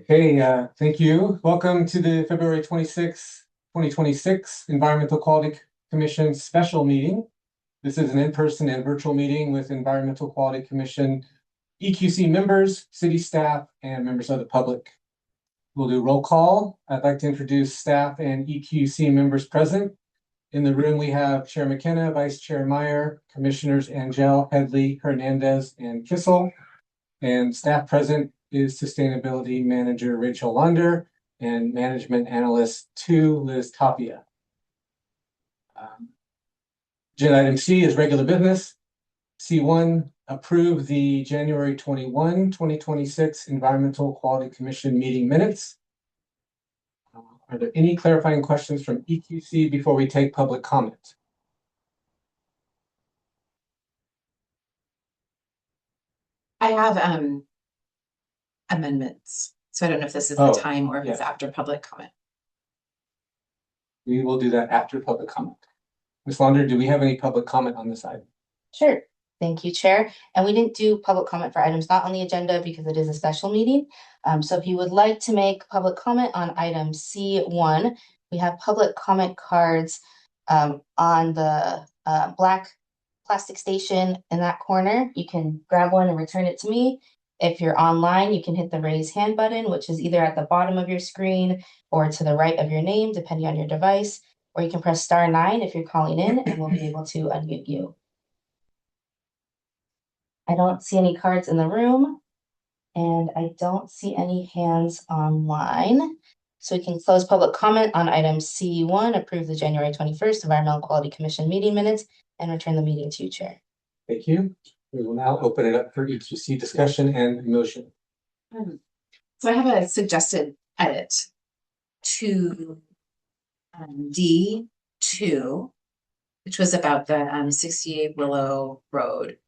Hey, thank you. Welcome to the February 26th, 2026 Environmental Quality Commission special meeting. This is an in-person and virtual meeting with Environmental Quality Commission EQC members, city staff, and members of the public. We'll do roll call. I'd like to introduce staff and EQC members present. In the room, we have Chair McKenna, Vice Chair Meyer, Commissioners Angel, Headley, Hernandez, and Kissel. And staff present is Sustainability Manager Rachel Lunder and Management Analyst 2, Liz Tapia. Agenda item C is regular business. C1, approve the January 21, 2026 Environmental Quality Commission meeting minutes. Are there any clarifying questions from EQC before we take public comment? I have amendments, so I don't know if this is the time or if it's after public comment. We will do that after public comment. Ms. Launder, do we have any public comment on this item? Sure. Thank you, Chair. And we didn't do public comment for items not on the agenda because it is a special meeting. So if you would like to make public comment on item C1, we have public comment cards on the black plastic station in that corner. You can grab one and return it to me. If you're online, you can hit the raise hand button, which is either at the bottom of your screen or to the right of your name, depending on your device, or you can press *9 if you're calling in and we'll be able to unmute you. I don't see any cards in the room and I don't see any hands online. So we can close public comment on item C1, approve the January 21st Environmental Quality Commission meeting minutes, and return the meeting to you, Chair. Thank you. We will now open it up for EQC discussion and motion. So I have a suggested edit to D2, which was about the 68 Willow Road.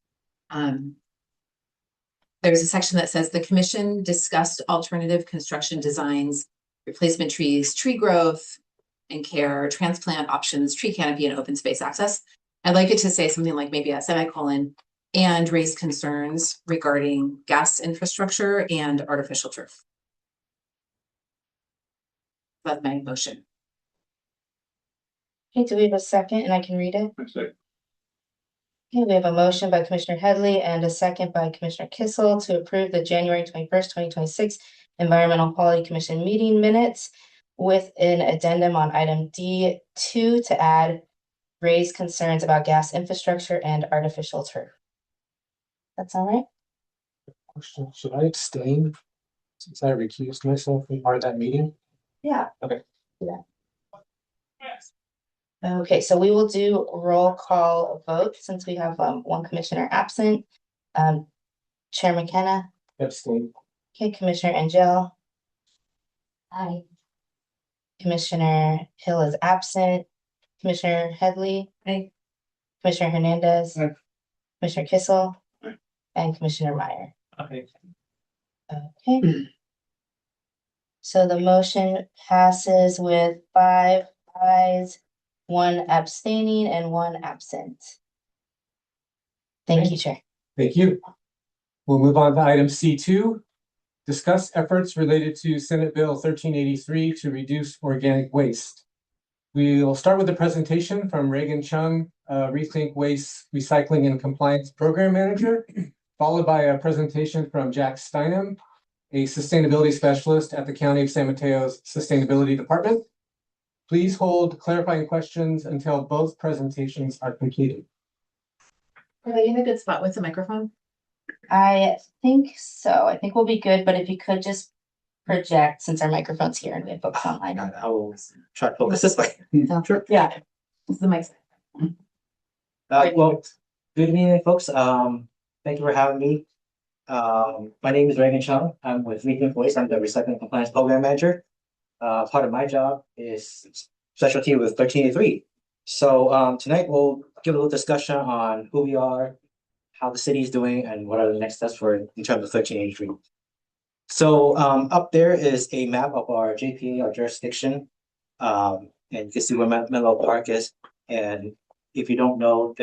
There's a section that says the commission discussed alternative construction designs, replacement trees, tree growth and care, transplant options, tree canopy, and open space access. I'd like it to say something like maybe a semicolon and raise concerns regarding gas infrastructure and artificial turf. That's my motion. Okay, do we have a second and I can read it? Okay, we have a motion by Commissioner Headley and a second by Commissioner Kissel to approve the January 21st, 2026 Environmental Quality Commission meeting minutes with an addendum on item D2 to add raise concerns about gas infrastructure and artificial turf. That's all right? Question, should I abstain since I recused myself from part of that meeting? Yeah. Okay. Yeah. Okay, so we will do roll call vote since we have one commissioner absent. Chair McKenna. Abstain. Okay, Commissioner Angel. Aye. Commissioner Hill is absent. Commissioner Headley. Aye. Commissioner Hernandez. Aye. Commissioner Kissel. Aye. And Commissioner Meyer. Okay. Okay. So the motion passes with 5 ayes, 1 abstaining, and 1 absent. Thank you, Chair. Thank you. We'll move on to item C2. Discuss efforts related to Senate Bill 1383 to reduce organic waste. We will start with a presentation from Reagan Chung, Rethink Waste Recycling and Compliance Program Manager, followed by a presentation from Jack Steinem, a sustainability specialist at the County of San Mateo's Sustainability Department. Please hold clarifying questions until both presentations are completed. Are they in a good spot with the microphone? I think so. I think we'll be good, but if you could just project since our microphone's here and we have folks online. I will try to focus this way. Sure. Yeah. This is the mic. Well, good evening, folks. Thank you for having me. My name is Reagan Chung. I'm with Rethink Waste. I'm the Recycling Compliance Program Manager. Part of my job is specialty with 1383. So tonight we'll give a little discussion on who we are, how the city is doing, and what are the next steps for in terms of 1383. So up there is a map of our JPA, our jurisdiction, and you can see where Menlo Park is. And if you don't know,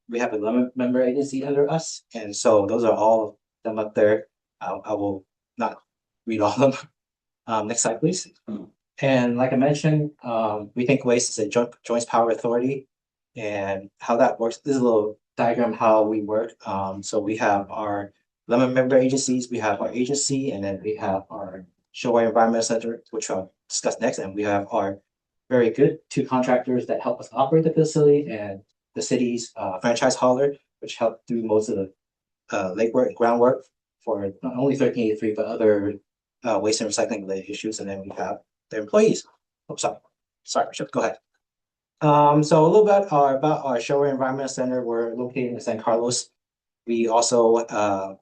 we have a member agency under us, and so those are all of them up there. I will not read all of them. Next slide, please. And like I mentioned, Rethink Waste is a joint power authority. And how that works, this is a little diagram how we work. So we have our 11 member agencies, we have our agency, and then we have our Shoreline Environmental Center, which I'll discuss next. And we have our very good two contractors that help us operate the facility, and the city's franchise hauler, which help do most of the legwork and groundwork for not only 1383, but other waste and recycling related issues. And then we have the employees. Oh, sorry, Bishop, go ahead. So a little bit about our Shoreline Environmental Center. We're located in San Carlos. We also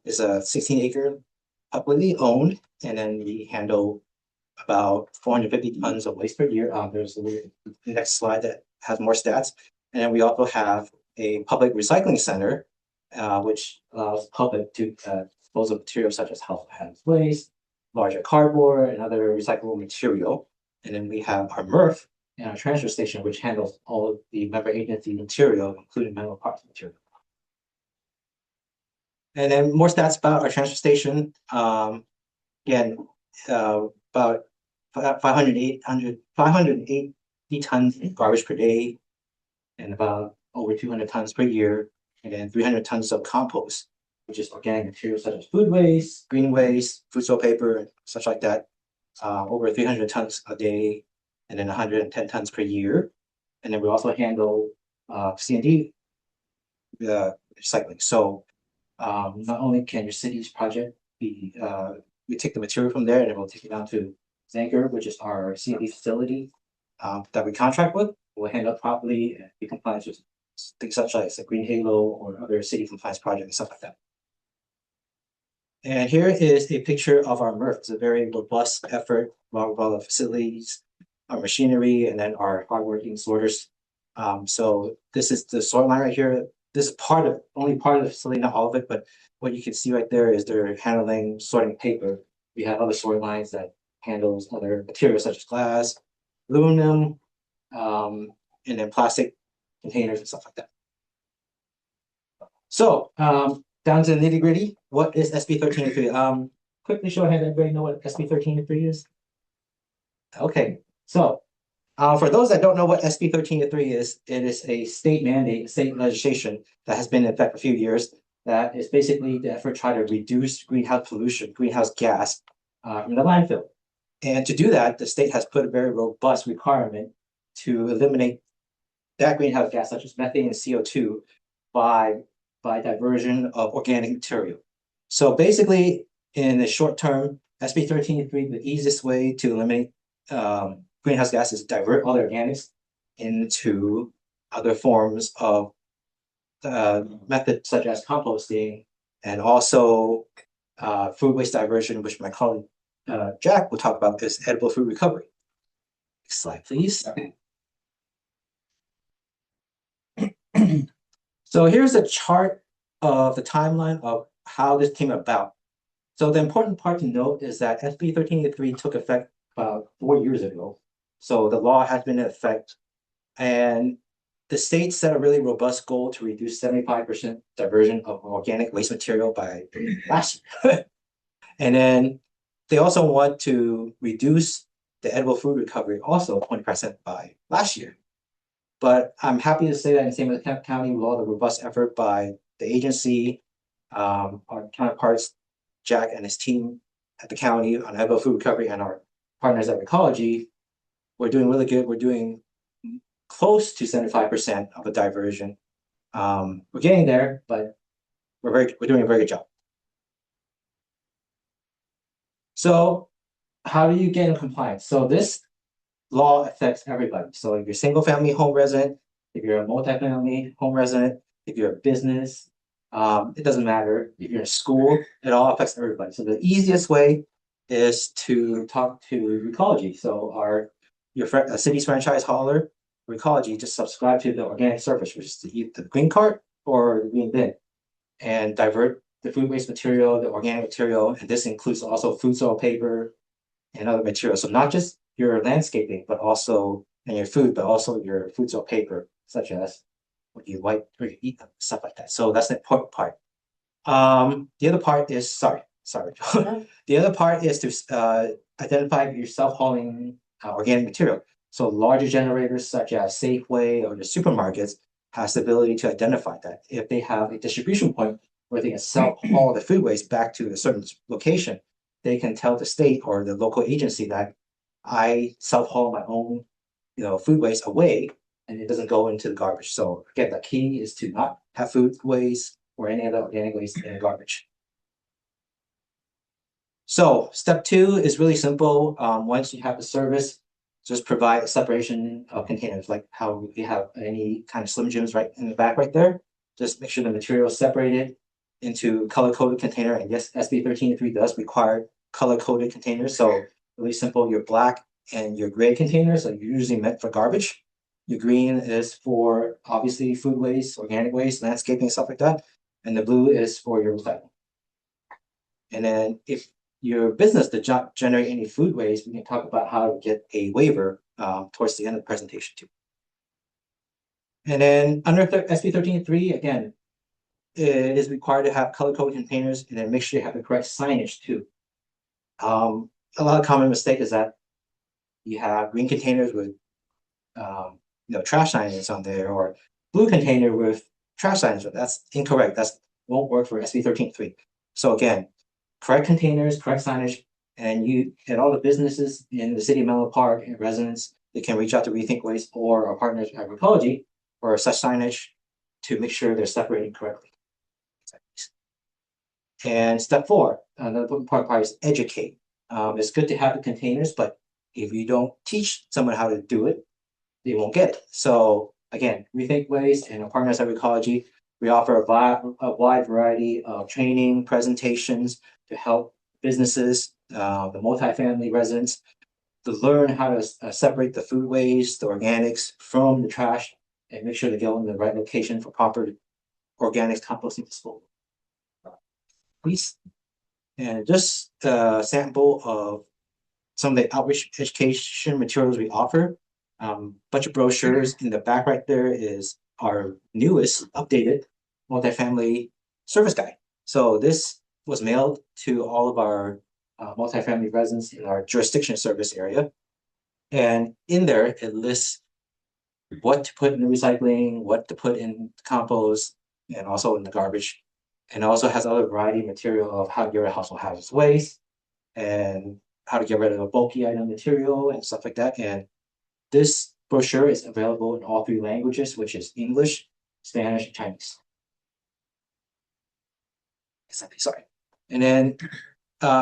is a 16-acre publicly owned, and then we handle about 450 tons of waste per year. There's the next slide that has more stats. And then we also have a public recycling center, which allows public to dispose of materials such as household hazardous waste, larger cardboard, and other recyclable material. And then we have our MRF and our transfer station, which handles all of the member agency material, including metal parts material. And then more stats about our transfer station. Again, about 580 tons of garbage per day, and about over 200 tons per year, and then 300 tons of compost, which is organic materials such as food waste, green waste, food soil paper, such like that. Over 300 tons a day, and then 110 tons per year. And then we also handle C&D recycling. So not only can your city's project be, we take the material from there and then we'll take it down to Zanker, which is our C&D facility that we contract with. We'll handle it properly and be compliant with things such as a Green Halo or other city compliance project and stuff like that. And here is a picture of our MRF. It's a very robust effort of all the facilities, our machinery, and then our hardworking sorters. So this is the sort line right here. This is only part of the facility, not all of it, but what you can see right there is they're handling sorting paper. We have other sort lines that handles other materials such as glass, aluminum, and then plastic containers and stuff like that. So down to the nitty gritty, what is SB 1383? Quickly show ahead, everybody know what SB 1383 is? Okay, so for those that don't know what SB 1383 is, it is a state mandate, state legislation that has been in effect for a few years. That is basically the effort to try to reduce greenhouse pollution, greenhouse gas in the landfill. And to do that, the state has put a very robust requirement to eliminate that greenhouse gas, such as methane and CO2, by diversion of organic material. So basically, in the short term, SB 1383, the easiest way to eliminate greenhouse gases is divert all the organics into other forms of methods such as composting, and also food waste diversion, which my colleague Jack will talk about, is edible food recovery. Next slide, please. So here's a chart of the timeline of how this came about. So the important part to note is that SB 1383 took effect about 4 years ago. So the law has been in effect, and the state set a really robust goal to reduce 75% diversion of organic waste material by last year. And then they also want to reduce the edible food recovery also 20% by last year. But I'm happy to say that in San Mateo County, with all the robust effort by the agency, our counterparts, Jack and his team at the county on edible food recovery, and our partners at Ecology, we're doing really good. We're doing close to 75% of the diversion. We're getting there, but we're doing a very good job. So how do you get in compliance? So this law affects everybody. So if you're a single family home resident, if you're a multi-family home resident, if you're a business, it doesn't matter. If you're in school, it all affects everybody. So the easiest way is to talk to Ecology. So your city's franchise hauler, Ecology, just subscribe to the organic service, which is to eat the green cart or the green bin, and divert the food waste material, the organic material, and this includes also food soil paper and other materials. So not just your landscaping, but also and your food, but also your food soil paper, such as what you wipe or you eat them, stuff like that. So that's the important part. The other part is, Sorry. The other part is to identify your self-hauling organic material. So larger generators such as Safeway or the supermarkets has the ability to identify that. If they have a distribution point where they can self-haul the food waste back to a certain location, they can tell the state or the local agency that I self-haul my own, food waste away and it doesn't go into the garbage. So again, the key is to not have food waste or any other organic waste in the garbage. So step 2 is really simple. Once you have the service, just provide a separation of containers, like how we have any kind of Slim Jims right in the back right there. Just make sure the material is separated into color-coded container. And yes, SB 13.3 does require color-coded containers. So really simple, your black and your gray containers are usually meant for garbage. Your green is for obviously food waste, organic waste, landscaping, stuff like that. And the blue is for your recycling. And then if your business does not generate any food waste, we can talk about how to get a waiver towards the end of the presentation too. And then under SB 13.3, again, it is required to have color-coded containers and then make sure you have the correct signage too. A lot of common mistake is that you have green containers with trash signage on there, or blue container with trash signage. That's incorrect. That won't work for SB 13.3. So again, correct containers, correct signage, and all the businesses in the city of Menlo Park and residents, they can reach out to Rethink Waste or our partners at Recology for such signage to make sure they're separated correctly. And step 4, another important part is educate. It's good to have the containers, but if you don't teach someone how to do it, they won't get it. So again, Rethink Waste and our partners at Recology, we offer a wide variety of training, presentations to help businesses, the multifamily residents, to learn how to separate the food waste, the organics from the trash, and make sure they go in the right location for proper organics composting disposal. Please. And just a sample of some of the outreach education materials we offer. Bunch of brochures. In the back right there is our newest updated multifamily service guide. So this was mailed to all of our multifamily residents in our jurisdiction service area. And in there, it lists what to put in the recycling, what to put in compost, and also in the garbage. And also has other variety of material of how to get rid of household hazardous waste and how to get rid of a bulky item material and stuff like that. And this brochure is available in all 3 languages, which is English, Spanish, and Chinese. Sorry. And then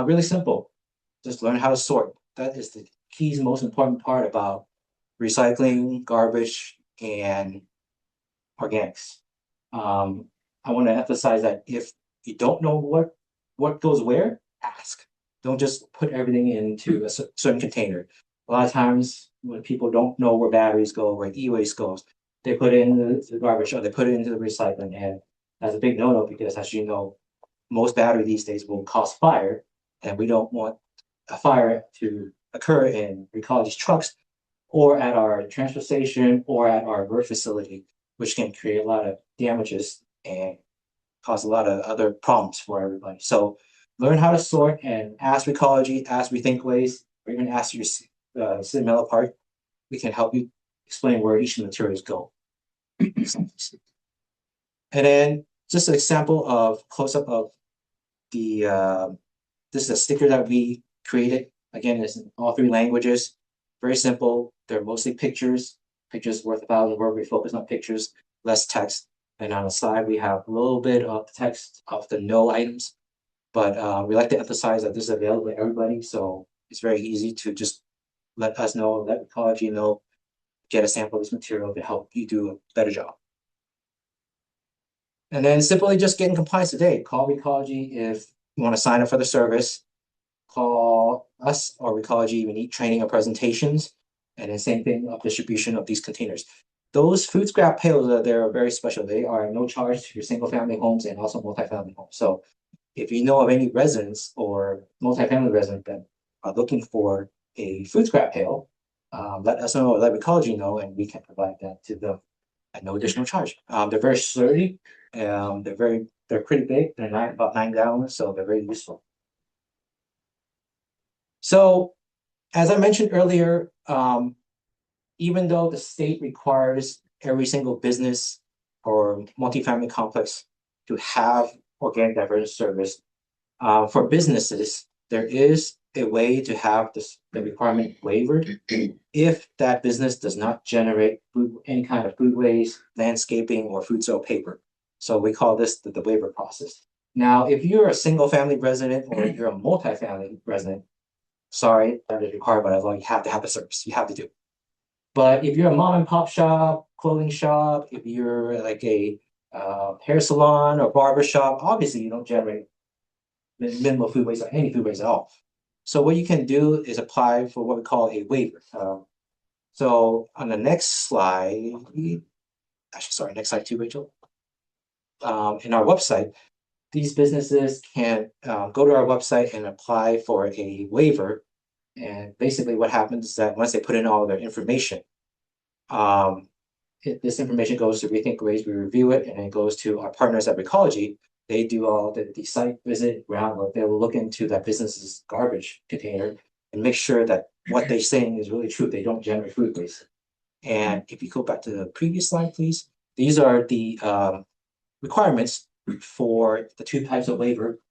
really simple, just learn how to sort. That is the key, most important part about recycling, garbage, and organics. I want to emphasize that if you don't know what goes where, ask. Don't just put everything into a certain container. A lot of times when people don't know where batteries go, where e-waste goes, they put it in the garbage or they put it into the recycling. And that's a big no-no because, as you know, most battery these days will cause fire, and we don't want a fire to occur in Recology's trucks or at our transfer station or at our work facility, which can create a lot of damages and cause a lot of other problems for everybody. So learn how to sort and ask Recology, ask Rethink Waste, or even ask your City of Menlo Park. We can help you explain where each of the materials go. And then just an example of close-up of the this is a sticker that we created. Again, it's in all 3 languages. Very simple. They're mostly pictures. Pictures worth 1,000 words. We focus on pictures, less text. And on the side, we have a little bit of the text of the no items. But we like to emphasize that this is available to everybody. So it's very easy to just let us know, let Recology know, get a sample of this material to help you do a better job. And then simply just get in compliance today. Call Recology if you want to sign up for the service. Call us or Recology if you need training or presentations. And then same thing of distribution of these containers. Those food scrap pails, they're very special. They are no charge to your single family homes and also multifamily homes. So if you know of any residents or multifamily residents that are looking for a food scrap pail, let us know or let Recology know, and we can provide that to them at no additional charge. They're very sturdy. They're pretty big. They're about 9 gallons, so they're very useful. So, as I mentioned earlier, even though the state requires every single business or multifamily complex to have organic diversion service, for businesses, there is a way to have the requirement waived if that business does not generate any kind of food waste, landscaping, or food soil paper. So we call this the waiver process. Now, if you're a single family resident or you're a multifamily resident, sorry, that is required by the law. You have to have the service. You have to do it. But if you're a mom and pop shop, clothing shop, if you're like a hair salon or barber shop, obviously you don't generate minimal food waste or any food waste at all. So what you can do is apply for what we call a waiver. So on the next slide, actually, sorry, next slide too, Rachel. In our website, these businesses can go to our website and apply for a waiver. And basically what happens is that once they put in all their information, this information goes to Rethink Waste, we review it, and it goes to our partners at Recology. They do all the site visit, groundwork. They will look into that business's garbage container and make sure that what they're saying is really true. They don't generate food waste. And if you go back to the previous slide, please, these are the requirements for the two types of waiver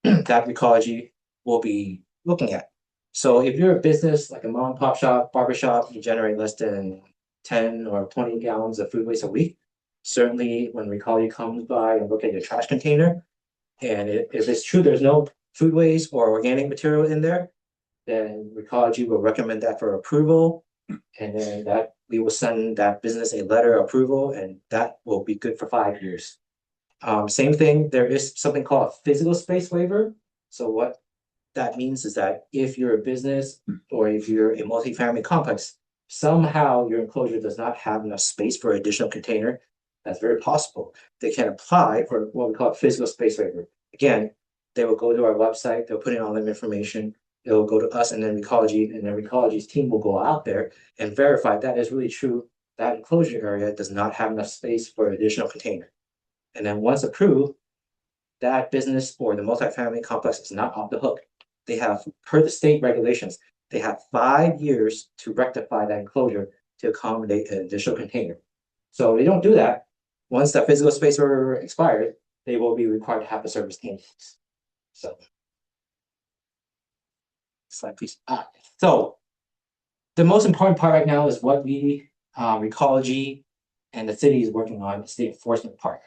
that Recology will be looking at. So if you're a business like a mom and pop shop, barber shop, you generate less than 10 or 20 gallons of food waste a week. Certainly when Recology comes by and look at your trash container, and if it's true there's no food waste or organic material in there, then Recology will recommend that for approval. And then that we will send that business a letter of approval, and that will be good for 5 years. Same thing, there is something called a physical space waiver. So what that means is that if you're a business or if you're a multifamily complex, somehow your enclosure does not have enough space for additional container, that's very possible. They can apply for what we call a physical space waiver. Again, they will go to our website, they'll put in all the information, it'll go to us and then Recology, and then Recology's team will go out there and verify that is really true. That enclosure area does not have enough space for additional container. And then once approved, that business or the multifamily complex is not off the hook. They have, per the state regulations, they have 5 years to rectify that enclosure to accommodate an additional container. So if they don't do that, once that physical space were expired, they will be required to have the service in place. So, slide please. So the most important part right now is what we, Recology and the city is working on, is the enforcement part.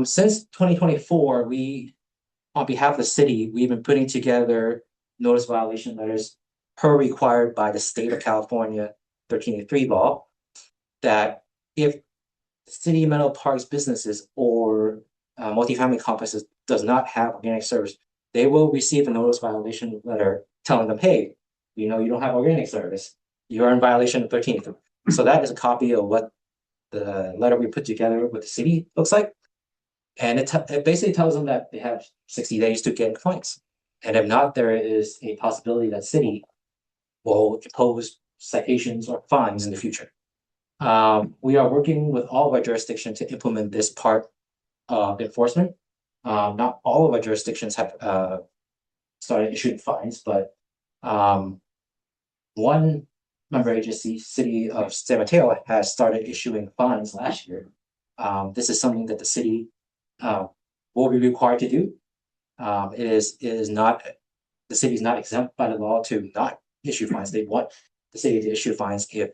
Since 2024, we, on behalf of the city, we've been putting together notice violation letters per required by the state of California 1383 law, that if City of Menlo Park's businesses or multifamily complexes does not have organic service, they will receive a notice violation letter telling them, hey, you know, you don't have organic service, you are in violation of 1383. So that is a copy of what the letter we put together with the city looks like. And it basically tells them that they have 60 days to get in compliance. And if not, there is a possibility that city will impose citations or fines in the future. We are working with all of our jurisdictions to implement this part of enforcement. Not all of our jurisdictions have started issuing fines, but one member agency, City of San Mateo, has started issuing fines last year. This is something that the city will be required to do. It is not, the city is not exempt by the law to not issue fines. They want the city to issue fines if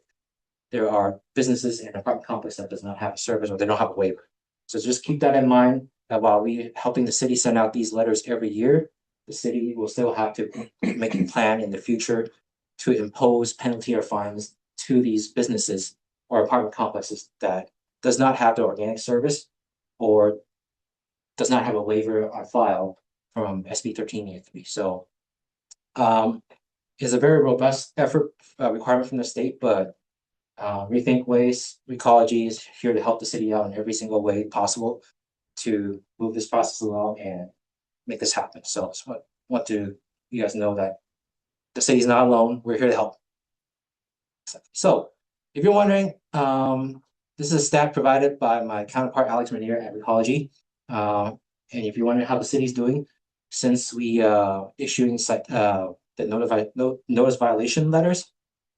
there are businesses in an apartment complex that does not have a service or they don't have a waiver. So just keep that in mind, that while we helping the city send out these letters every year, the city will still have to make a plan in the future to impose penalty or fines to these businesses or apartment complexes that does not have the organic service or does not have a waiver on file from SB 1383. So it's a very robust effort requirement from the state, but Rethink Waste, Recology is here to help the city out in every single way possible to move this process along and make this happen. So I just want to you guys know that the city's not alone. We're here to help. So if you're wondering, this is a stat provided by my counterpart Alex Manier at Recology. And if you're wondering how the city's doing, since we issuing the notice violation letters.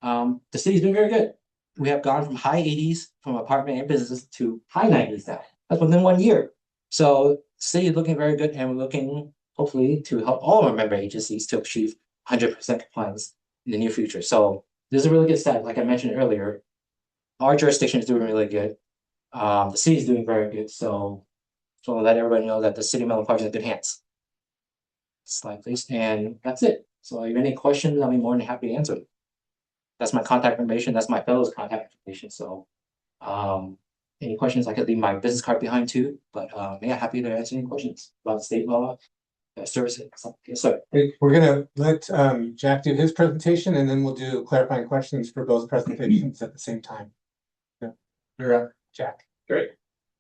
The city's been very good. We have gone from high 80s from apartment and businesses to high 90s now. That's within 1 year. So the city is looking very good, and we're looking hopefully to help all our member agencies to achieve 100% compliance in the near future. So this is a really good step. Like I mentioned earlier, our jurisdiction is doing really good. The city is doing very good. So to let everybody know that the city of Menlo Park is in good hands. Slide please, and that's it. So if you have any questions, I'll be more than happy to answer them. That's my contact information. That's my fellow's contact information. So, any questions, I could leave my business card behind too. But yeah, happy to answer any questions about state law, services. Yes, sir. Great. We're gonna let Jack do his presentation, and then we'll do clarifying questions for both presentations at the same time. Yeah, you're up, Jack. Great.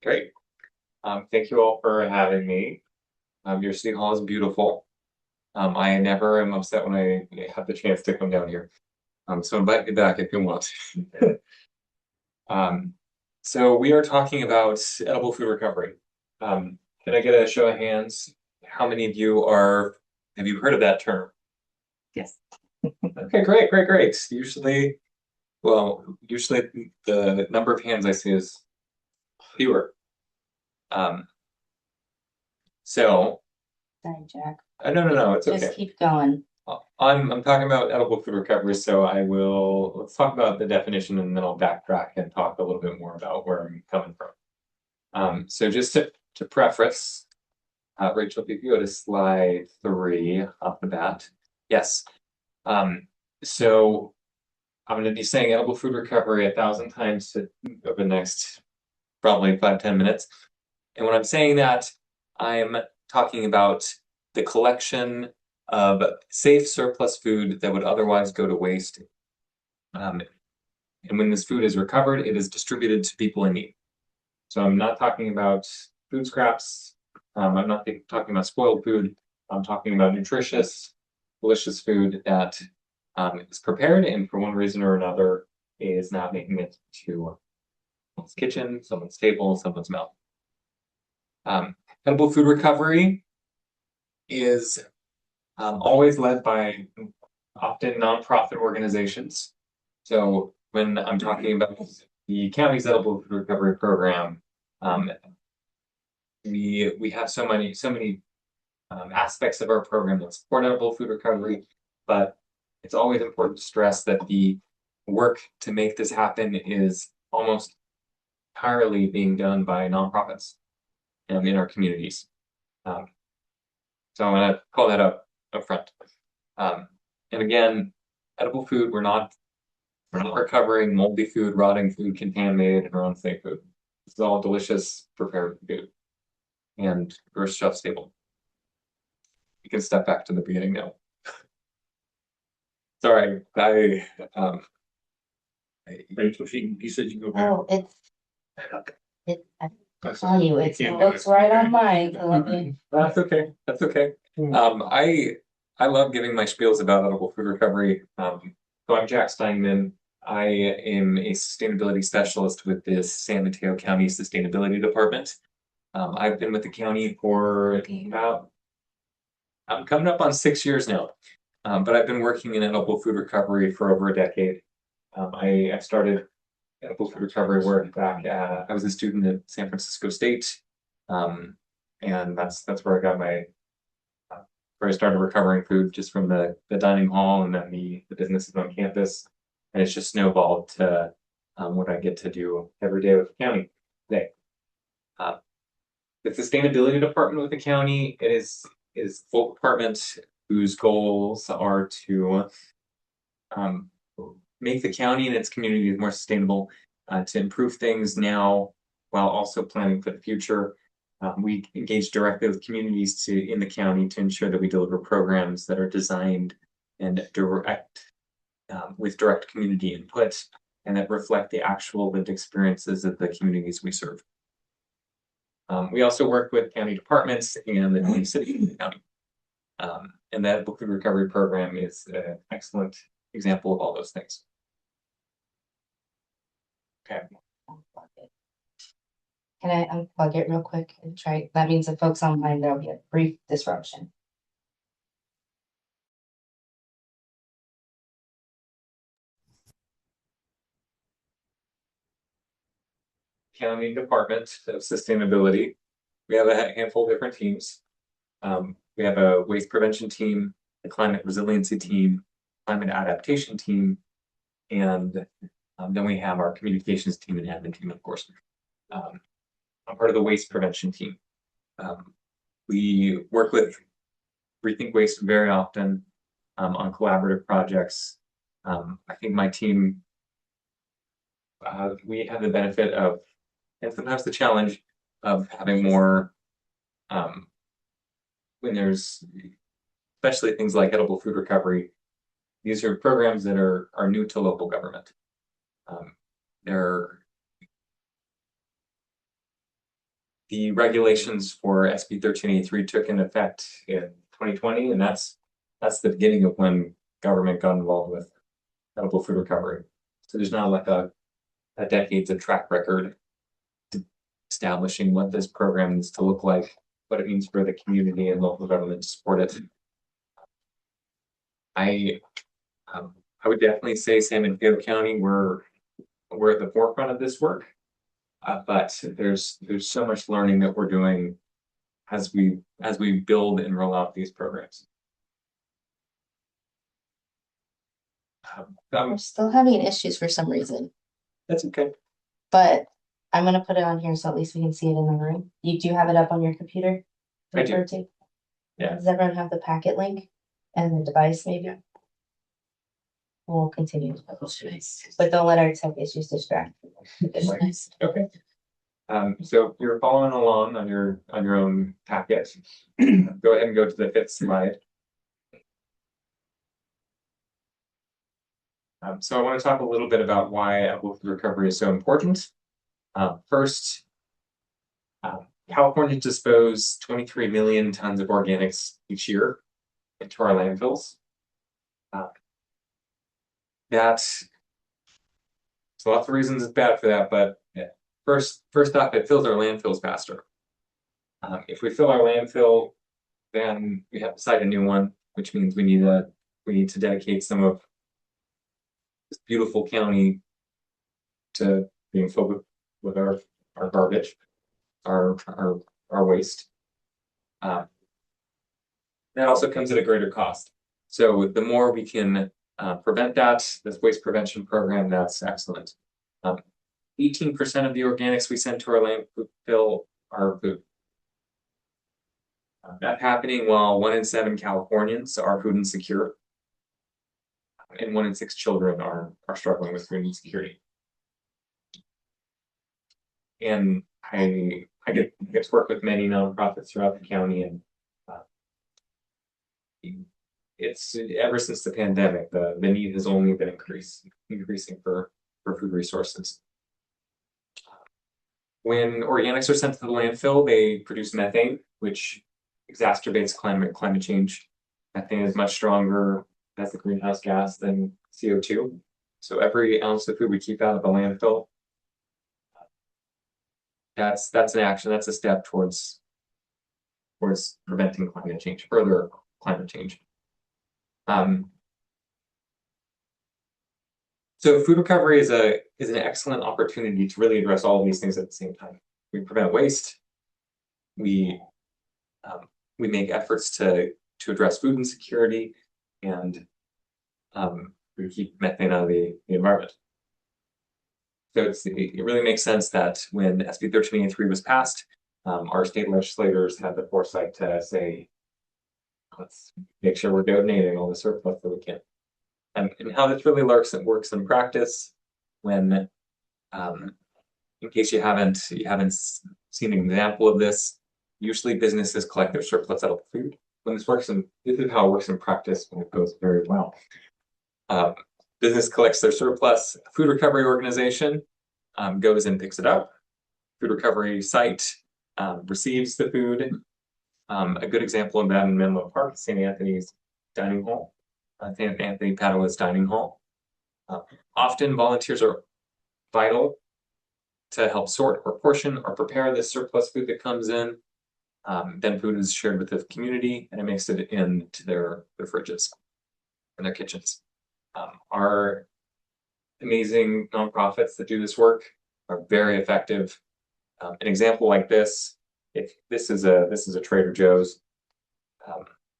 Thank you all for having me. Your city hall is beautiful. I never am upset when I have the chance to come down here. So invite me back if you want. So we are talking about edible food recovery. Can I get a show of hands? How many of you have you heard of that term? Yes. Okay, great. Usually the number of hands I see is fewer. So Sorry, Jack. no, it's Just okay. keep going. I'm talking about edible food recovery, so let's talk about the definition, and then I'll backtrack and talk a little bit more about where I'm coming from. So just to preface, Rachel, if you go to slide 3 off the bat. Yes. So I'm going to be saying edible food recovery 1,000 times over the next probably 5-10 minutes. And when I'm saying that, I'm talking about the collection of safe surplus food that would otherwise go to waste. And when this food is recovered, it is distributed to people in need. So I'm not talking about food scraps. I'm not talking about spoiled food. I'm talking about nutritious, delicious food that is prepared and for one reason or another is not making it to someone's kitchen, someone's table, someone's mouth. Edible food recovery is always led by often nonprofit organizations. So when I'm talking about the county's edible food recovery program, we have so many aspects of our program that support edible food recovery, but it's always important to stress that the work to make this happen is almost entirely being done by nonprofits in our communities. So I'm going to call that up front. And again, edible food, we're not recovering moldy food, rotting food, contaminated, or unsafe food. This is all delicious prepared food and first shelf stable. You can step back to the beginning now. Sorry, Rachel, you said you go back. Oh, I tell you, it looks right on mine. So let me- That's okay. I love giving my spiels about edible food recovery. So I'm Jack Steinman. I am a sustainability specialist with the San Mateo County Sustainability Department. I've been with the county for I'm coming up on 6 years now. But I've been working in edible food recovery for over a decade. I started edible food recovery work back I was a student at San Francisco State. And that's where I got where I started recovering food just from the dining hall and then the businesses on campus. And it's just snowballed to what I get to do every day with the county today. The sustainability department with the county, it is full department whose goals are to make the county and its communities more sustainable, to improve things now while also planning for the future. We engage directly with communities in the county to ensure that we deliver programs that are designed and with direct community input and that reflect the actual lived experiences of the communities we serve. We also work with county departments and the city of the county. And that edible food recovery program is an excellent example of all those things. Okay. Can I unplug it real quick and try? That means the folks online, there'll be a brief disruption. County Department of Sustainability. We have a handful of different teams. We have a waste prevention team, a climate resiliency team, climate adaptation team, and then we have our communications team and admin team, of course. I'm part of the waste prevention team. We work with Rethink Waste very often on collaborative projects. I think my team, we have the benefit of, and sometimes the challenge of having more, when there's, especially things like edible food recovery, these are programs that are new to local government. The regulations for SB 1383 took in effect in 2020, and that's the beginning of when government got involved with edible food recovery. So there's not like a decades of track record establishing what this program needs to look like, what it means for the community and local government to support it. I would definitely say San Mateo County, we're at the forefront of this work, but there's so much learning that we're doing as we build and roll out these programs. We're still having issues for some reason, That's okay. but I'm gonna put it on here so at least we can see it in the room. You do have it up on your computer? I do. Refer to? Yeah. Does everyone have the packet link and the device maybe? We'll continue, but don't let our tech issues distract. Okay. So you're following along on your own packet. Go ahead and go to the 5th slide. So I want to talk a little bit about why edible food recovery is so important. First, California disposes 23 million tons of organics each year into our landfills. There's lots of reasons it's bad for that, but first off, it fills our landfills faster. If we fill our landfill, then we have to site a new one, which means we need to dedicate some of this beautiful county to being filled with our garbage, our waste. That also comes at a greater cost. So the more we can prevent that, this waste prevention program, that's excellent. 18% of the organics we send to our landfill are food. That's happening while 1 in 7 Californians are food insecure, and 1 in 6 children are struggling with food insecurity. And I get to work with many nonprofits throughout the county, and it's ever since the pandemic, the need has only been increasing for food resources. When organics are sent to the landfill, they produce methane, which exacerbates climate change. Methane is much stronger as a greenhouse gas than CO2. So every ounce of food we keep out of the landfill, that's an action, that's a step towards preventing climate change, further climate change. So food recovery is an excellent opportunity to really address all of these things at the same time. We prevent waste. We make efforts to address food insecurity, and we keep methane out of the environment. So it really makes sense that when SB 1383 was passed, our state legislators had the foresight to say, let's make sure we're donating all the surplus that we can. And how this really works in practice, when, in case you haven't seen an example of this, usually businesses collect their surplus out of food. When this is how it works in practice when it goes very well. Business collects their surplus, food recovery organization goes and picks it up. Food recovery site receives the food. A good example of that in Menlo Park, St. Anthony's Dining Hall, St. Anthony Padawa's Dining Hall. Often volunteers are vital to help sort or portion or prepare the surplus food that comes in. Then food is shared with the community, and it makes it into their fridges and their kitchens. Our amazing nonprofits that do this work are very effective An example like this, if this is a Trader Joe's.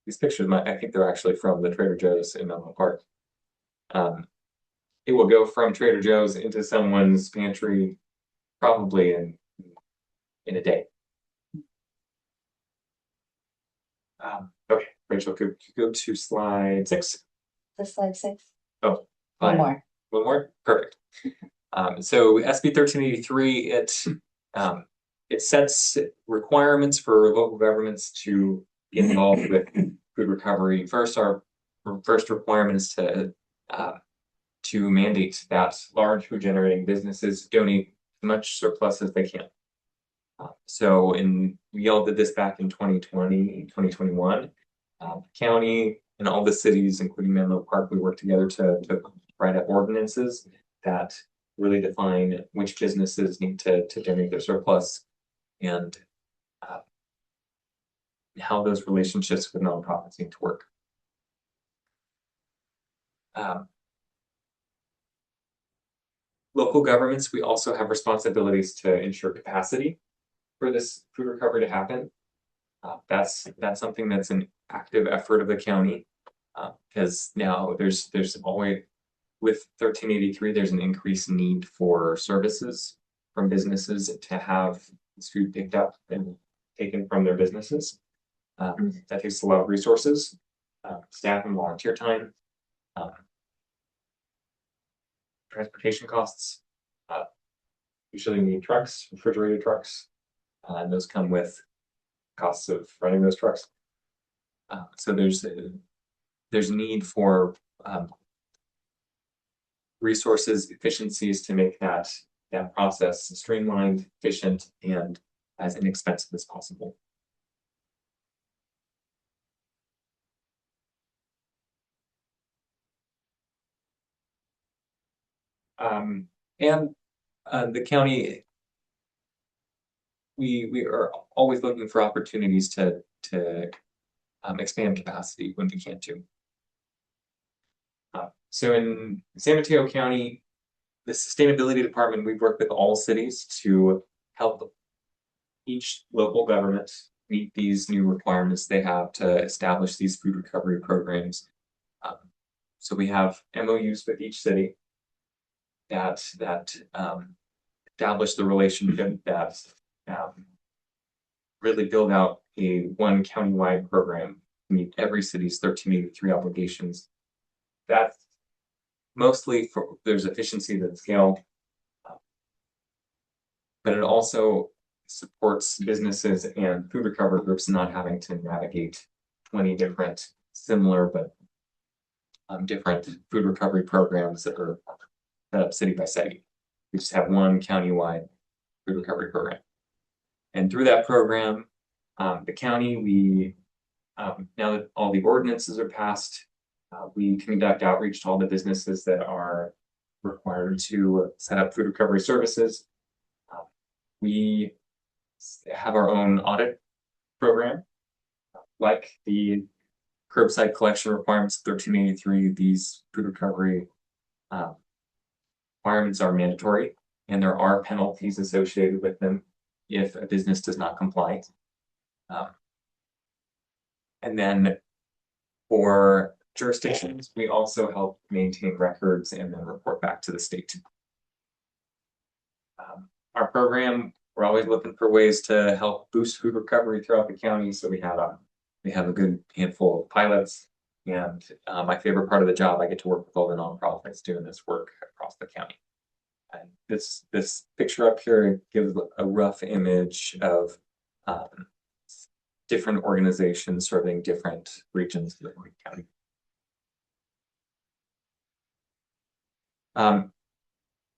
These pictures, I think they're actually from the Trader Joe's in Menlo Park. It will go from Trader Joe's into someone's pantry probably in a day. Okay, Rachel, could you go to slide 6? The slide 6. Oh, One fine. more. One more? Perfect. So SB 1383, it sets requirements for local governments to get involved with food recovery. First, our first requirement is to mandate that large food generating businesses donate as much surplus as they can. So we all did this back in 2020, 2021. County and all the cities, including Menlo Park, we worked together to write up ordinances that really define which businesses need to donate their surplus and how those relationships with nonprofits need to work. Local governments, we also have responsibilities to ensure capacity for this food recovery to happen. That's something that's an active effort of the county, because now there's always, with 1383, there's an increased need for services from businesses to have this food picked up and taken from their businesses. That takes a lot of resources, staff and volunteer time, transportation costs. Usually you need trucks, refrigerated trucks, and those come with costs of running those trucks. So there's need for resources, efficiencies to make that process streamlined, efficient, and as inexpensive as possible. The county, we are always looking for opportunities to expand capacity when we can too. So in San Mateo County, the sustainability department, we've worked with all cities to help each local government meet these new requirements they have to establish these food recovery programs. So we have MOUs with each city that establish the relationship, that really build out one countywide program to meet every city's 1383 obligations. That's mostly there's efficiency to the scale, but it also supports businesses and food recovery groups not having to navigate 20 different similar but different food recovery programs that are set up city by city. We just have one countywide food recovery program. And through that program, the county, now that all the ordinances are passed, we conduct outreach to all the businesses that are required to set up food recovery services. We have our own audit program, like the curbside collection requirements 1383. These food recovery requirements are mandatory, and there are penalties associated with them if a business does not comply. And then for jurisdictions, we also help maintain records and then report back to the state. Our program, we're always looking for ways to help boost food recovery throughout the county. So we have a good handful of pilots, and my favorite part of the job, I get to work with all the nonprofits doing this work across the county. And this picture up here gives a rough image of different organizations serving different regions of the county.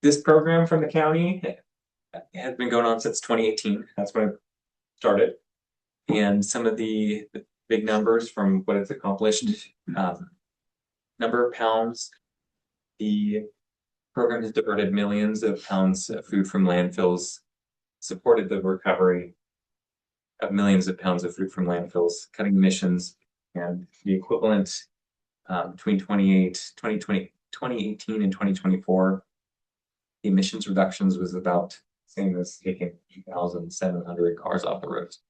This program from the county has been going on since 2018. That's when it started. And some of the big numbers from what it's accomplished, number of pounds, the program has diverted millions of pounds of food from landfills, supported the recovery of millions of pounds of food from landfills, cutting emissions, and the equivalent between 2018 and 2024, the emissions reductions was about same as taking 2,700 cars off the roads.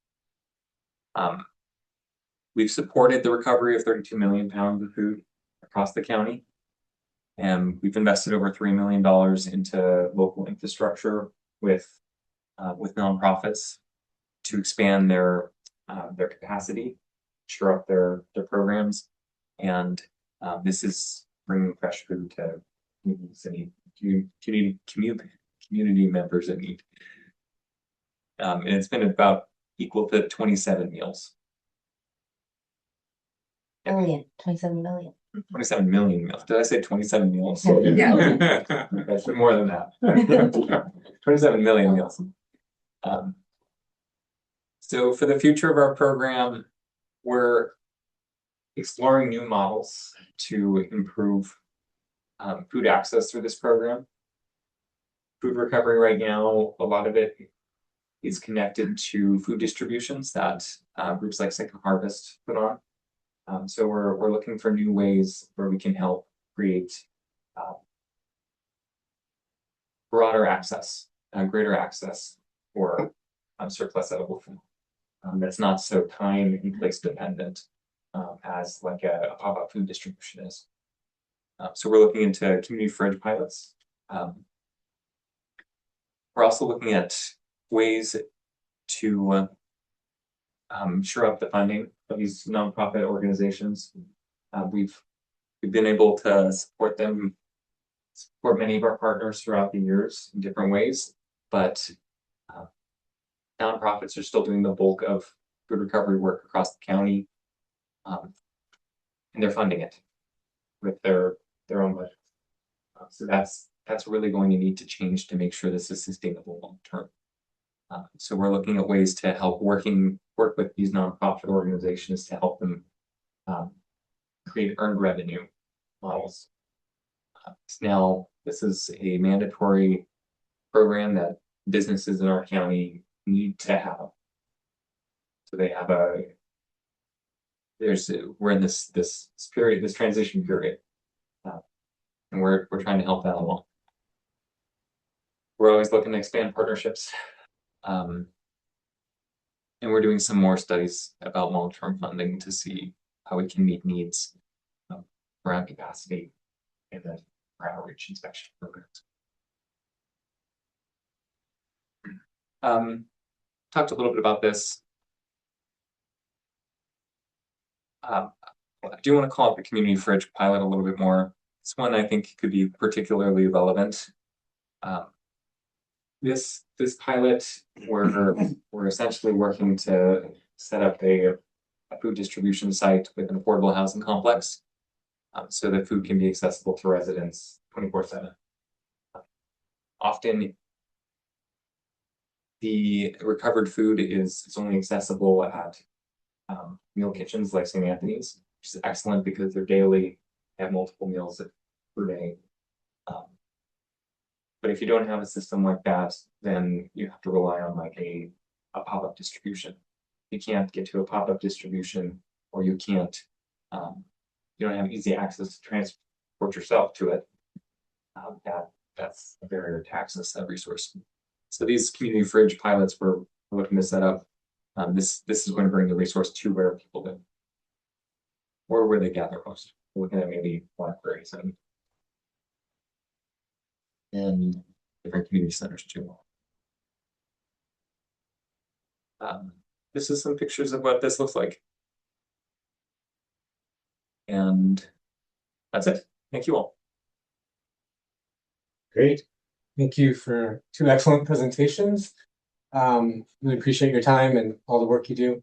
We've supported the recovery of 32 million pounds of food across the county. And we've invested over $3 million into local infrastructure with nonprofits to expand their capacity, shore up their programs, and this is bringing fresh food to community members in need. And it's been about equal to 27 meals. 27 million. 27 million meals. Did I say 27 meals? Yeah. That's more than that. 27 million meals. So for the future of our program, we're exploring new models to improve food access through this program. Food recovery right now, a lot of it is connected to food distributions that groups like Second Harvest put on. So we're looking for new ways where we can help create broader access, greater access for surplus edible food that's not so time and place dependent as like a pop-up food distribution is. So we're looking into community fridge pilots. We're also looking at ways to shore up the funding of these nonprofit organizations. We've been able to support many of our partners throughout the years in different ways, but nonprofits are still doing the bulk of food recovery work across the county, and they're funding it with their own budget. So that's really going to need to change to make sure this is sustainable long term. So we're looking at ways to help work with these nonprofit organizations to help them create earned revenue models. Now, this is a mandatory program that businesses in our county need to have. So they have we're in this period, this transition period, and we're trying to help that along. We're always looking to expand partnerships. And we're doing some more studies about long-term funding to see how we can meet needs around capacity and then for outreach inspection programs. Talked a little bit about this. I do want to call out the community fridge pilot a little bit more. This one I think could be particularly relevant. This pilot, we're essentially working to set up a food distribution site with an affordable housing complex, so that food can be accessible to residents 24/7. Often, the recovered food is only accessible at meal kitchens like St. Anthony's, which is excellent because they're daily, have multiple meals per day. But if you don't have a system like that, then you have to rely on like a pop-up distribution. You can't get to a pop-up distribution, or you can't, you don't have easy access to transport yourself to it. That's a barrier to access that resource. So these community fridge pilots we're looking to set up. This is going to bring the resource to where people live, or where they gather most. We're looking at maybe libraries and different community centers too. This is some pictures of what this looks like. And that's it. Thank you all. Great. Thank you for two excellent presentations. Really appreciate your time and all the work you do.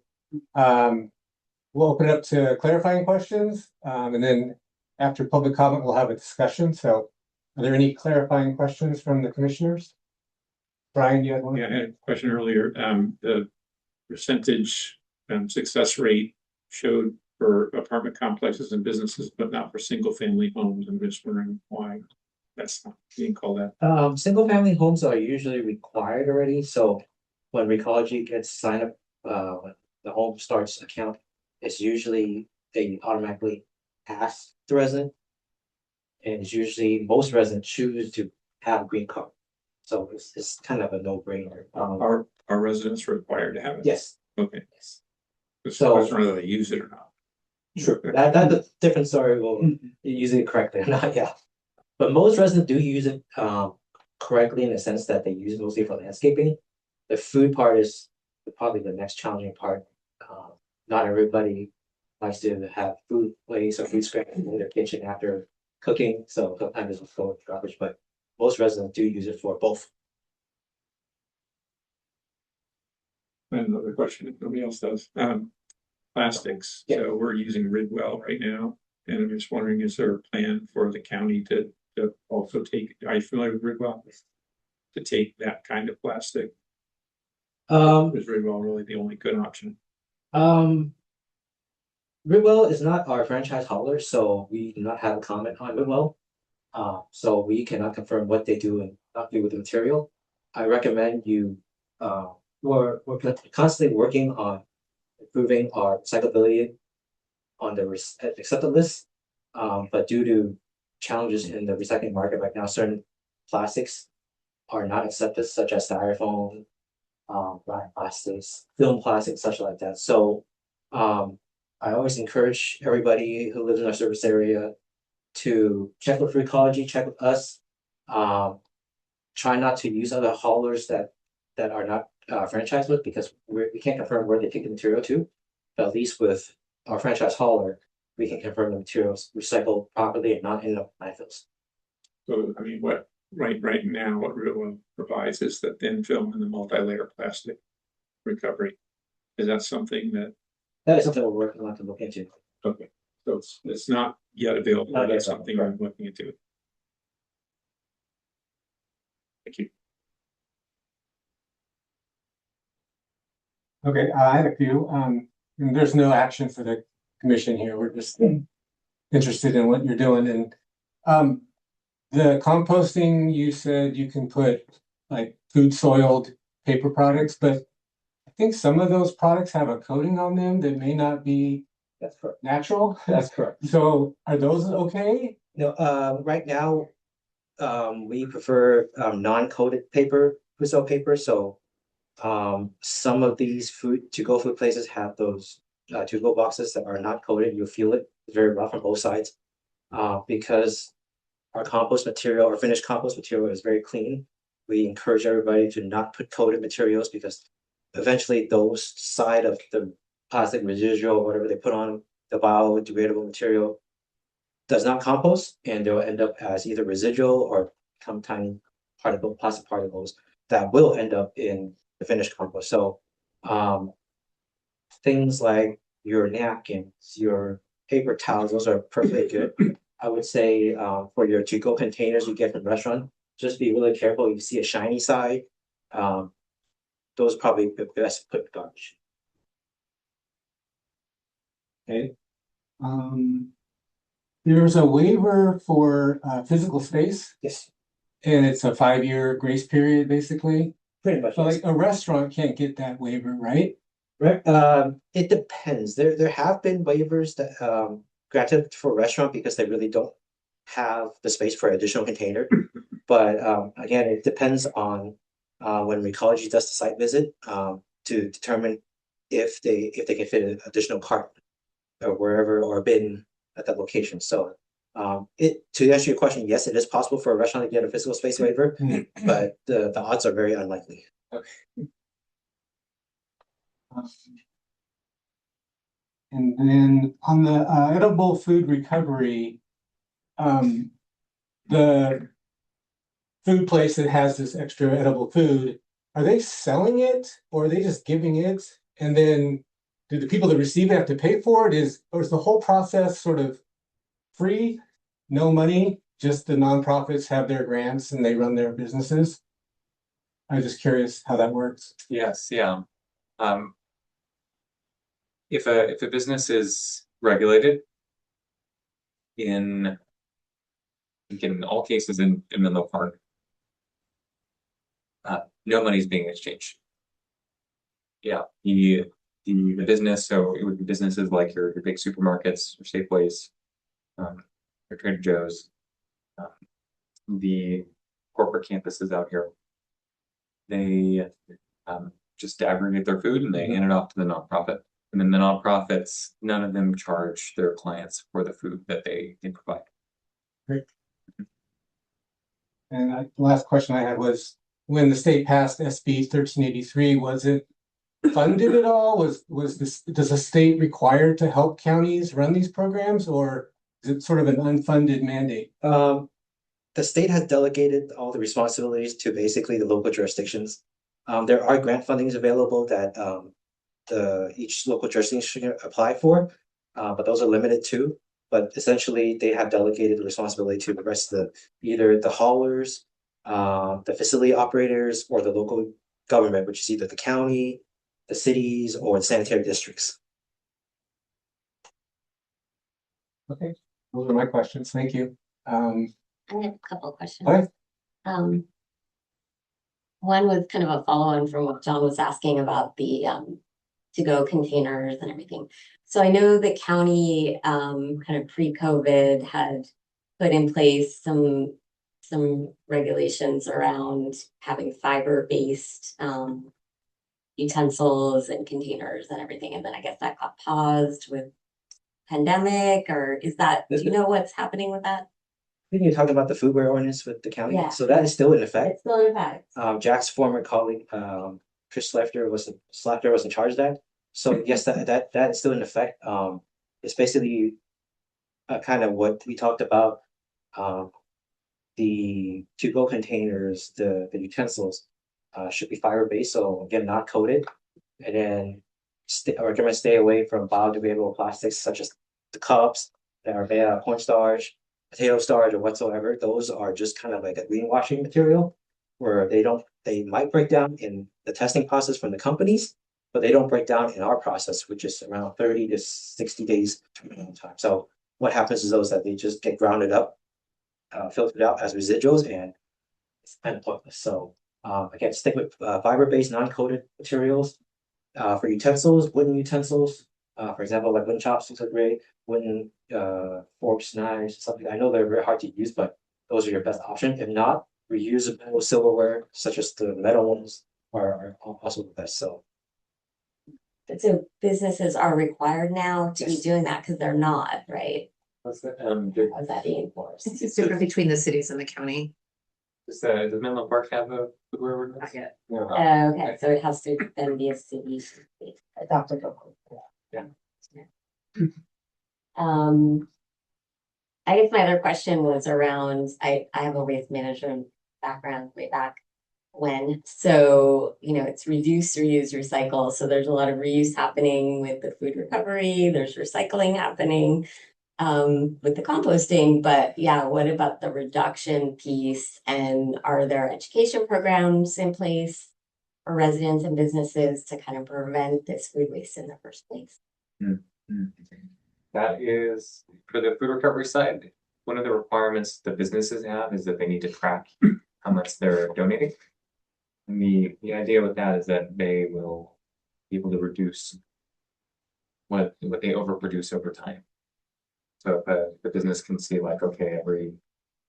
We'll open it up to clarifying questions, and then after public comment, we'll have a discussion. So are there any clarifying questions from the commissioners? Brian, you had one? Yeah, I had a question earlier. The percentage success rate showed for apartment complexes and businesses, but not for single family homes. I'm just wondering why that's not being called out. Single family homes are usually required already, so when Recology gets signed up, when the home starts account, it's usually they automatically pass the resident. And it's usually most residents choose to have a green card. So it's kind of a no-brainer. Are residents required to have it? Yes, Okay, yes. it's So- whether they use it or not. True, that's a different story, well, using it correctly or not, yeah. But most residents do use it correctly in the sense that they use it mostly for landscaping. The food part is probably the next challenging part. Not everybody likes to have food waste or food scrap in their kitchen after cooking, so sometimes it's full of garbage, but most residents do use it for both. And another question, if nobody else does, plastics, Yeah. so we're using Ridwell right now. And I'm just wondering, is there a plan for the county to also take, are you familiar with Ridwell? To take that kind of plastic, is Ridwell really the only good option? Ridwell is not our franchise hauler, so we do not have a comment on Ridwell. So we cannot confirm what they do and not do with the material. I recommend you, we're constantly working on improving our recyclability on the accepted list. But due to challenges in the recycling market right now, certain plastics are not accepted, such as styrofoam, black plastics, film plastics, such like that. So, I always encourage everybody who lives in our service area to check with Recology, check with us. Try not to use other haulers that are not franchised with, because we can't confirm where they take the material to. But at least with our franchise hauler, we can confirm the materials recycled properly and not in the landfills. So, I mean, what, right now, what Ridwell provides is the thin film and the multi-layer plastic recovery. Is that something that, That is something we're working on to look into. okay, so it's not yet available, Not but yet that's something available, I'm looking into. Thank you. Okay, I had a few, and there's no action for the commission here, we're just interested in what you're doing, and the composting, you said you can put like food soiled paper products, but I think some of those products have a coating on them that may not be That's correct. natural. That's correct. So are those okay? No, right now, we prefer non-coated paper, food paper, so. Some of these to-go food places have those to-go boxes that are not coated, you'll feel it, it's very rough on both sides. Because our compost material, our finished compost material is very clean. We encourage everybody to not put coated materials, because eventually those side of the plastic residual, whatever they put on the biodegradable material, does not compost, and they'll end up as either residual or become tiny plastic particles that will end up in the finished compost. So things like your napkins, your paper towels, those are perfectly good. I would say for your to-go containers you get from the restaurant, just be really careful. If you see a shiny side, those probably the best put in garbage. Okay. There's a waiver for physical space, Yes, and it's a 5-year grace period, basically. pretty much. So Yes. like a restaurant can't get that waiver, right? Right, it depends. There have been waivers that granted for restaurant because they really don't have the space for additional container. But again, it depends on when Recology does the site visit to determine if they can fit an additional cart or wherever, or bin at that location. So to answer your question, yes, it is possible for a restaurant to get a physical space waiver, but the odds are very unlikely. And then on the edible food recovery, the food place that has this extra edible food, are they selling it or are they just giving it? And then do the people that receive it have to pay for it? Or is the whole process sort of free, no money, just the nonprofits have their grants and they run their businesses? I'm just curious how that works. Yes, yeah. If a business is regulated in, I think in all cases in Menlo Park, no money is being exchanged. Yeah, the business, so it would be businesses like your big supermarkets, your Safeways, your Trader Joe's, the corporate campuses out here. they just aggregate their food and they hand it off to the nonprofit. And then the nonprofits, none of them charge their clients for the food that they provide. And the last question I had was, when the state passed SB 1383, was it funded at all? Does the state require to help counties run these programs, or is it sort of an unfunded mandate? The state has delegated all the responsibilities to basically the local jurisdictions. There are grant fundings available that each local jurisdiction can apply for, but those are limited too. But essentially, they have delegated the responsibility to the rest of either the haulers, the facility operators, or the local government, which is either the county, the cities, or the sanitary districts. Okay, those are my questions. Thank you. I have a couple of questions. All right. One was kind of a follow-on from what John was asking about the to-go containers and everything. So I know the county kind of pre-COVID had put in place some regulations around having fiber-based utensils and containers and everything. And then I guess that got paused with pandemic, or do you know what's happening with that? I think you're talking about the foodware ordinance with the county. Yeah. So that is still in effect. It's still in effect. Jack's former colleague, Chris Slafter was in charge of that. So yes, that is still in effect. It's basically kind of what we talked about. The to-go containers, the utensils should be fiber-based, so again, not coated. And then recommend stay away from biodegradable plastics such as the cups that are made out of cornstarch, potato starch, or whatsoever. Those are just kind of like a greenwashing material where they might break down in the testing process from the companies, but they don't break down in our process, which is around 30 to 60 days time. So what happens is that they just get grounded up, filtered out as residuals, and it's kind of pointless. So again, stick with fiber-based, non-coated materials. For utensils, wooden utensils, for example, like wooden chopsticks are great, wooden forks, knives, something. I know they're very hard to use, but those are your best option. If not, reusable silverware, such as the metal ones, are also the best. So businesses are required now to be doing that because they're not, right? What's that? How's that being enforced? It's different between the cities and the county. Does Menlo Park have a foodware ordinance? Not yet. No. Okay, so it has to then be a city. Adopted local. I guess my other question was around, I have a waste management background way back when, so, it's reduce, reuse, recycle. So there's a lot of reuse happening with the food recovery, there's recycling happening with the composting, but yeah, what about the reduction piece? And are there education programs in place for residents and businesses to kind of prevent this food waste in the first place? That is, for the food recovery side, one of the requirements the businesses have is that they need to track how much they're donating. And the idea with that is that they will be able to reduce what they overproduce over time. So if the business can see like, okay, every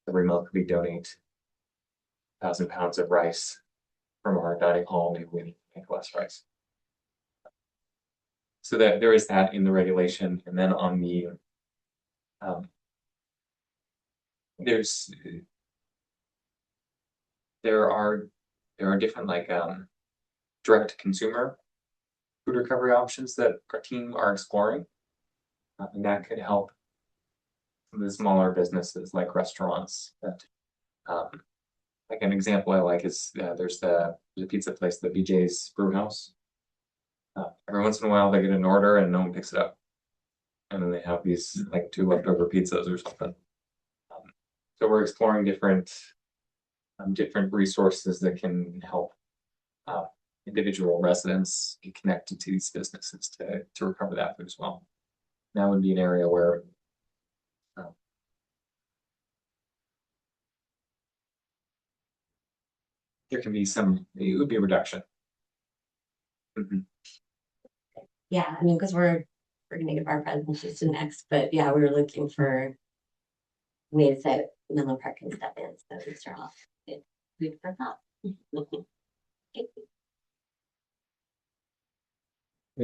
month we donate 1,000 pounds of rice from our dining hall, maybe we need to make less rice. So that there is that in the regulation, and then on the there are different like direct to consumer food recovery options that our team are exploring, and that could help some of the smaller businesses like restaurants. That like an example I like is there's a pizza place, the BJ's Brewhouse. Every once in a while they get an order and no one picks it up, and then they have these like 2 leftover pizzas or something. So we're exploring different resources that can help individual residents get connected to these businesses to recover that food as well. That would be an area where there can be it would be a reduction. Yeah, I mean, because we're gonna give our presentation next, but yeah, we were looking for ways that Menlo Park can step in, so these are all good food for thought. Any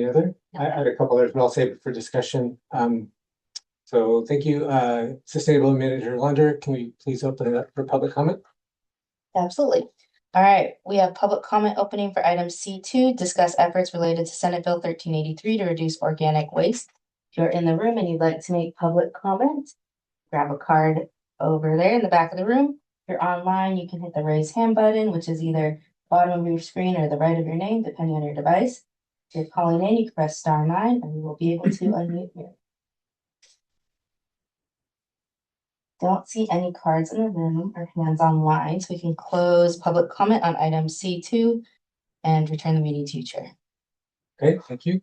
other? I had a couple others, but I'll save it for discussion. So thank you, Sustainability Manager Lunder. Can we please open it up for public comment? Absolutely. All right, we have public comment opening for item C2, discuss efforts related to Senate Bill 1383 to reduce organic waste. If you're in the room and you'd like to make public comment, grab a card over there in the back of the room. If you're online, you can hit the raise hand button, which is either bottom of your screen or the right of your name, depending on your device. If you're calling in, you can press *9 and we will be able to unmute you. Don't see any cards in the room or hands online, so we can close public comment on item C2 and return the meeting to you, Chair. Okay, thank you.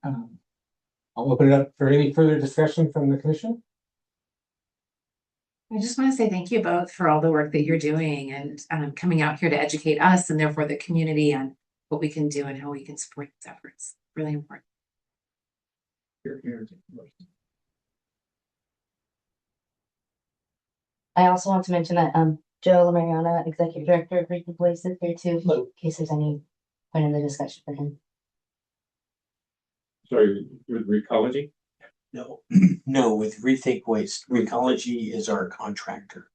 I'll open it up for any further discussion from the commission. I just want to say thank you both for all the work that you're doing and coming out here to educate us and therefore the community on what we can do and how we can support these efforts. Really important. I also want to mention that Joe LaMariana, Executive Director of Reaching Voice, is here too, in case there's any point in the discussion for him. Sorry, with Recology? No, no, with Rethink Waste, Recology is our contractor.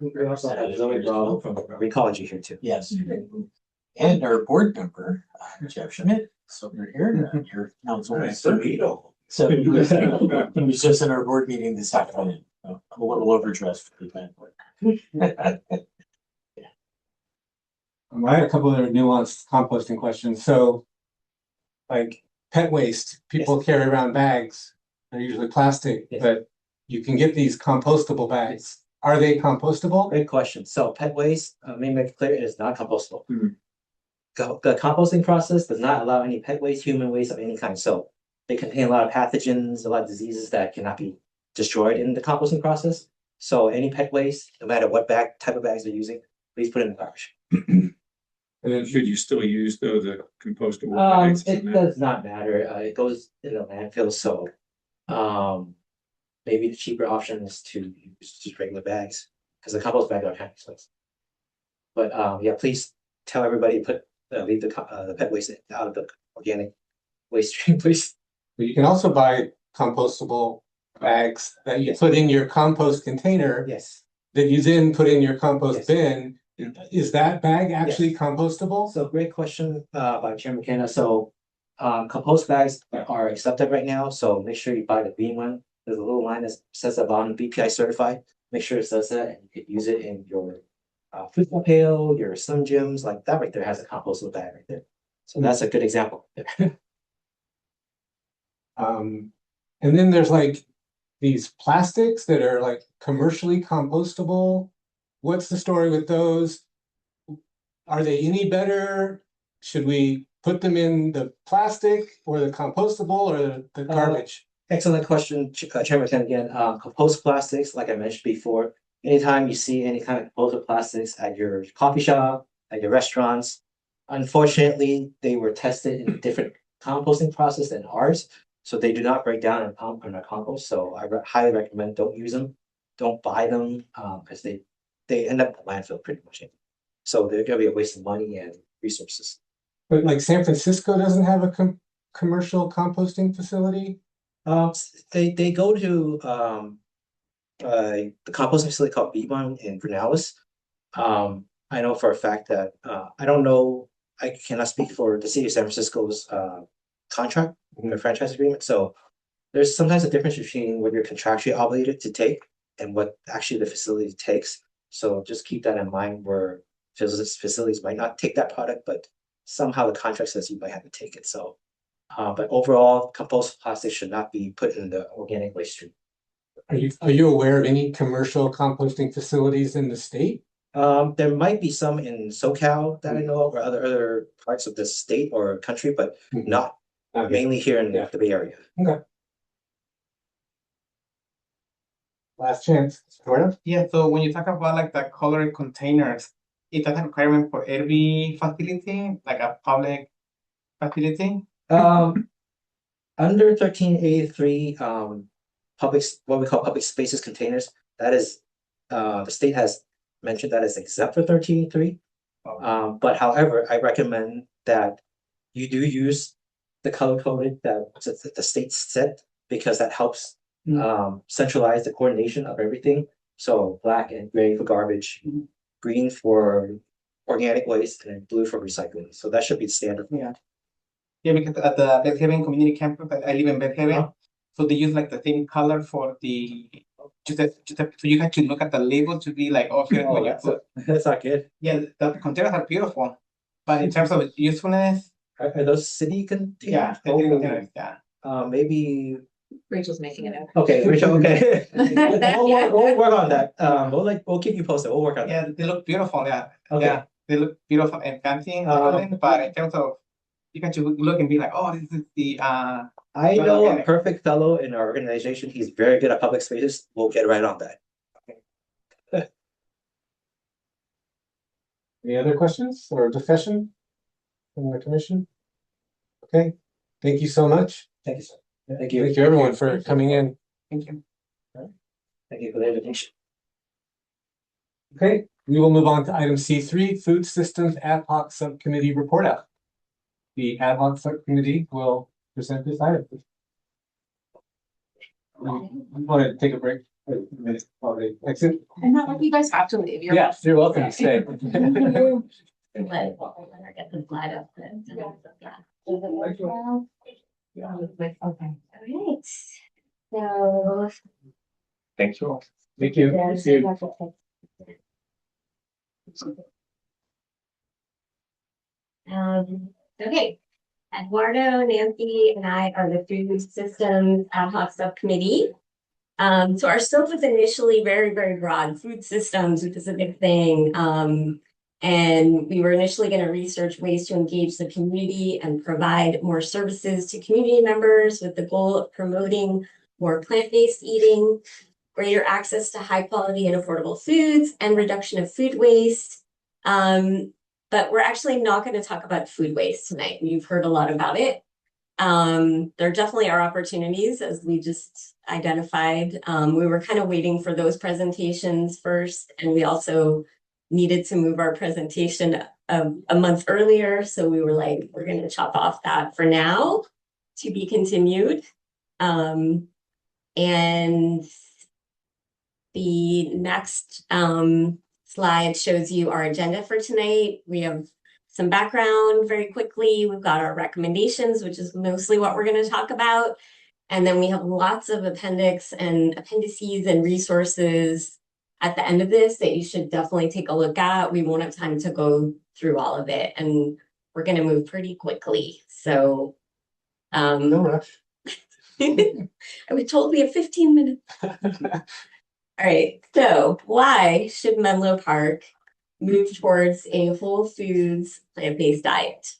We also have Zoe Brawl from Recology here too. Yes. And our board member, Jeff Schmidt, so you're here, your council. So he was just in our board meeting this afternoon. I'm a little overdressed for the event. I had a couple other nuanced composting questions. So like pet waste, people carry around bags. They're usually plastic, Yes. but you can get these compostable bags. Are they compostable? Great question. So pet waste, let me make it clear, it is not compostable. Mhm. The composting process does not allow any pet waste, human waste of any kind. So they contain a lot of pathogens, a lot of diseases that cannot be destroyed in the composting process. So any pet waste, no matter what type of bags they're using, please put it in the garbage. And then should you still use though the compostable bags? It does not matter. It goes in the landfill, so maybe the cheaper option is to use just regular bags because the compost bags are kind of expensive. But yeah, please tell everybody to leave the pet waste out of the organic waste stream, please. But you can also buy compostable bags that you put in your compost container Yes. that you then put in your compost Yes. bin. Is that bag actually compostable? So great question by Chair McKenna. So compost bags are accepted right now. So make sure you buy the green one. There's a little line that says about BPI certified. Make sure it says that, and you can use it in your football pail, your Slim Jims, like that right there has a compostable bag right there. So that's a good example. And then there's like these plastics that are like commercially compostable. What's the story with those? Are they any better? Should we put them in the plastic or the compostable or the garbage? Excellent question, Chair McKenna again. Compost plastics, like I mentioned before, anytime you see any kind of compostable plastics at your coffee shop, at your restaurants, unfortunately, they were tested in a different composting process than ours. So they do not break down in our compost. So I highly recommend don't use them. Don't buy them because they end up in the landfill pretty much. So they're gonna be a waste of money and resources. But like San Francisco doesn't have a commercial composting facility? They go to the composting facility called Beebon in Vernalis. I know for a fact that I don't know, I cannot speak for the city of San Francisco's contract, the franchise agreement. So there's sometimes a difference between what you're contractually obligated to take and what actually the facility takes. So just keep that in mind where facilities might not take that product, but somehow the contract says you might have to take it. So but overall, compost plastic should not be put in the organic waste stream. Are you aware of any commercial composting facilities in the state? There might be some in SoCal that I know of, or other parts of the state or country, but not mainly here in the Bay Area. Okay. Last chance, Eduardo? Yeah, so when you talk about like the colored containers, is that a requirement for every facility, like a public facility? Under 1383, what we call public spaces containers, that is, the state has mentioned that is exempt for 1383. But however, I recommend that you do use the color coded that the state set, because that helps centralize the coordination of everything. So black and gray for garbage, green for organic waste, and blue for recycling. So that should be standard. Yeah, because at the Beth Haven Community Campus, I live in Beth Haven, so they use like the same color for the so you can actually look at the label to be like, oh, here's what you put. That's not good. Yeah, the containers are beautiful, but in terms of usefulness, Are those city containers? yeah, the containers, yeah. Maybe. Rachel's making it up. Okay, Rachel. Okay, we'll work on that. We'll keep you posted. We'll work on that. Yeah, they look beautiful. Yeah, Okay. yeah, they look beautiful and fancy. But in terms of, you can just look and be like, oh, this is the I Well, know okay. a perfect fellow in our organization. He's very good at public spaces. We'll get right on that. Any other questions or discussion from the commission? Okay, thank you so much. Thank you, sir. Thank you. Thank you everyone for coming in. thank you. Thank you for the invitation. Okay, we will move on to item C3, Food Systems Ad Hoc Subcommittee Report Out. The Ad Hoc Subcommittee will present this item. I'm going to take a break. Exit. And not like you guys have to leave. You're Yes, you're welcome to stay. Let her get the slide up. Okay, all right. So. Thank you all. Thank you. there's- Okay, Eduardo, Nancy, and I are the Food Systems Ad Hoc Subcommittee. So our scope was initially very, very broad, food systems, which is a big thing. And we were initially going to research ways to engage the community and provide more services to community members with the goal of promoting more plant-based eating, greater access to high quality and affordable foods, and reduction of food waste. But we're actually not going to talk about food waste tonight. You've heard a lot about it. There definitely are opportunities, as we just identified. We were kind of waiting for those presentations first, and we also needed to move our presentation a month earlier. So we were like, we're going to chop off that for now, to be continued. And the next slide shows you our agenda for tonight. We have some background very quickly. We've got our recommendations, which is mostly what we're going to talk about. And then we have lots of appendix and appendices and resources at the end of this that you should definitely take a look at. We won't have time to go through all of it, and we're going to move pretty quickly. So No rush. I was told we have 15 minutes. All right, so why should Menlo Park move towards a whole foods plant-based diet?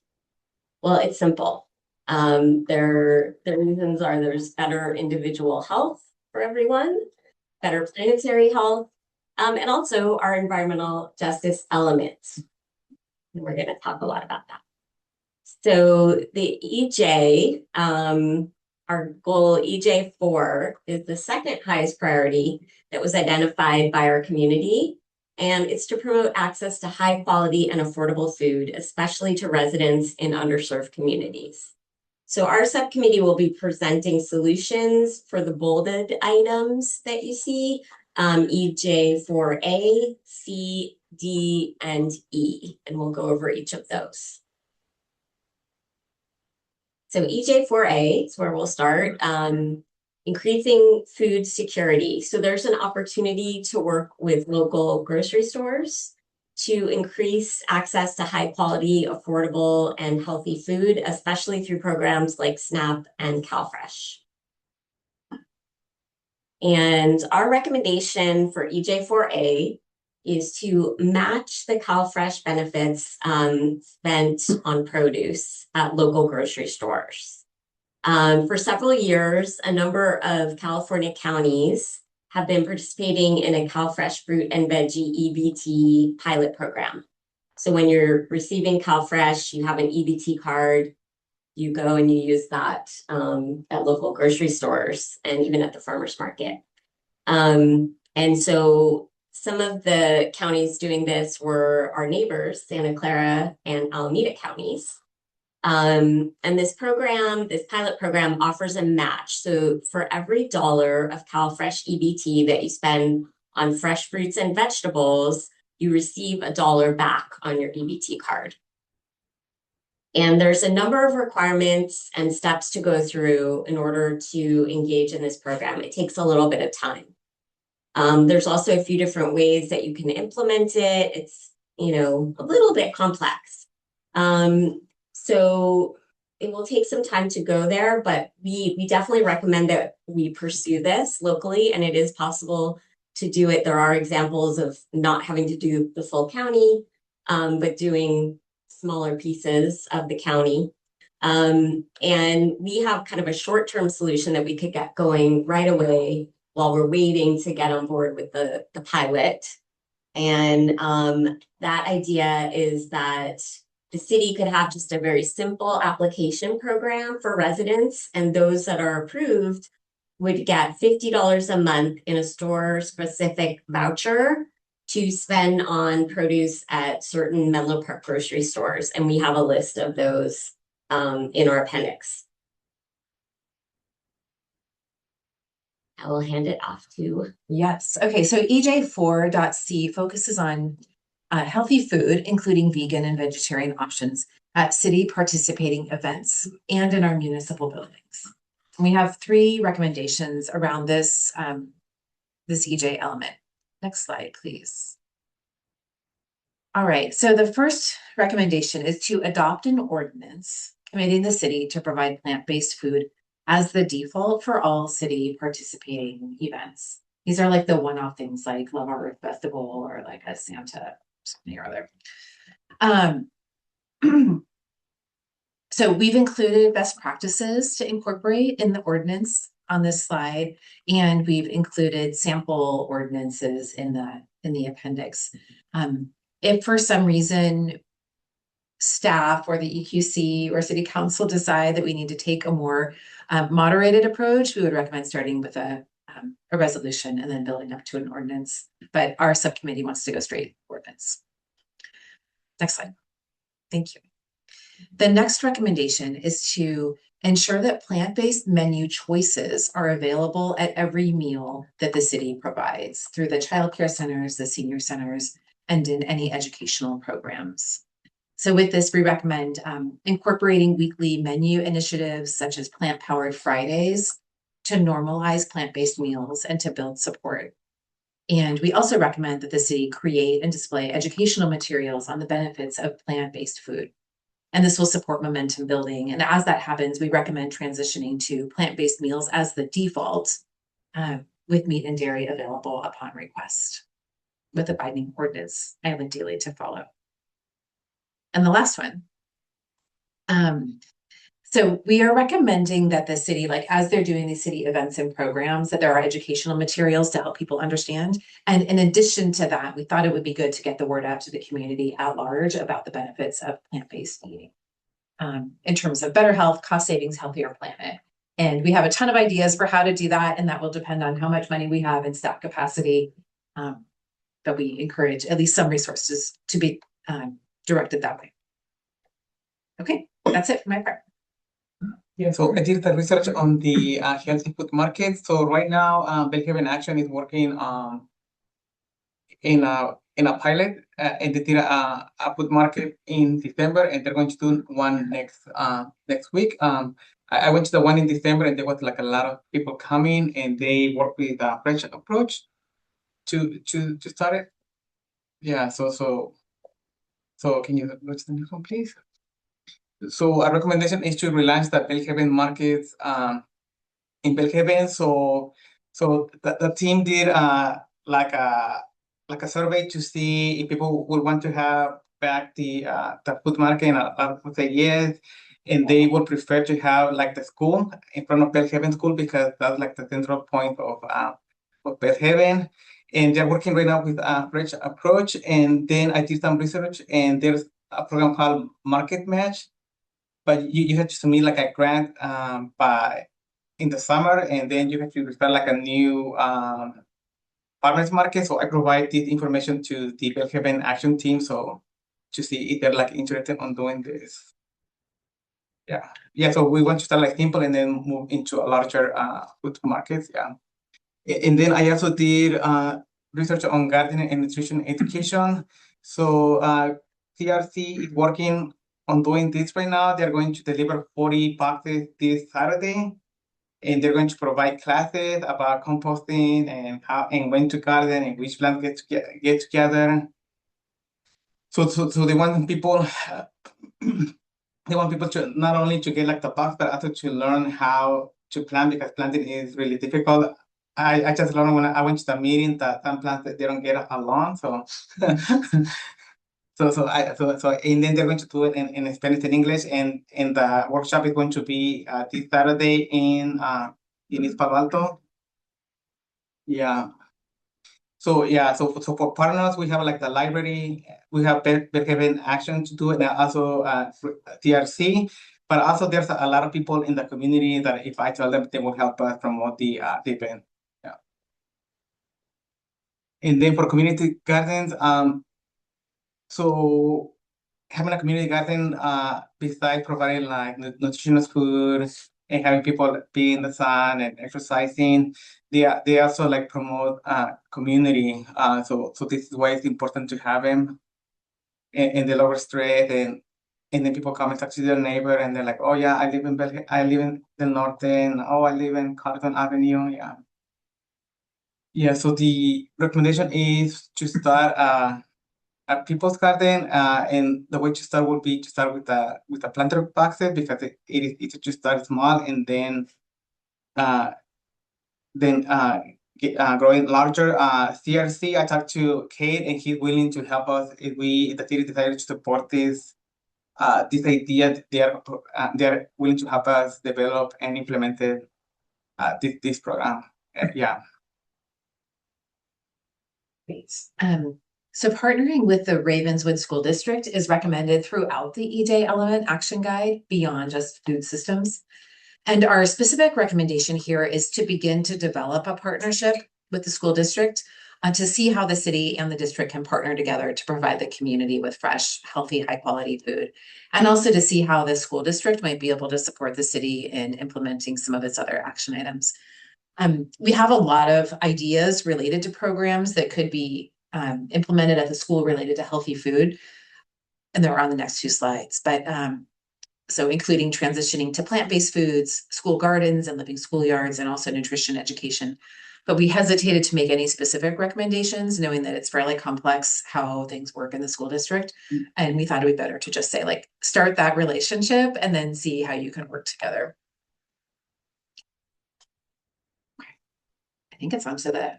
Well, it's simple. The reasons are there's better individual health for everyone, better planetary health, and also our environmental justice elements. And we're going to talk a lot about that. So the EJ, our goal EJ4 is the second highest priority that was identified by our community. And it's to promote access to high quality and affordable food, especially to residents in underserved communities. So our subcommittee will be presenting solutions for the bolded items that you see, EJ4A, C, D, and E, and we'll go over each of those. So EJ4A is where we'll start. Increasing food security. So there's an opportunity to work with local grocery stores to increase access to high quality, affordable, and healthy food, especially through programs like SNAP and CalFresh. And our recommendation for EJ4A is to match the CalFresh benefits spent on produce at local grocery stores. For several years, a number of California counties have been participating in a CalFresh fruit and veggie EBT pilot program. So when you're receiving CalFresh, you have an EBT card, you go and you use that at local grocery stores and even at the farmer's market. And so Some of the counties doing this were our neighbors, Santa Clara and Alameda counties. And this pilot program offers a match. So for every $1 of CalFresh EBT that you spend on fresh fruits and vegetables, you receive $1 back on your EBT card. And there's a number of requirements and steps to go through in order to engage in this program. It takes a little bit of time. There's also a few different ways that you can implement it. It's, a little bit complex. So it will take some time to go there, but we definitely recommend that we pursue this locally, and it is possible to do it. There are examples of not having to do the full county, but doing smaller pieces of the county. And we have kind of a short-term solution that we could get going right away while we're waiting to get on board with the pilot. And that idea is that the city could have just a very simple application program for residents, and those that are approved would get $50 a month in a store-specific voucher to spend on produce at certain Menlo Park grocery stores. And we have a list of those in our appendix. I will hand it off to. Yes. Okay. So EJ4.c focuses on healthy food, including vegan and vegetarian options at city participating events and in our municipal buildings. We have 3 recommendations around this, this EJ element. Next slide, please. All right. So the first recommendation is to adopt an ordinance committing the city to provide plant-based food as the default for all city participating events. These are like the one-off things like Love Our Earth Festival or like a Santa something or other. So we've included best practices to incorporate in the ordinance on this slide, and we've included sample ordinances in the appendix. If for some reason staff or the EQC or city council decide that we need to take a more moderated approach, we would recommend starting with a resolution and then building up to an ordinance. But our subcommittee wants to go straight ordinance. Next slide. Thank you. The next recommendation is to ensure that plant-based menu choices are available at every meal that the city provides through the childcare centers, the senior centers, and in any educational programs. So with this, we recommend incorporating weekly menu initiatives such as Plant-Powered Fridays to normalize plant-based meals and to build support. And we also recommend that the city create and display educational materials on the benefits of plant-based food. And this will support momentum building. And as that happens, we recommend transitioning to plant-based meals as the default with meat and dairy available upon request with a binding ordinance ideally to follow. And the last one. So we are recommending that the city, like as they're doing these city events and programs, that there are educational materials to help people understand. And in addition to that, we thought it would be good to get the word out to the community at large about the benefits of plant-based eating in terms of better health, cost savings, healthier planet. And we have a ton of ideas for how to do that. And that will depend on how much money we have in staff capacity. But we encourage at least some resources to be directed that way. Okay, that's it for my part. Yeah, so I did the research on the healthy food market. So right now, Bellhaven Action is working in a pilot, and they did a food market in December, and they're going to do one next week. I went to the one in December, and there was like a lot of people coming, and they work with a fresh approach to start it. Yeah, so can you go to the next one, please? So our recommendation is to relaunch the Bellhaven markets in Bellhaven. So the team did like a survey to see if people would want to have back the food market, and a lot of people say yes, and they would prefer to have like the school in front of Bellhaven School because that's like the central point of Bellhaven. And they're working right now with a fresh approach. And then I did some research, and there's a program called Market Match. But you have to submit like a grant in the summer, and then you have to start like a new farmers market. So I provide this information to the Bellhaven action team. So to see if they're like interested on doing this. Yeah. So we want to start like simple and then move into a larger food markets. Yeah. And then I also did research on gardening and nutrition education. So CRC is working on doing this right now. They're going to deliver 40 boxes this Saturday. And they're going to provide classes about composting and how and when to garden and which plants get together. So they want people to not only to get like the box, but also to learn how to plant, because planting is really difficult. I just learned when I went to the meeting that some plants that they don't get along. So so and then they're going to do it in Spanish and English, and the workshop is going to be this Saturday in East Palo Alto. Yeah. So for partners, we have like the library, we have Bellhaven Action to do it, and also TRC. But also there's a lot of people in the community that if I tell them, they will help us promote the event. Yeah. And then for community gardens, so having a community garden, besides providing like nutritious food and having people be in the sun and exercising, they also like promote community. So this is why it's important to have them in the lower street, and then people come and talk to their neighbor, and they're like, oh yeah, I live in the Norton. Oh, I live in Carlton Avenue. Yeah. Yeah. So the recommendation is to start a people's garden, and the way to start would be to start with the planter boxes, because it is easy to start small and then growing larger. CRC, I talked to Kate, and he's willing to help us if the city decided to support this idea. They're willing to help us develop and implement this program. Yeah. Great. So partnering with the Ravenswood School District is recommended throughout the E-Day Element Action Guide beyond just food systems. And our specific recommendation here is to begin to develop a partnership with the school district to see how the city and the district can partner together to provide the community with fresh, healthy, high-quality food. And also to see how the school district might be able to support the city in implementing some of its other action items. We have a lot of ideas related to programs that could be implemented at the school related to healthy food, and they're on the next two slides. But so including transitioning to plant-based foods, school gardens and living schoolyards, and also nutrition education. But we hesitated to make any specific recommendations, knowing that it's fairly complex how things work in the school district. And we thought it would be better to just say, like, start that relationship and then see how you can work together. Okay. I think it's onto the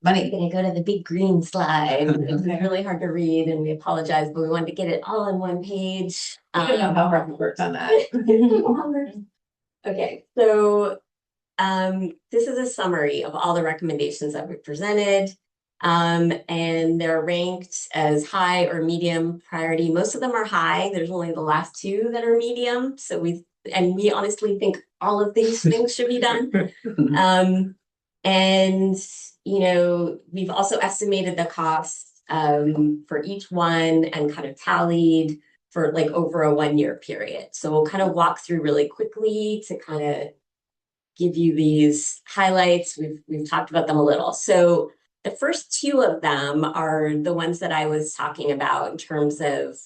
money. We're gonna go to the big green slide. It's really hard to read, and we apologize, but we wanted to get it all on one page. I don't know how hard we worked on that. Okay, so this is a summary of all the recommendations that we presented. And they're ranked as high or medium priority. Most of them are high. There's only the last two that are medium. So we honestly think all of these things should be done. And we've also estimated the cost for each one and kind of tallied for like over a 1-year period. So we'll kind of walk through really quickly to kind of give you these highlights. We've talked about them a little. So the first two of them are the ones that I was talking about in terms of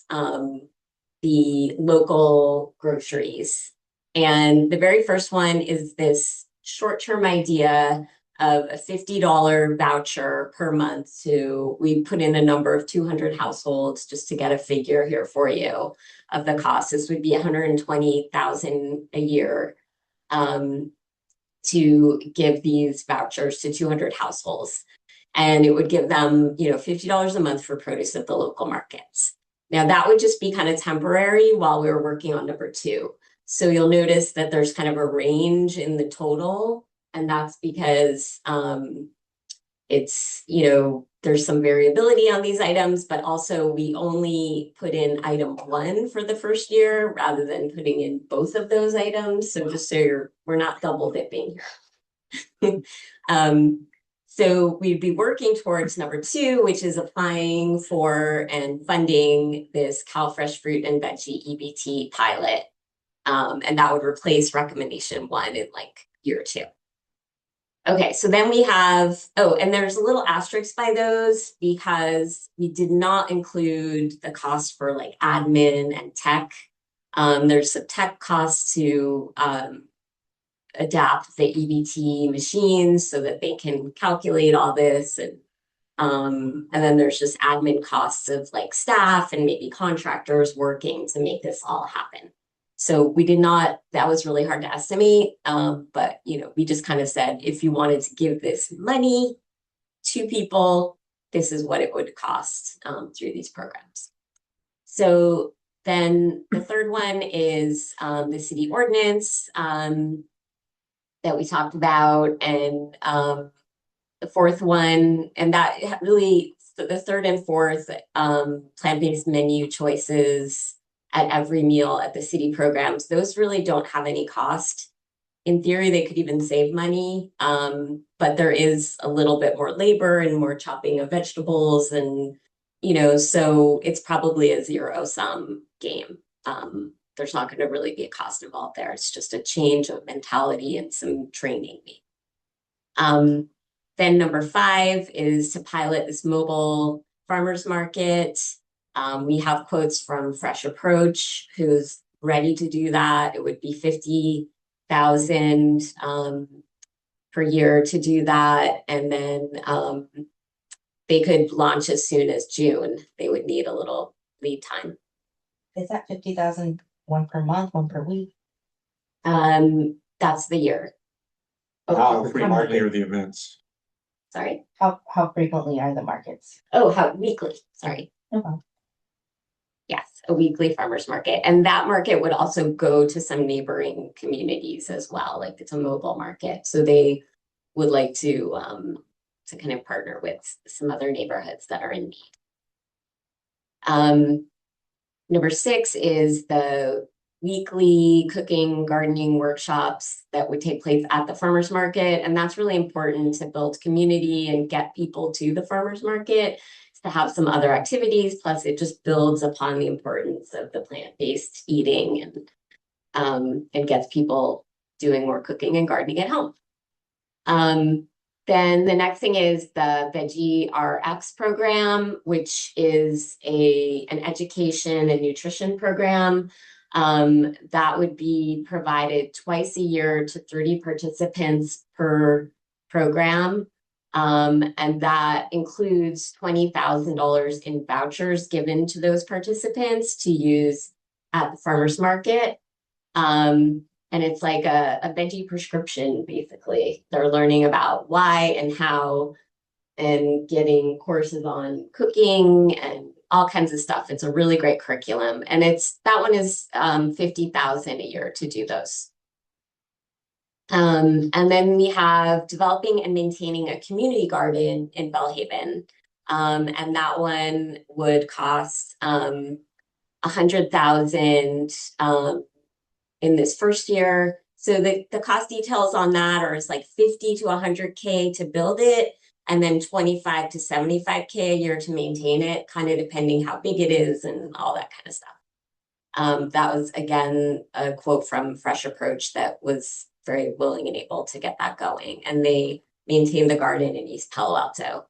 the local groceries. And the very first one is this short-term idea of a $50 voucher per month we put in a number of 200 households just to get a figure here for you of the cost. This would be $120,000 a year to give these vouchers to 200 households. And it would give them, $50 a month for produce at the local markets. Now that would just be kind of temporary while we were working on number 2. So you'll notice that there's kind of a range in the total. And that's because it's, there's some variability on these items, but also we only put in item 1 for the first year rather than putting in both of those items. So just so we're not double dipping here. So we'd be working towards number 2, which is applying for and funding this Cal Fresh Fruit and Veggie EBT pilot. And that would replace recommendation 1 in like year 2. Okay, so then we have, and there's a little asterisk by those because we did not include the cost for like admin and tech. There's some tech costs to adapt the EBT machines so that they can calculate all this. And then there's just admin costs of like staff and maybe contractors working to make this all happen. So we did not, that was really hard to estimate. But we just kind of said, if you wanted to give this money to people, this is what it would cost through these programs. So then the third one is the city ordinance that we talked about. And the fourth one, and that really, the third and fourth plant-based menu choices at every meal at the city programs, those really don't have any cost. In theory, they could even save money, but there is a little bit more labor and more chopping of vegetables, and so it's probably a zero-sum game. There's not going to really be a cost involved there. It's just a change of mentality and some training. Then number 5 is to pilot this mobile farmers market. We have quotes from Fresh Approach, who's ready to do that. It would be $50,000 per year to do that. And then they could launch as soon as June. They would need a little lead time. Is that 50,000 one per month, one per week? That's the year. How frequently are the events? Sorry. How frequently are the markets? Oh, how weekly. Sorry. Okay. Yes, a weekly farmers market. And that market would also go to some neighboring communities as well. Like it's a mobile market. So they would like to kind of partner with some other neighborhoods that are in need. Number 6 is the weekly cooking, gardening workshops that would take place at the farmers market. And that's really important to build community and get people to the farmers market, to have some other activities. Plus it just builds upon the importance of the plant-based eating and gets people doing more cooking and gardening at home. Then the next thing is the Veggie RX program, which is an education and nutrition program that would be provided twice a year to 30 participants per program. And that includes $20,000 in vouchers given to those participants to use at the farmers market. And it's like a veggie prescription, basically. They're learning about why and how and getting courses on cooking and all kinds of stuff. It's a really great curriculum. And that one is $50,000 a year to do those. And then we have developing and maintaining a community garden in Belhaven. And that one would cost $100,000 in this first year. So the cost details on that are like $50,000 to $100,000 to build it, and then $25,000 to $75,000 a year to maintain it, kind of depending how big it is and all that kind of stuff. That was, again, a quote from Fresh Approach that was very willing and able to get that going. And they maintain the garden in East Palo Alto.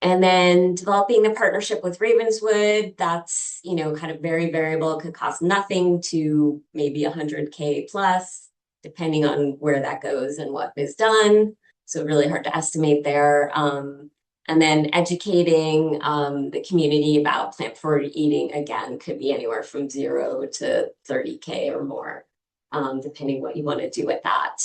And then developing the partnership with Ravenswood, that's, kind of very variable. It could cost nothing to maybe $100,000 plus, depending on where that goes and what is done. So really hard to estimate there. And then educating the community about plant-forward eating, again, could be anywhere from $0 to $30,000 or more, depending what you want to do with that.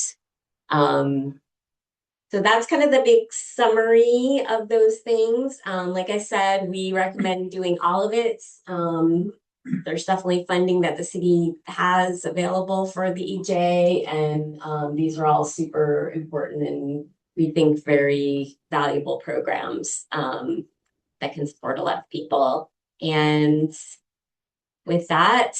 So that's kind of the big summary of those things. Like I said, we recommend doing all of it. There's definitely funding that the city has available for the EJ, and these are all super important and we think very valuable programs that can support a lot of people. And with that,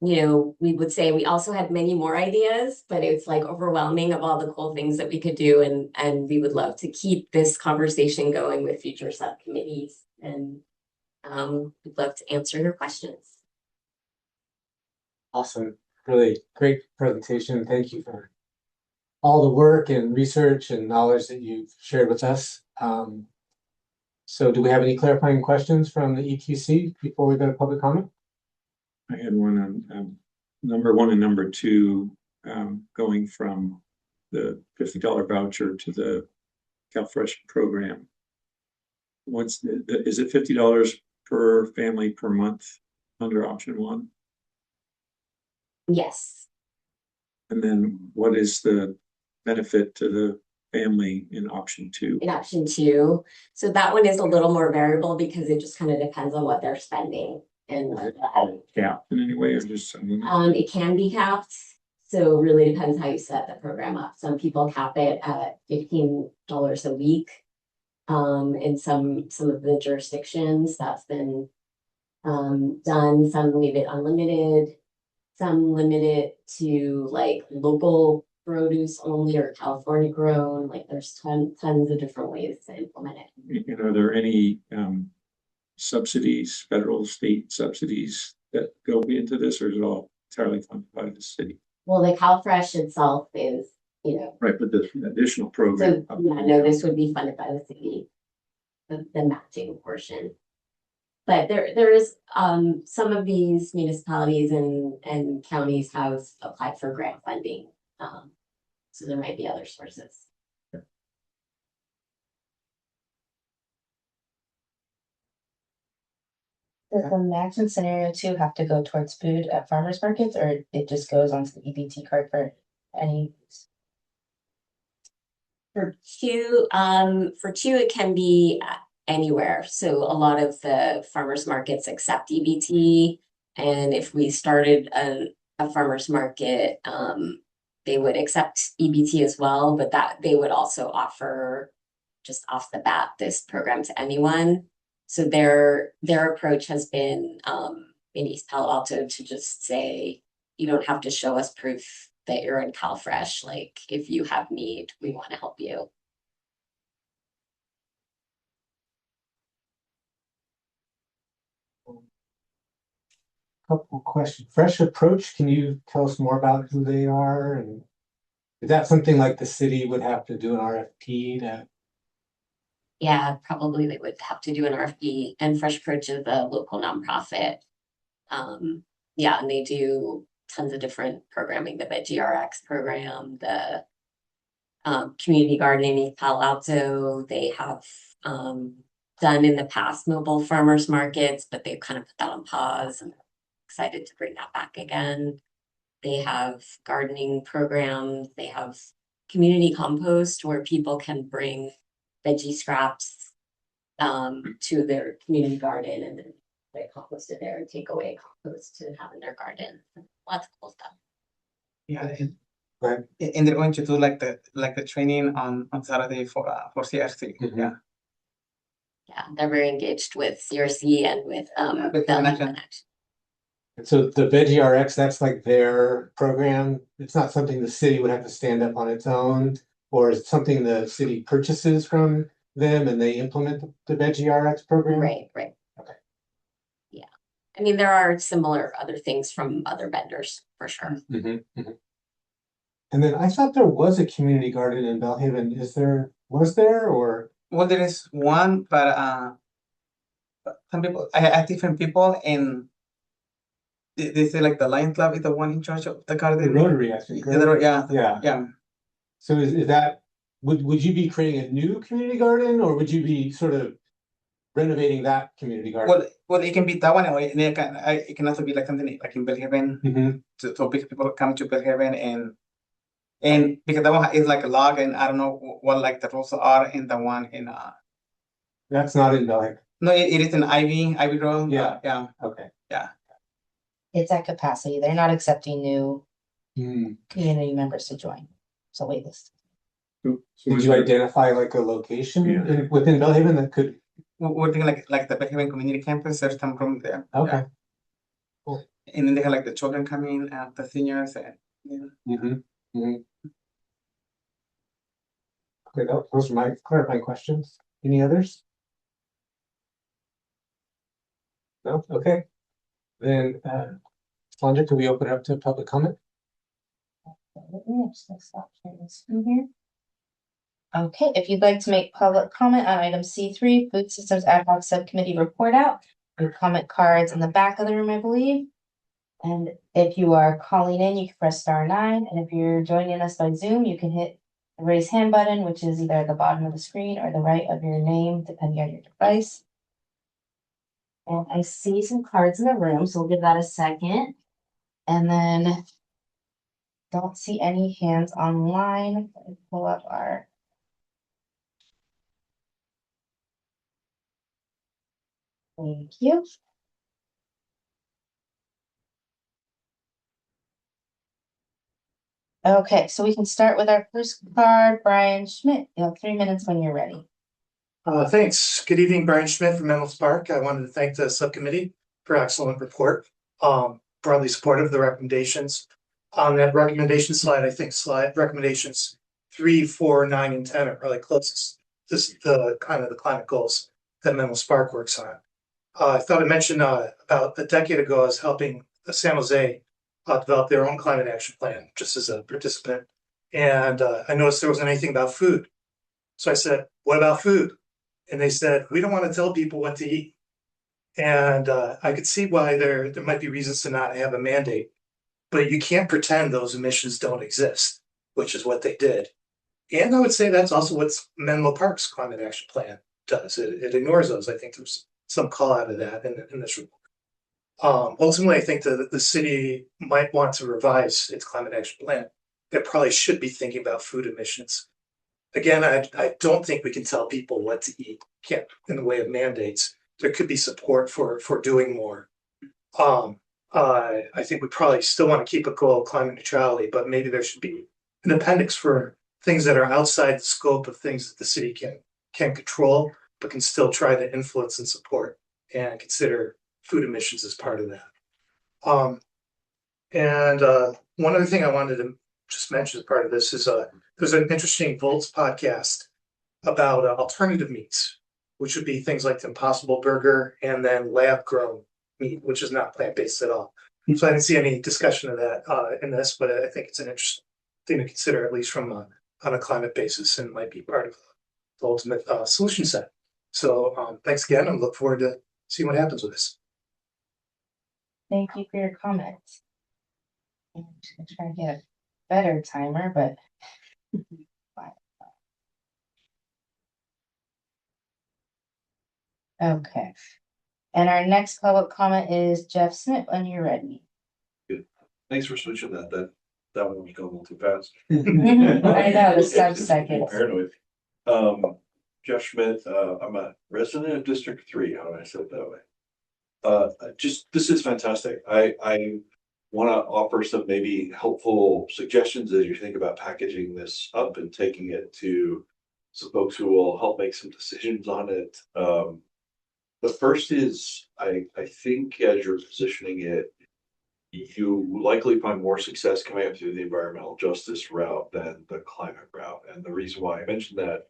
you know, we would say we also had many more ideas, but it's like overwhelming of all the cool things that we could do. And we would love to keep this conversation going with future subcommittees. And we'd love to answer your questions. Awesome. Really great presentation. Thank you for all the work and research and knowledge that you've shared with us. So do we have any clarifying questions from the EQC before we go to public comment? I had one on number 1 and number 2, going from the $50 voucher to the CalFresh program. Is it $50 per family per month under option 1? Yes. And then what is the benefit to the family in option 2? In option 2. So that one is a little more variable because it just kind of depends on what they're spending. And Capped in any way or just? it can be capped. So it really depends how you set the program up. Some people cap it at $15 a week. In some of the jurisdictions that's been done. Some leave it unlimited. Some limit it to like local produce only or California grown. Like there's tons of different ways to implement it. And are there any subsidies, federal, state subsidies that go into this, or is it all entirely funded by the city? Well, the CalFresh itself is, you know, Right, but this additional so program. yeah, no, this would be funded by the city, the matching portion. But there is some of these municipalities and counties have applied for grant funding. So there might be other sources. Does the match in scenario 2 have to go towards food at farmers markets, or it just goes onto the EBT card for any? For two, it can be anywhere. So a lot of the farmers markets accept EBT. And if we started a farmers market, they would accept EBT as well, but that they would also offer just off the bat this program to anyone. So their approach has been in East Palo Alto to just say, you don't have to show us proof that you're in CalFresh. Like if you have need, we want to help you. Couple questions. Fresh Approach, can you tell us more about who they are? And is that something like the city would have to do an RFP to? Yeah, probably they would have to do an RFP, and Fresh Approach is a local nonprofit. Yeah, and they do tons of different programming, the VeggieRx program, the community gardening in Palo Alto. They have done in the past mobile farmers markets, but they've kind of put that on pause and excited to bring that back again. They have gardening programs. They have community compost where people can bring veggie scraps to their community garden and then they compost it there and take away compost to have in their garden. Lots of cool stuff. Yeah, Right. and they're going to do like the training on Saturday for CRC. Mhm. Yeah. Yeah, they're very engaged with CRC and with With Bell Connection. Connection. And so the VeggieRx, that's like their program. It's not something the city would have to stand up on its own, or is it something the city purchases from them and they implement the VeggieRx program? Right. Okay. Yeah. I mean, there are similar other things from other vendors for sure. Mhm, mhm. And then I thought there was a community garden in Bellhaven. Was there, or? Well, there is one, but some people, I have different people, and they say like the Lions Club is the one in charge of the The garden. Rotary, I think. Yeah, right? yeah. Yeah. So is that, would you be creating a new community garden, or would you be sort of renovating that community garden? Well, it can be that one, or it can also be like something like in Bellhaven, Mhm. so big people come to Bellhaven and because that one is like a log, and I don't know what like the rules are in the one in That's not in Bellhaven. no, it is an Ivy Road. Yeah. Yeah. Okay. It's at capacity. They're not accepting new Hmm. community members to join. So wait list. So Did is you there- identify like a location Yeah. within Bellhaven that could? We're thinking like the Bellhaven Community Campus. There's some room there. Okay. And then they have like the children coming, the seniors, and Okay, those are my clarifying questions. Any others? No, okay. Then, Sandra, can we open it up to public comment? Okay, if you'd like to make public comment on item C3, Food Systems Ad Hoc Subcommittee report out, your comment cards in the back of the room, I believe. And if you are calling in, you can press *9, and if you're joining us by Zoom, you can hit the raise hand button, which is either at the bottom of the screen or the right of your name, depending on your device. And I see some cards in the room, so we'll give that a second. And then don't see any hands online. Let me pull up our. Thank you. Okay, so we can start with our first card, Brian Schmidt. You have 3 minutes when you're ready. Thanks. Good evening, Brian Schmidt from Menlo Park. I wanted to thank the subcommittee for excellent report. Broadly supportive of the recommendations. On that recommendation slide, I think recommendations 3, 4, 9, and 10 are probably closest. This is the kind of the climate goals that Menlo Park works on. I thought I mentioned about a decade ago, I was helping San Jose develop their own climate action plan, just as a participant. And I noticed there wasn't anything about food. So I said, what about food? And they said, we don't want to tell people what to eat. And I could see why there might be reasons to not have a mandate, but you can't pretend those emissions don't exist, which is what they did. And I would say that's also what Menlo Park's climate action plan does. It ignores those. I think there's some call out of that in this report. Ultimately, I think that the city might want to revise its climate action plan. It probably should be thinking about food emissions. Again, I don't think we can tell people what to eat. Can't in the way of mandates. There could be support for doing more. I think we probably still want to keep a goal of climate neutrality, but maybe there should be an appendix for things that are outside the scope of things that the city can control, but can still try to influence and support and consider food emissions as part of that. One other thing I wanted to just mention as part of this is there's an interesting Volts podcast about alternative meats, which would be things like the Impossible Burger and then lab grown meat, which is not plant-based at all. So I didn't see any discussion of that in this, but I think it's an interesting thing to consider, at least from on a climate basis, and might be part of the ultimate solution set. So thanks again. I look forward to seeing what happens with this. Thank you for your comments. I'm just gonna try to get a better timer, but. Okay. And our next public comment is Jeff Smith when you're ready. Good. Thanks for switching that. That one was going a little too fast. I know, the sub-seconds. Paranoid. Jeff Schmidt, I'm a resident of District 3. How do I say it that way? This is fantastic. I want to offer some maybe helpful suggestions as you think about packaging this up and taking it to some folks who will help make some decisions on it. The first is, I think as you're positioning it, you likely find more success coming up through the environmental justice route than the climate route. And the reason why I mentioned that,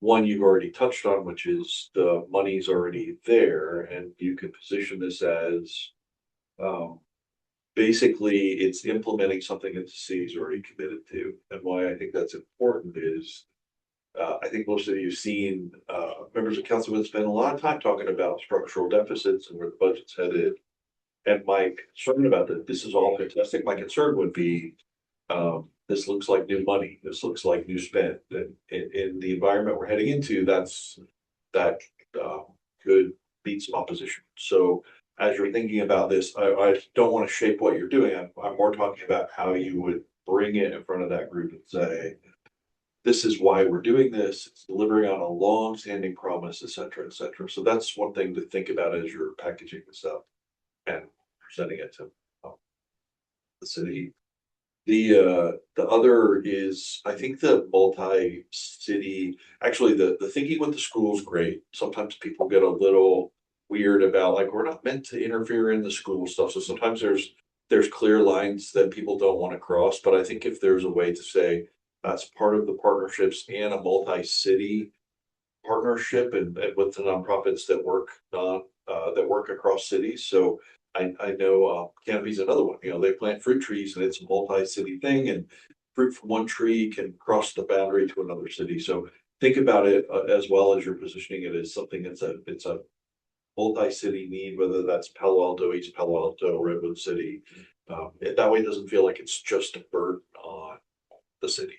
one you've already touched on, which is the money's already there, and you can position this as basically it's implementing something that the city's already committed to. And why I think that's important is I think most of you have seen members of council would spend a lot of time talking about structural deficits and where the budget's headed. And my concern about that, this is all fantastic. My concern would be this looks like new money. This looks like new spend. And in the environment we're heading into, that could meet some opposition. So as you're thinking about this, I don't want to shape what you're doing. I'm more talking about how you would bring it in front of that group and say, this is why we're doing this. It's delivering on a long-standing promise, et cetera, et cetera. So that's one thing to think about as you're packaging this up and presenting it to the city. The other is, I think the multi-city, actually the thinking with the school is great. Sometimes people get a little, weird about, like, we're not meant to interfere in the school stuff, so sometimes there's clear lines that people don't want to cross, but I think if there's a way to say that's part of the partnerships and a multi-city partnership and with the nonprofits that work that work across cities. So I know Canopy's another one, you know, they plant fruit trees and it's a multi-city thing, and fruit from one tree can cross the boundary to another city. So think about it as well as you're positioning it as something that's it's a multi-city need, whether that's Palo Alto, East Palo Alto, Redwood City. That way it doesn't feel like it's just a burden on the city.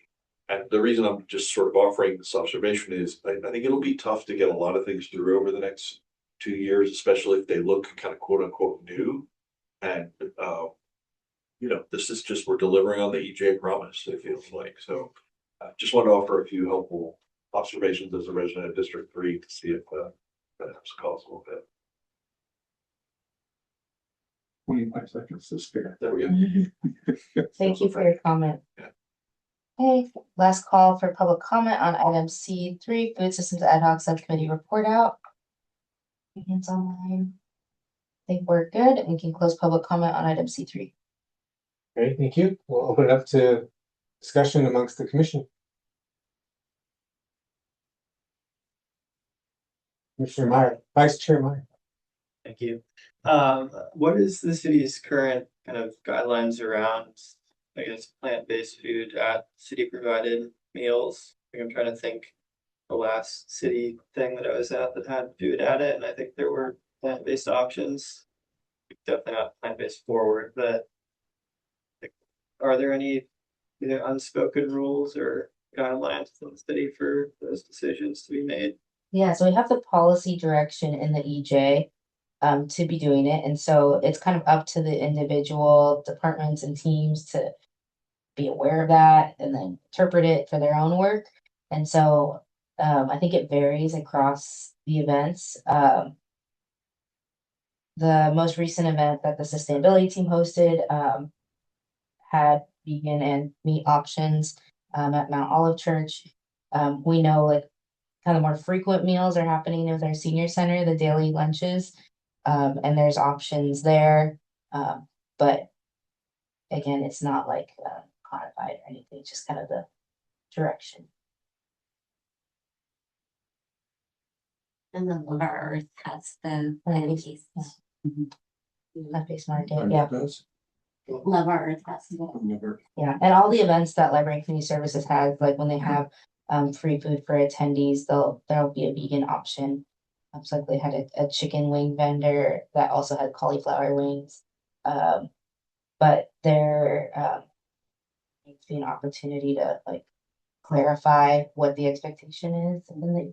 And the reason I'm just sort of offering this observation is I think it'll be tough to get a lot of things through over the next 2 years, especially if they look kind of quote unquote new. And you know, this is just, we're delivering on the EJ promise, it feels like. So just want to offer a few helpful observations as a resident of District 3 to see if that helps cause a little bit. 25 seconds to spare. There we go. Thank you for your comment. Yeah. Okay, last call for public comment on item C3, Food Systems Ad Hoc Subcommittee report out. Hands online. I think we're good, and we can close public comment on item C3. Great, thank you. We'll open it up to discussion amongst the commission. Commissioner Meyer, Vice Chair Meyer. Thank you. What is the city's current kind of guidelines around, I guess, plant-based food at city provided meals? I'm trying to think the last city thing that I was at that had food at it, and I think there were plant-based options. Definitely not plant-based forward, but like, are there any either unspoken rules or guidelines in the city for those decisions to be made? Yeah, so we have the policy direction in the EJ to be doing it. And so it's kind of up to the individual departments and teams to be aware of that and then interpret it for their own work. And so I think it varies across the events. The most recent event that the sustainability team hosted had vegan and meat options at Mount Olive Church. We know like kind of more frequent meals are happening with our senior center, the daily lunches, and there's options there. But again, it's not like codified or anything, it's just kind of the direction. And then Love Our Earth has the plant-based. Plant-based market, yeah. Love Our Earth Festival. Yeah, and all the events that Library and Community Services has, like when they have free food for attendees, there'll be a vegan option. So like they had a chicken wing vendor that also had cauliflower wings. But there needs to be an opportunity to like clarify what the expectation is, and then they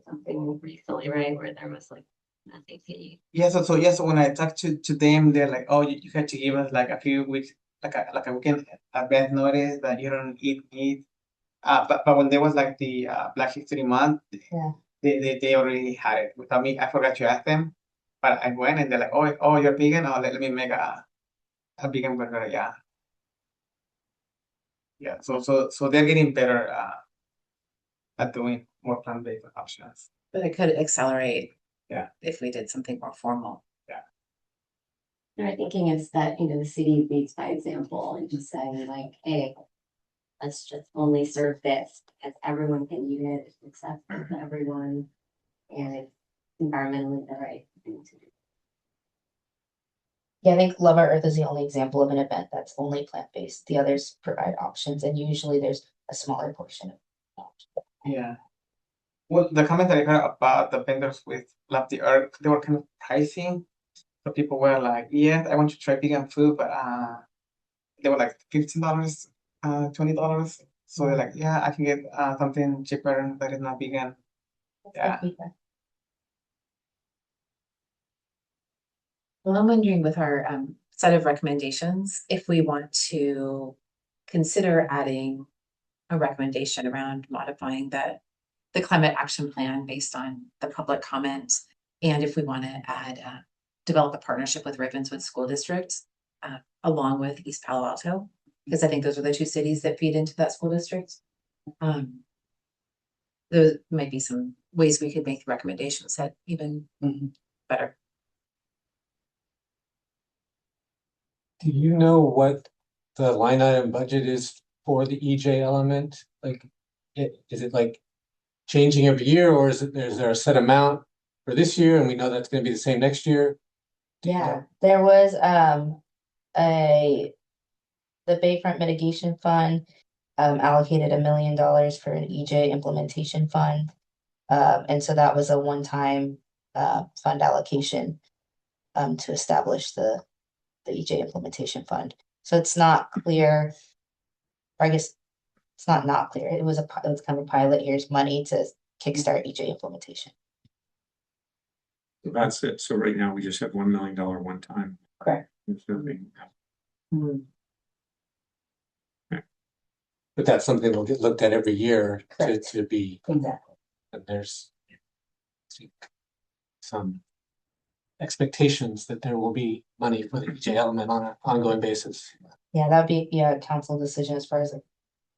something recently, right, where there was like nothing to eat. Yeah, so when I talked to them, they're like, oh, you had to give us like a few weeks, like a weekend advance notice that you don't eat meat. But when there was like the Black History Month, Yeah. they already had it without me. I forgot to ask them, but I went and they're like, oh, you're vegan? Oh, let me make a vegan burger. Yeah. Yeah. So they're getting better at doing more plant-based options. But it could accelerate. Yeah. If we did something more formal. My thinking is that, the city leads by example and just saying like, hey, let's just only serve this because everyone can eat it, it's accessible to everyone, and it's environmentally the right thing to do. Yeah, I think Love Our Earth is the only example of an event that's only plant-based. The others provide options, and usually there's a smaller portion of Yeah. Well, the comment that I heard about the vendors with Love the Earth, they were kind of pricing. So people were like, yeah, I want to try vegan food, but they were like $15, $20. So they're like, yeah, I can get something cheaper that is not vegan. Yeah. Well, I'm wondering with our set of recommendations, if we want to consider adding a recommendation around modifying the climate action plan based on the public comments, and if we want to add develop a partnership with Ravenswood School District along with East Palo Alto, because I think those are the two cities that feed into that school district. there might be some ways we could make the recommendations that even better. Do you know what the line item budget is for the EJ element? Like, is it like changing every year, or is there a set amount for this year and we know that's gonna be the same next year? Yeah, there was the Bayfront Mitigation Fund allocated $1 million for an EJ implementation fund. And so that was a one-time fund allocation to establish the EJ implementation fund. So it's not clear, or I guess it's not clear. It was kind of a pilot. Here's money to kickstart EJ implementation. That's it. So right now we just have $1 million one time. Correct. But that's something that'll get looked at every year Correct. to be, Exactly. and there's I think, some expectations that there will be money for the EJ element on an ongoing basis. Yeah, that'd be a council decision as far as like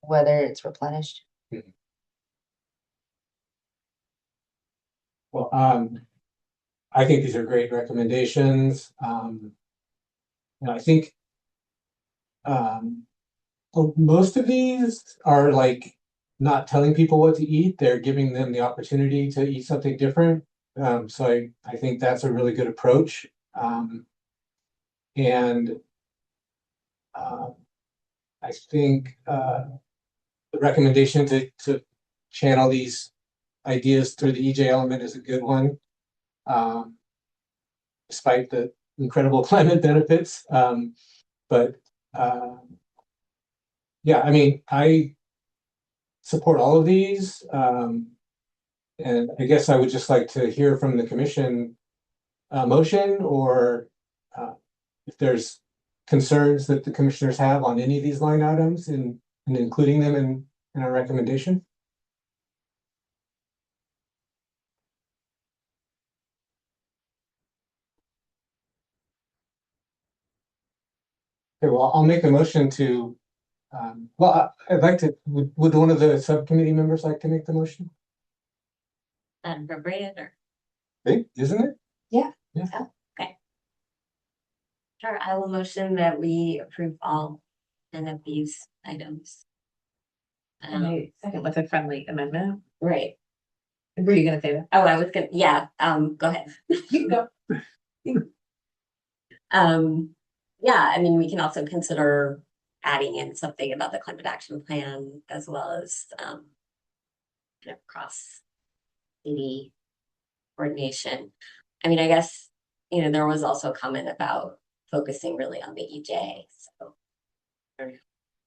whether it's replenished. Well, I think these are great recommendations. And I think most of these are like not telling people what to eat. They're giving them the opportunity to eat something different. So I think that's a really good approach. And I think the recommendation to channel these ideas through the EJ element is a good one. Despite the incredible climate benefits. But yeah, I mean, I support all of these. And I guess I would just like to hear from the commission motion, or if there's concerns that the commissioners have on any of these line items and including them in our recommendation. Okay, well, I'll make a motion to, I'd like to, would one of the subcommittee members like to make the motion? Appropriate or? Big, isn't it? Sure, I will motion that we approve all of these items. And I second with a friendly amendment. Right. Were you gonna say that? Oh, I was gonna, yeah, go ahead. You go. Yeah, I mean, we can also consider adding in something about the climate action plan as well as, cross city coordination. I mean, I guess, there was also a comment about focusing really on the EJ, so.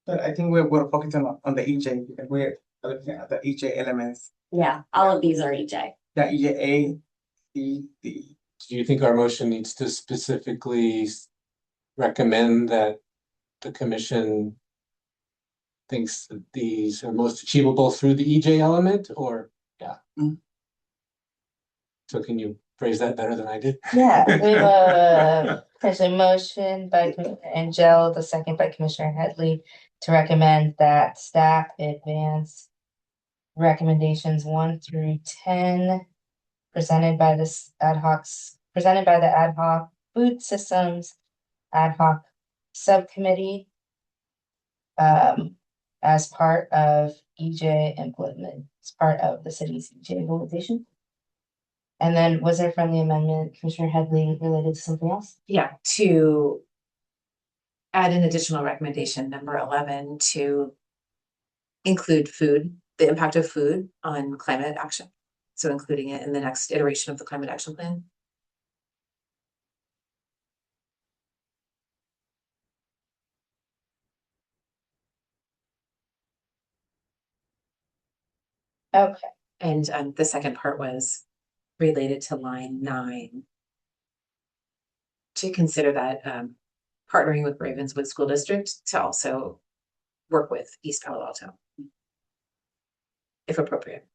But I think we're focusing on the EJ because we're looking at the EJ elements. Yeah, all of these are EJ. The EJ A, C, D. Do you think our motion needs to specifically recommend that the commission thinks that these are most achievable through the EJ element, or yeah? So can you phrase that better than I did? Yeah, we have there's a motion by Commissioner Angel, the second by Commissioner Headley to recommend that staff advance recommendations 1 through 10 presented by the ad hoc food systems ad hoc subcommittee as part of EJ implement, as part of the city's EJ implementation. And then was there a friendly amendment, Commissioner Headley, related to something else? Yeah, to add an additional recommendation, number 11, to include food, the impact of food on climate action. So including it in the next iteration of the climate action plan. Okay, And the second part was related to line 9. To consider that partnering with Ravenswood School District to also work with East Palo Alto. If appropriate.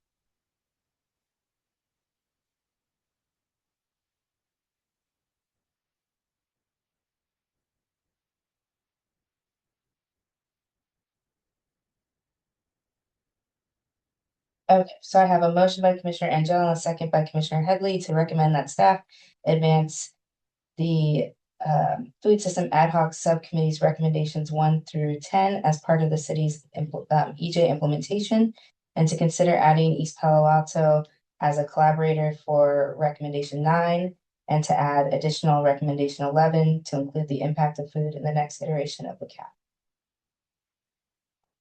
Okay, so I have a motion by Commissioner Angela and a second by Commissioner Headley to recommend that staff advance the food system ad hoc subcommittee's recommendations 1 through 10 as part of the city's EJ implementation, and to consider adding East Palo Alto as a collaborator for recommendation 9, and to add additional recommendation 11 to include the impact of food in the next iteration of the CAP.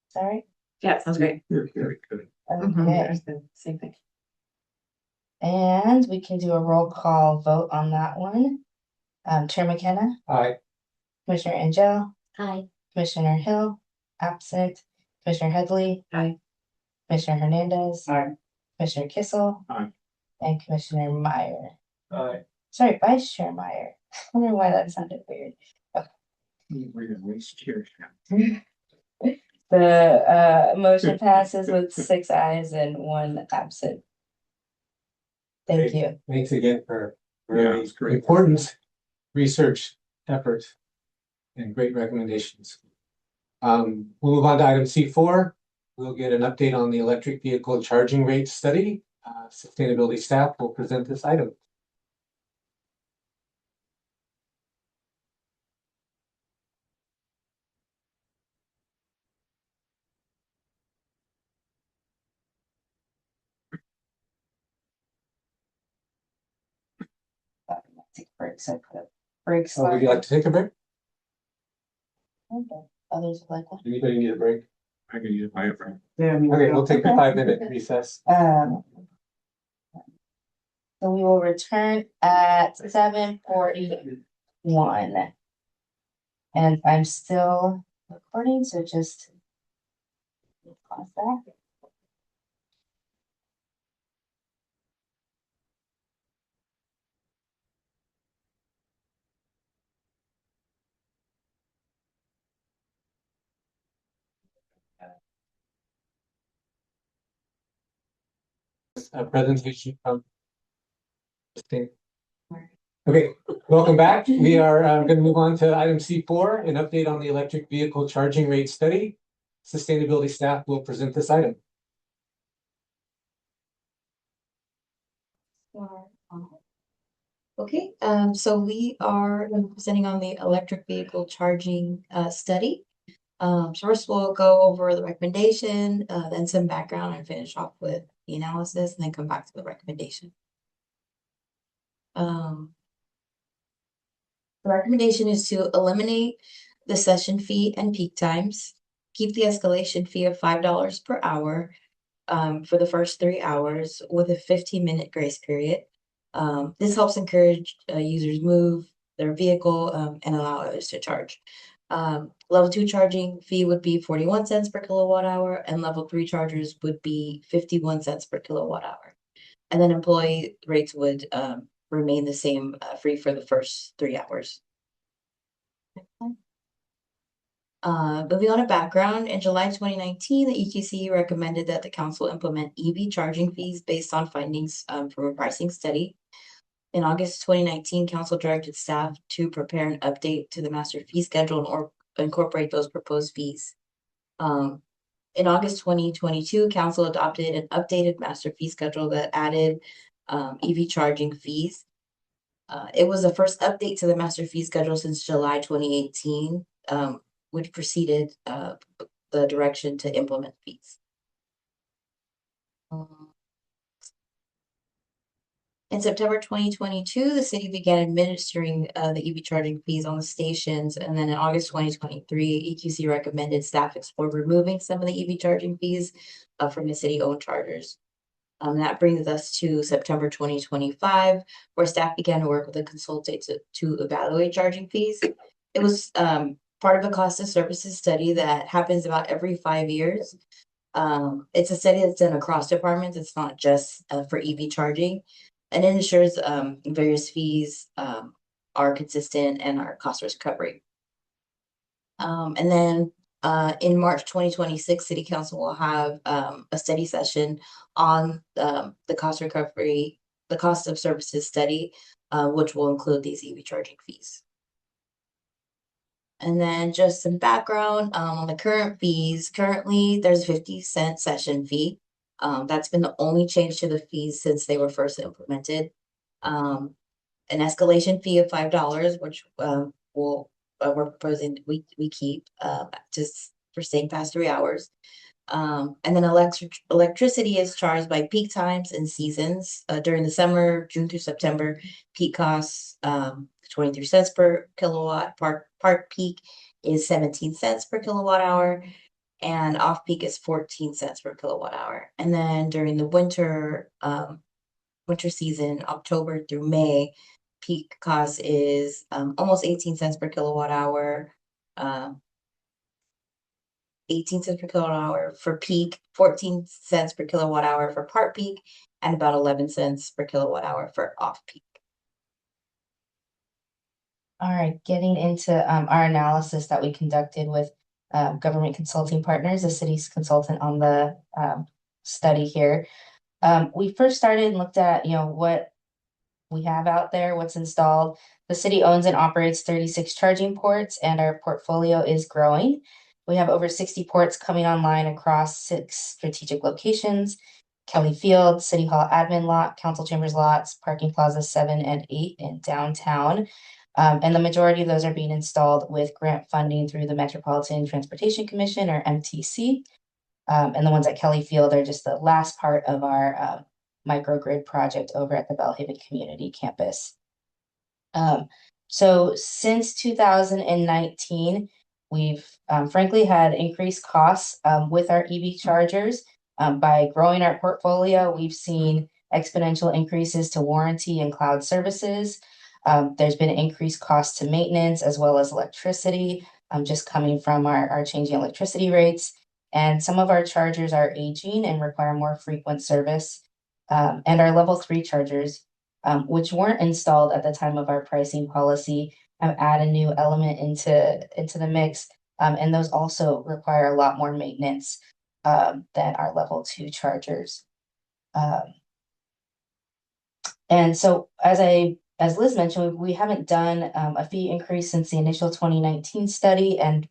Sorry. Yeah, sounds great. Very good. Okay. Same thing. And we can do a roll call vote on that one. Chair McKenna, Aye. Commissioner Angel, Hi. Commissioner Hill, absent, Commissioner Headley. Aye. Commissioner Hernandez. Aye. Commissioner Kissel. Aye. And Commissioner Meyer. Aye. Sorry, Vice Chair Meyer. I wonder why that sounded weird. We're gonna waste here. The motion passes with 6 ayes and 1 absent. Thank you. Thanks again for Yeah, really it's great. important research effort and great recommendations. We'll move on to item C4. We'll get an update on the electric vehicle charging rate study. Sustainability staff will present this item. Take a break, so I put a break. So would you like to take a break? Okay. Others would like one. Anybody need a break? I can use it by a friend. Okay, we'll take a 5-minute recess. So we will return at 7:41. And I'm still recording, so just pause that. A presentation from. Okay, welcome back. We are going to move on to item C4, an update on the electric vehicle charging rate study. Sustainability staff will present this item. Okay, so we are presenting on the electric vehicle charging study. So first we'll go over the recommendation, then some background and finish off with the analysis and then come back to the recommendation. The recommendation is to eliminate the session fee and peak times, keep the escalation fee of $5 per hour for the first 3 hours with a 15-minute grace period. This helps encourage users move their vehicle and allow others to charge. Level 2 charging fee would be 41 cents per kilowatt hour, and level 3 chargers would be 51 cents per kilowatt hour. And then employee rates would remain the same, free for the first 3 hours. Moving on to background, in July 2019, the EQC recommended that the council implement EV charging fees based on findings from a pricing study. In August 2019, council directed staff to prepare an update to the master fee schedule or incorporate those proposed fees. In August 2022, council adopted an updated master fee schedule that added EV charging fees. It was the first update to the master fee schedule since July 2018, which preceded the direction to implement fees. In September 2022, the city began administering the EV charging fees on the stations, and then in August 2023, EQC recommended staff explore removing some of the EV charging fees from the city-owned chargers. That brings us to September 2025, where staff began to work with a consultant to evaluate charging fees. It was part of a cost of services study that happens about every 5 years. It's a study that's done across departments. It's not just for EV charging, and it ensures various fees are consistent and are cost recovery. And then in March 2026, City Council will have a study session on the cost recovery, the cost of services study, which will include these EV charging fees. And then just some background on the current fees. Currently, there's a 50-cent session fee. That's been the only change to the fees since they were first implemented. An escalation fee of $5, which we're proposing we keep just for staying past 3 hours. And then electricity is charged by peak times and seasons. During the summer, June through September, peak costs 23 cents per kilowatt. Park peak is 17 cents per kilowatt hour, and off peak is 14 cents per kilowatt hour. And then during the winter season, October through May, peak cost is almost 18 cents per kilowatt hour. 18 cents per kilowatt hour for peak, 14 cents per kilowatt hour for part peak, and about 11 cents per kilowatt hour for off peak. All right, getting into our analysis that we conducted with government consulting partners, the city's consultant on the study here. We first started and looked at, what we have out there, what's installed. The city owns and operates 36 charging ports, and our portfolio is growing. We have over 60 ports coming online across 6 strategic locations: Kelly Field, City Hall Admin Lot, Council Chambers Lots, Parking Plaza 7 and 8 in downtown. And the majority of those are being installed with grant funding through the Metropolitan Transportation Commission, or MTC. And the ones at Kelly Field are just the last part of our microgrid project over at the Belhaven Community Campus. So since 2019, we've frankly had increased costs with our EV chargers. By growing our portfolio, we've seen exponential increases to warranty and cloud services. There's been increased costs to maintenance as well as electricity, just coming from our changing electricity rates. And some of our chargers are aging and require more frequent service. And our level 3 chargers, which weren't installed at the time of our pricing policy, add a new element into the mix. And those also require a lot more maintenance than our level 2 chargers. And so as Liz mentioned, we haven't done a fee increase since the initial 2019 study and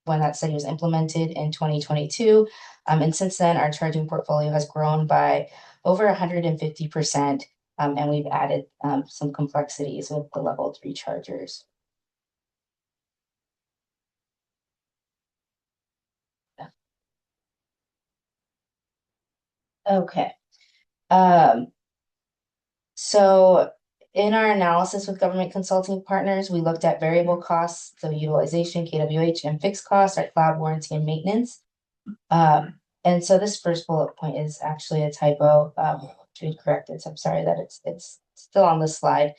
when that study was implemented in 2022. And since then, our charging portfolio has grown by over 150%. And we've added some complexities with the level 3 chargers. Okay. So in our analysis with government consulting partners, we looked at variable costs, so utilization, KWH, and fixed costs, our cloud warranty and maintenance. And so this first bullet point is actually a typo. Should correct it. So I'm sorry that it's still on the slide.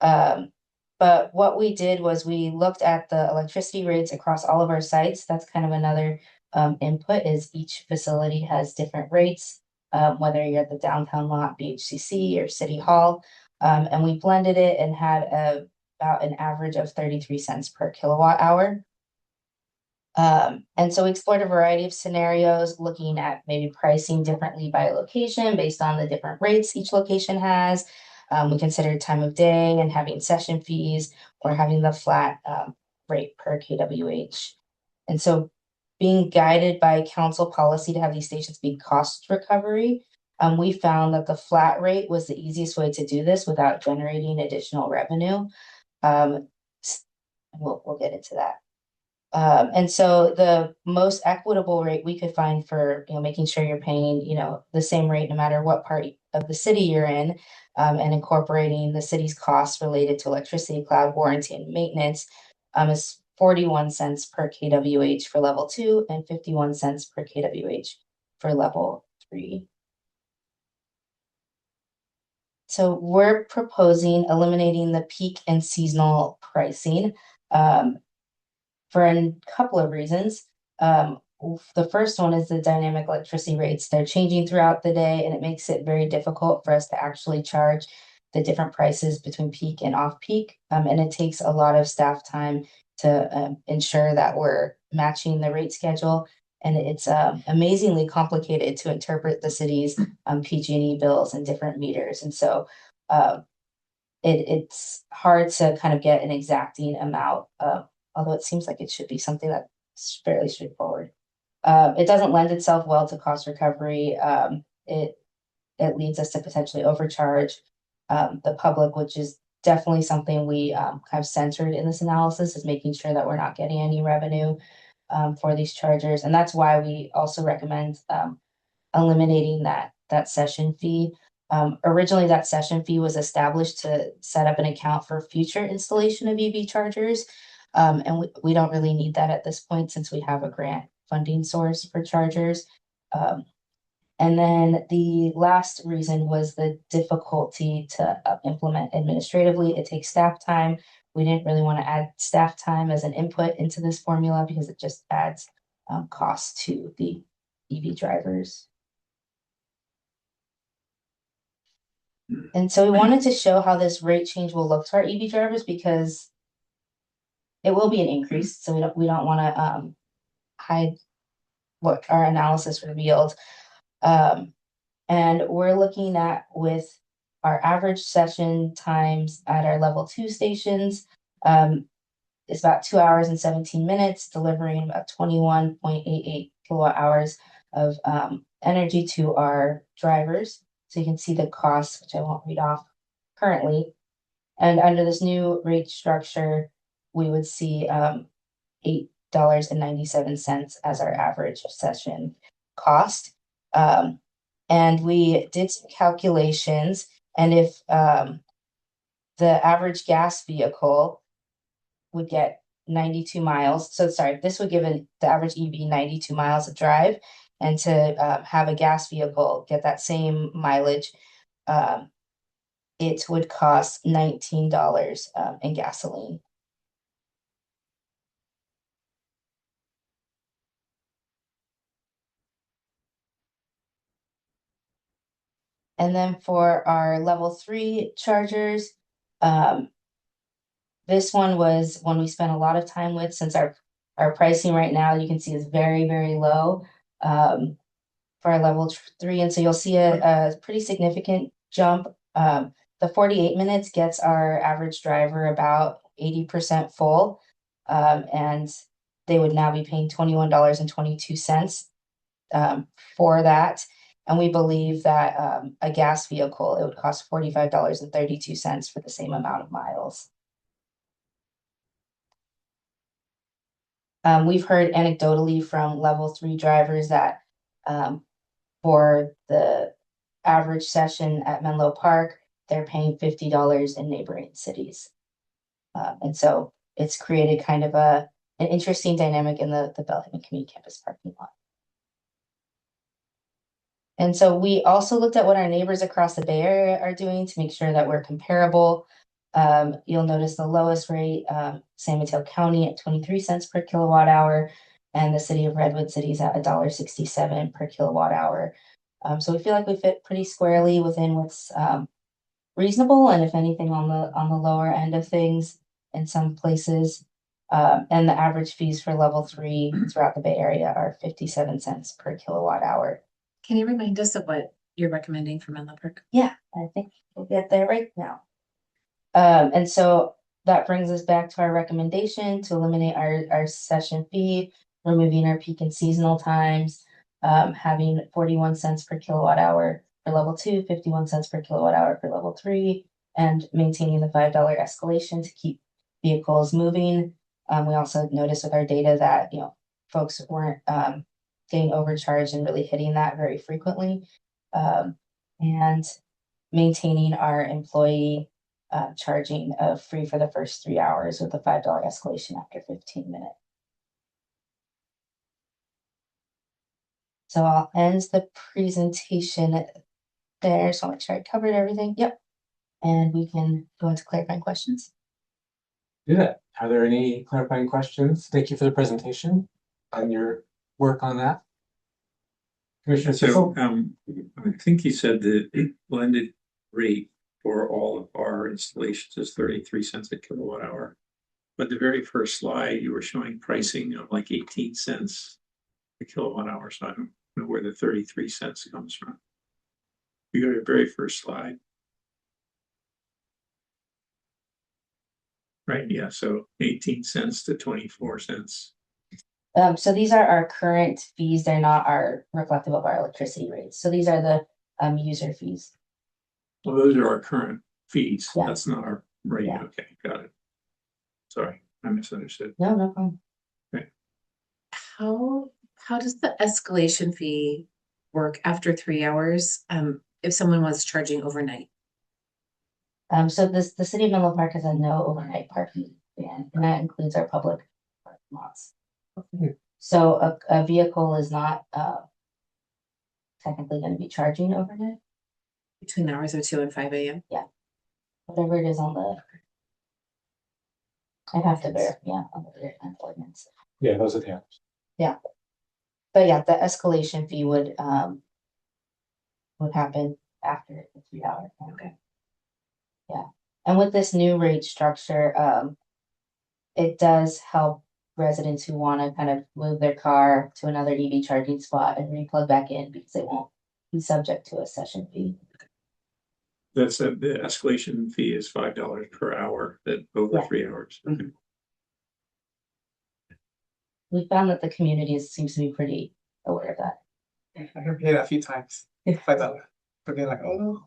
But what we did was we looked at the electricity rates across all of our sites. That's kind of another input, is each facility has different rates, whether you're at the downtown lot, BHCC, or City Hall. And we blended it and had about an average of 33 cents per kilowatt hour. And so we explored a variety of scenarios, looking at maybe pricing differently by location based on the different rates each location has. We considered time of day and having session fees, or having the flat rate per kWh. And so being guided by council policy to have these stations be cost recovery, we found that the flat rate was the easiest way to do this without generating additional revenue. We'll get into that. And so the most equitable rate we could find for making sure you're paying the same rate no matter what part of the city you're in, and incorporating the city's costs related to electricity, cloud warranty, and maintenance, is 41 cents per kWh for level 2 and 51 cents per kWh for level 3. So we're proposing eliminating the peak and seasonal pricing for a couple of reasons. The first one is the dynamic electricity rates. They're changing throughout the day, and it makes it very difficult for us to actually charge the different prices between peak and off peak. And it takes a lot of staff time to ensure that we're matching the rate schedule. And it's amazingly complicated to interpret the city's PG&E bills and different meters. And so it's hard to kind of get an exacting amount, although it seems like it should be something that's fairly straightforward. It doesn't lend itself well to cost recovery. it leads us to potentially overcharge the public, which is definitely something we kind of centered in this analysis, is making sure that we're not getting any revenue for these chargers. And that's why we also recommend eliminating that session fee. Originally, that session fee was established to set up an account for future installation of EV chargers. And we don't really need that at this point since we have a grant funding source for chargers. And then the last reason was the difficulty to implement administratively. It takes staff time. We didn't really want to add staff time as an input into this formula because it just adds cost to the EV drivers. And so we wanted to show how this rate change will look to our EV drivers because it will be an increase. So we don't want to hide what our analysis revealed. And we're looking at with our average session times at our level 2 stations, it's about 2 hours and 17 minutes, delivering about 21.88 kilowatt hours of energy to our drivers. So you can see the costs, which I won't read off currently. And under this new rate structure, we would see $8.97 as our average session cost. And we did some calculations, and if the average gas vehicle would get 92 miles, so sorry, this would give the average EV 92 miles of drive, and to have a gas vehicle get that same mileage, it would cost $19 in gasoline. And then for our level 3 chargers, this one was one we spent a lot of time with since our pricing right now, you can see, is very, very low for our level 3. And so you'll see a pretty significant jump. The 48 minutes gets our average driver about 80% full, and they would now be paying $21.22 for that. And we believe that a gas vehicle, it would cost $45.32 for the same amount of miles. We've heard anecdotally from level 3 drivers that for the average session at Menlo Park, they're paying $50 in neighboring cities. And so it's created kind of an interesting dynamic in the Belhaven Community Campus parking lot. And so we also looked at what our neighbors across the Bay Area are doing to make sure that we're comparable. You'll notice the lowest rate, San Mateo County at 23 cents per kilowatt hour, and the city of Redwood City is at $1.67 per kilowatt hour. So we feel like we fit pretty squarely within what's reasonable, and if anything on the lower end of things in some places. And the average fees for level 3 throughout the Bay Area are 57 cents per kilowatt hour. Can you remind us of what you're recommending for Menlo Park? Yeah, I think we'll get there right now. And so that brings us back to our recommendation to eliminate our session fee, removing our peak and seasonal times, having 41 cents per kilowatt hour for level 2, 51 cents per kilowatt hour for level 3, and maintaining the $5 escalation to keep vehicles moving. We also noticed with our data that, folks weren't getting overcharged and really hitting that very frequently, and maintaining our employee charging of free for the first 3 hours with a $5 escalation after 15 minutes. So I'll end the presentation there. So I'll make sure I covered everything. Yep. And we can go into clarifying questions. Do that. Are there any clarifying questions? Thank you for the presentation and your work on that. Commissioner So, Cecil? I think you said the blended rate for all of our installations is 33 cents a kilowatt hour. But the very first slide, you were showing pricing of like 18 cents a kilowatt hour. So I don't know where the 33 cents comes from. You go to the very first slide. Right, yeah, so 18 cents to 24 cents. So these are our current fees. They're not reflective of our electricity rates. So these are the user fees. Well, those are our current fees. Yeah. That's not our rate. Yeah. Okay, got it. Sorry, I misunderstood. No, no problem. How does the escalation fee work after 3 hours? If someone was charging overnight? So the city of Menlo Park has a no overnight parking ban, and that includes our public parking lots. So a vehicle is not technically gonna be charging overnight, Between the hours of 2 and 5 a.m. whatever it is on the. I'd have to verify, yeah, on the ordinance. Yeah, those are the hours. But yeah, the escalation fee would happen after the 3 hour. Okay. Yeah, and with this new rate structure, it does help residents who want to kind of move their car to another EV charging spot and re-plug back in because they won't be subject to a session fee. That's the escalation fee is $5 per hour, that over Yeah. 3 hours. Okay. We found that the community seems to be pretty aware of that. I have paid a few times, $5. But they're like, oh,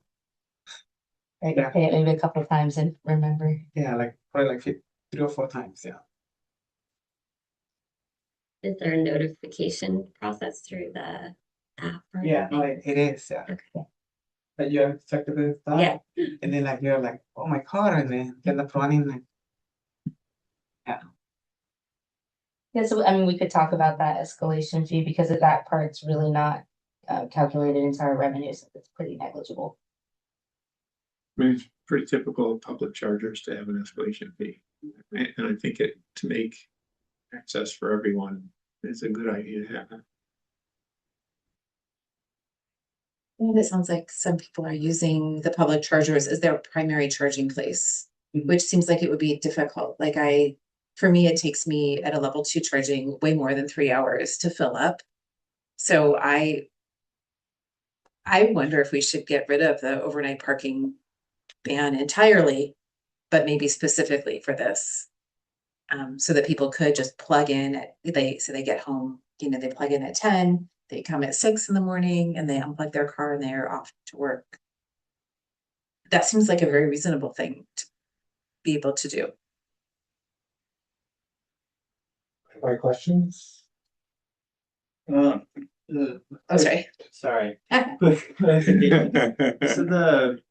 Right, Yeah. pay it maybe a couple of times and remember. yeah, like probably like 3 or 4 times, yeah. Is there a notification process through the app? or Yeah, no, anything? it is, yeah. Okay. Like you have checked the stuff. Yeah. And then like you're like, oh my car, and then get up running like. Yeah, so I mean, we could talk about that escalation fee because of that part's really not calculated into our revenues. It's pretty negligible. I mean, it's pretty typical of public chargers to have an escalation fee. And I think to make access for everyone is a good idea to have. It sounds like some people are using the public chargers as their primary charging place, which seems like it would be difficult. For me, it takes me at a level 2 charging way more than 3 hours to fill up. So I wonder if we should get rid of the overnight parking ban entirely, but maybe specifically for this. So that people could just plug in they get home, they plug in at 10, they come at 6 in the morning and they unplug their car and they're off to work. That seems like a very reasonable thing to be able to do. Any questions? Oh, sorry. Sorry. Quick clarification. So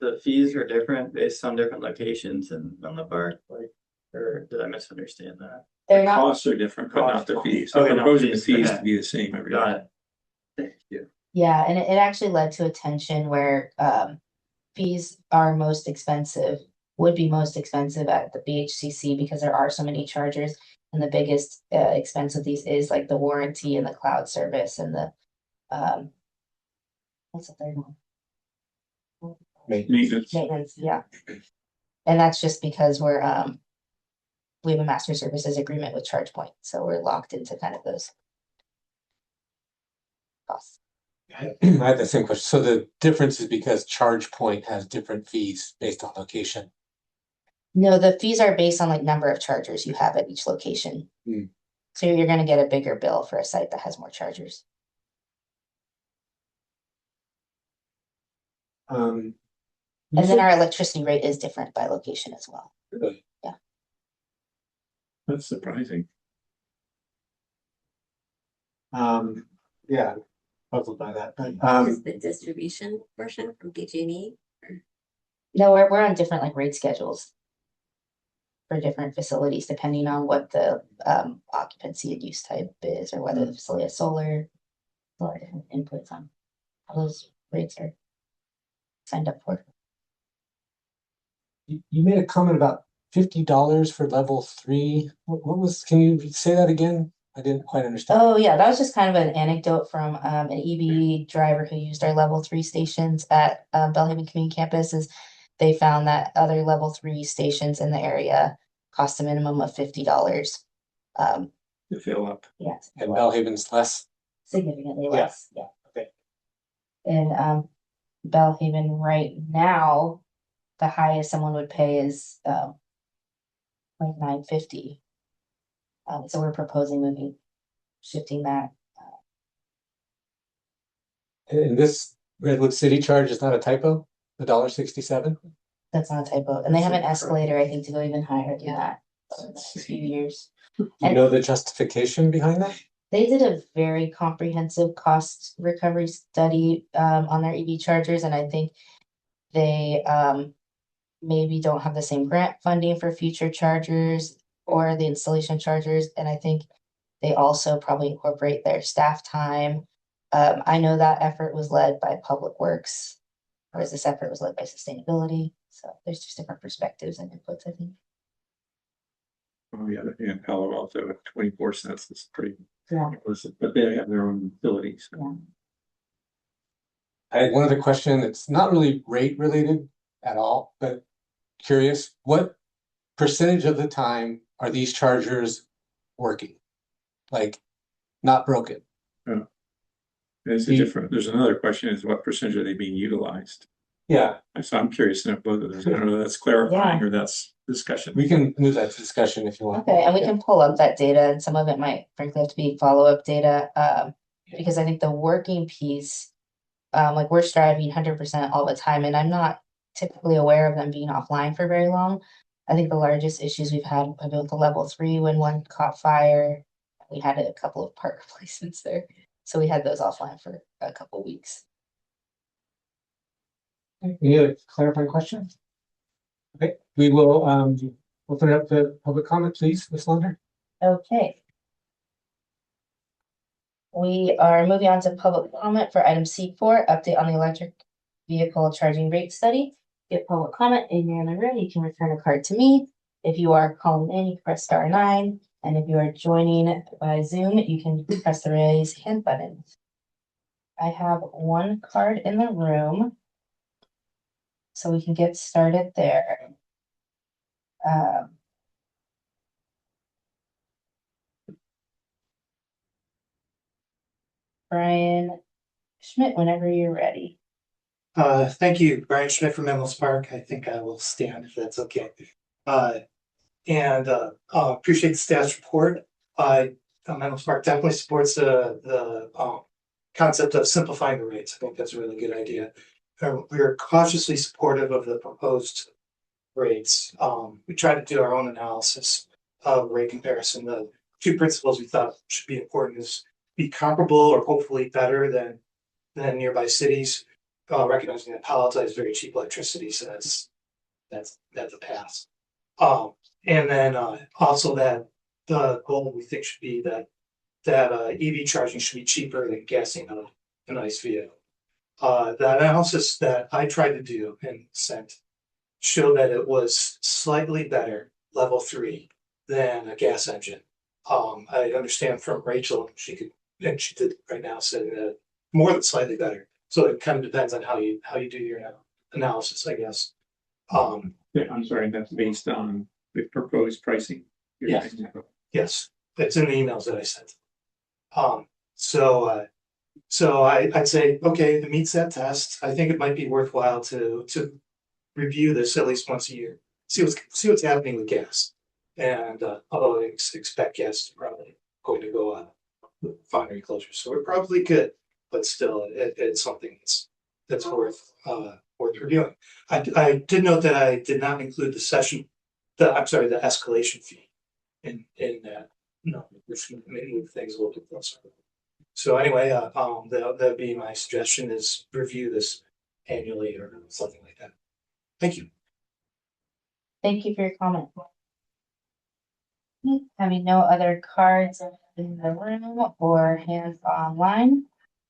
the fees are different based on different locations in the park, like, or did I misunderstand that? They're not, Costs are different, but not the fees. So Okay, we're not proposing the fees, fees okay. to be the same every Got year. it. Thank you. yeah, and it actually led to a tension where fees are most expensive, would be most expensive at the BHCC because there are so many chargers. And the biggest expense of these is like the warranty and the cloud service and the what's the third one? Maintenance. Maintenance, yeah. And that's just because we have a master services agreement with ChargePoint, so we're locked into kind of those costs. I had the same question. So the difference is because ChargePoint has different fees based on location. No, the fees are based on like number of chargers you have at each location. Hmm. So you're gonna get a bigger bill for a site that has more chargers. You And then said- our electricity rate is different by location as well. Really? That's surprising. Yeah, puzzled by that, but Is the distribution portion from PG&E? No, we're on different like rate schedules for different facilities, depending on what the occupancy and use type is, or whether the facility has solar different inputs on how those rates are signed up for. you made a comment about $50 for level 3. What was, can you say that again? I didn't quite understand. Oh yeah, that was just kind of an anecdote from an EV driver who used our level 3 stations at Belhaven Community Campus. Is they found that other level 3 stations in the area cost a minimum of $50. To fill up. Yes, And Belhaven's less. significantly Yeah. less. Yeah. Okay. And Belhaven right now, the highest someone would pay is like $9.50. So we're proposing shifting that. And this Redwood City charge is not a typo, $1.67. That's not a typo. And they have an escalator, I think, to go even higher than that. in the next few years. Do you know the justification behind that? They did a very comprehensive cost recovery study on their EV chargers, and I think they maybe don't have the same grant funding for future chargers or the installation chargers, and I think they also probably incorporate their staff time. I know that effort was led by Public Works, whereas this effort was led by sustainability. So there's just different perspectives and inputs, I think. On the other hand, Palo Alto at 24 cents is pretty, Yeah. but they have their own utilities. Yeah. I had one other question that's not really rate related at all, but curious, what percentage of the time are these chargers working? Like, not broken? There's a different, there's another question is what percentage are they being utilized? Yeah, So I'm curious to know both of those. I don't know if that's clarifying or that's discussion. we can move that to discussion if you want. Okay, and we can pull up that data, and some of it might frankly have to be follow-up data, because I think the working piece, like we're striving 100% all the time, and I'm not typically aware of them being offline for very long. I think the largest issues we've had have been with the level 3 when one caught fire. We had a couple of part replacements there, so we had those offline for a couple weeks. Any other clarifying questions? Okay, we will open it up to public comment, please, Ms. Lunder. Okay. We are moving on to public comment for item C4, update on the electric vehicle charging rate study. Get public comment and you're in the room, you can return a card to me. If you are calling in, you can press *9. And if you are joining by Zoom, you can press the raise hand button. I have one card in the room, so we can get started there. Brian Schmidt, whenever you're ready. Thank you, Brian Schmidt from Menlo Park. I think I will stand if that's okay. Appreciate the staff's report. Menlo Park definitely supports the concept of simplifying the rates. I think that's a really good idea. We are cautiously supportive of the proposed rates. We tried to do our own analysis of rate comparison. The two principles we thought should be important is be comparable or hopefully better than nearby cities. Recognizing that Palo Alto has very cheap electricity, so that's a pass. And then also that the goal we think should be that EV charging should be cheaper than gassing an ICE vehicle. The analysis that I tried to do and sent showed that it was slightly better, level 3, than a gas engine. I understand from Rachel, she did right now, said that more than slightly better. So it kind of depends on how you do your analysis, I guess. Yeah, I'm sorry, that's based on the proposed pricing. Yes. Yes, it's in the emails that I sent. So I'd say, okay, it meets that test. I think it might be worthwhile to review this at least once a year, see what's happening with gas. And although I expect gas is probably going to go on refinery closure, so we're probably good, but still, it's something that's worth reviewing. I did note that I did not include the escalation fee in that. No, which may move things a little bit closer. So anyway, that'd be my suggestion is review this annually or something like that. Thank you. Thank you for your comment. Having no other cards in the room or hands online,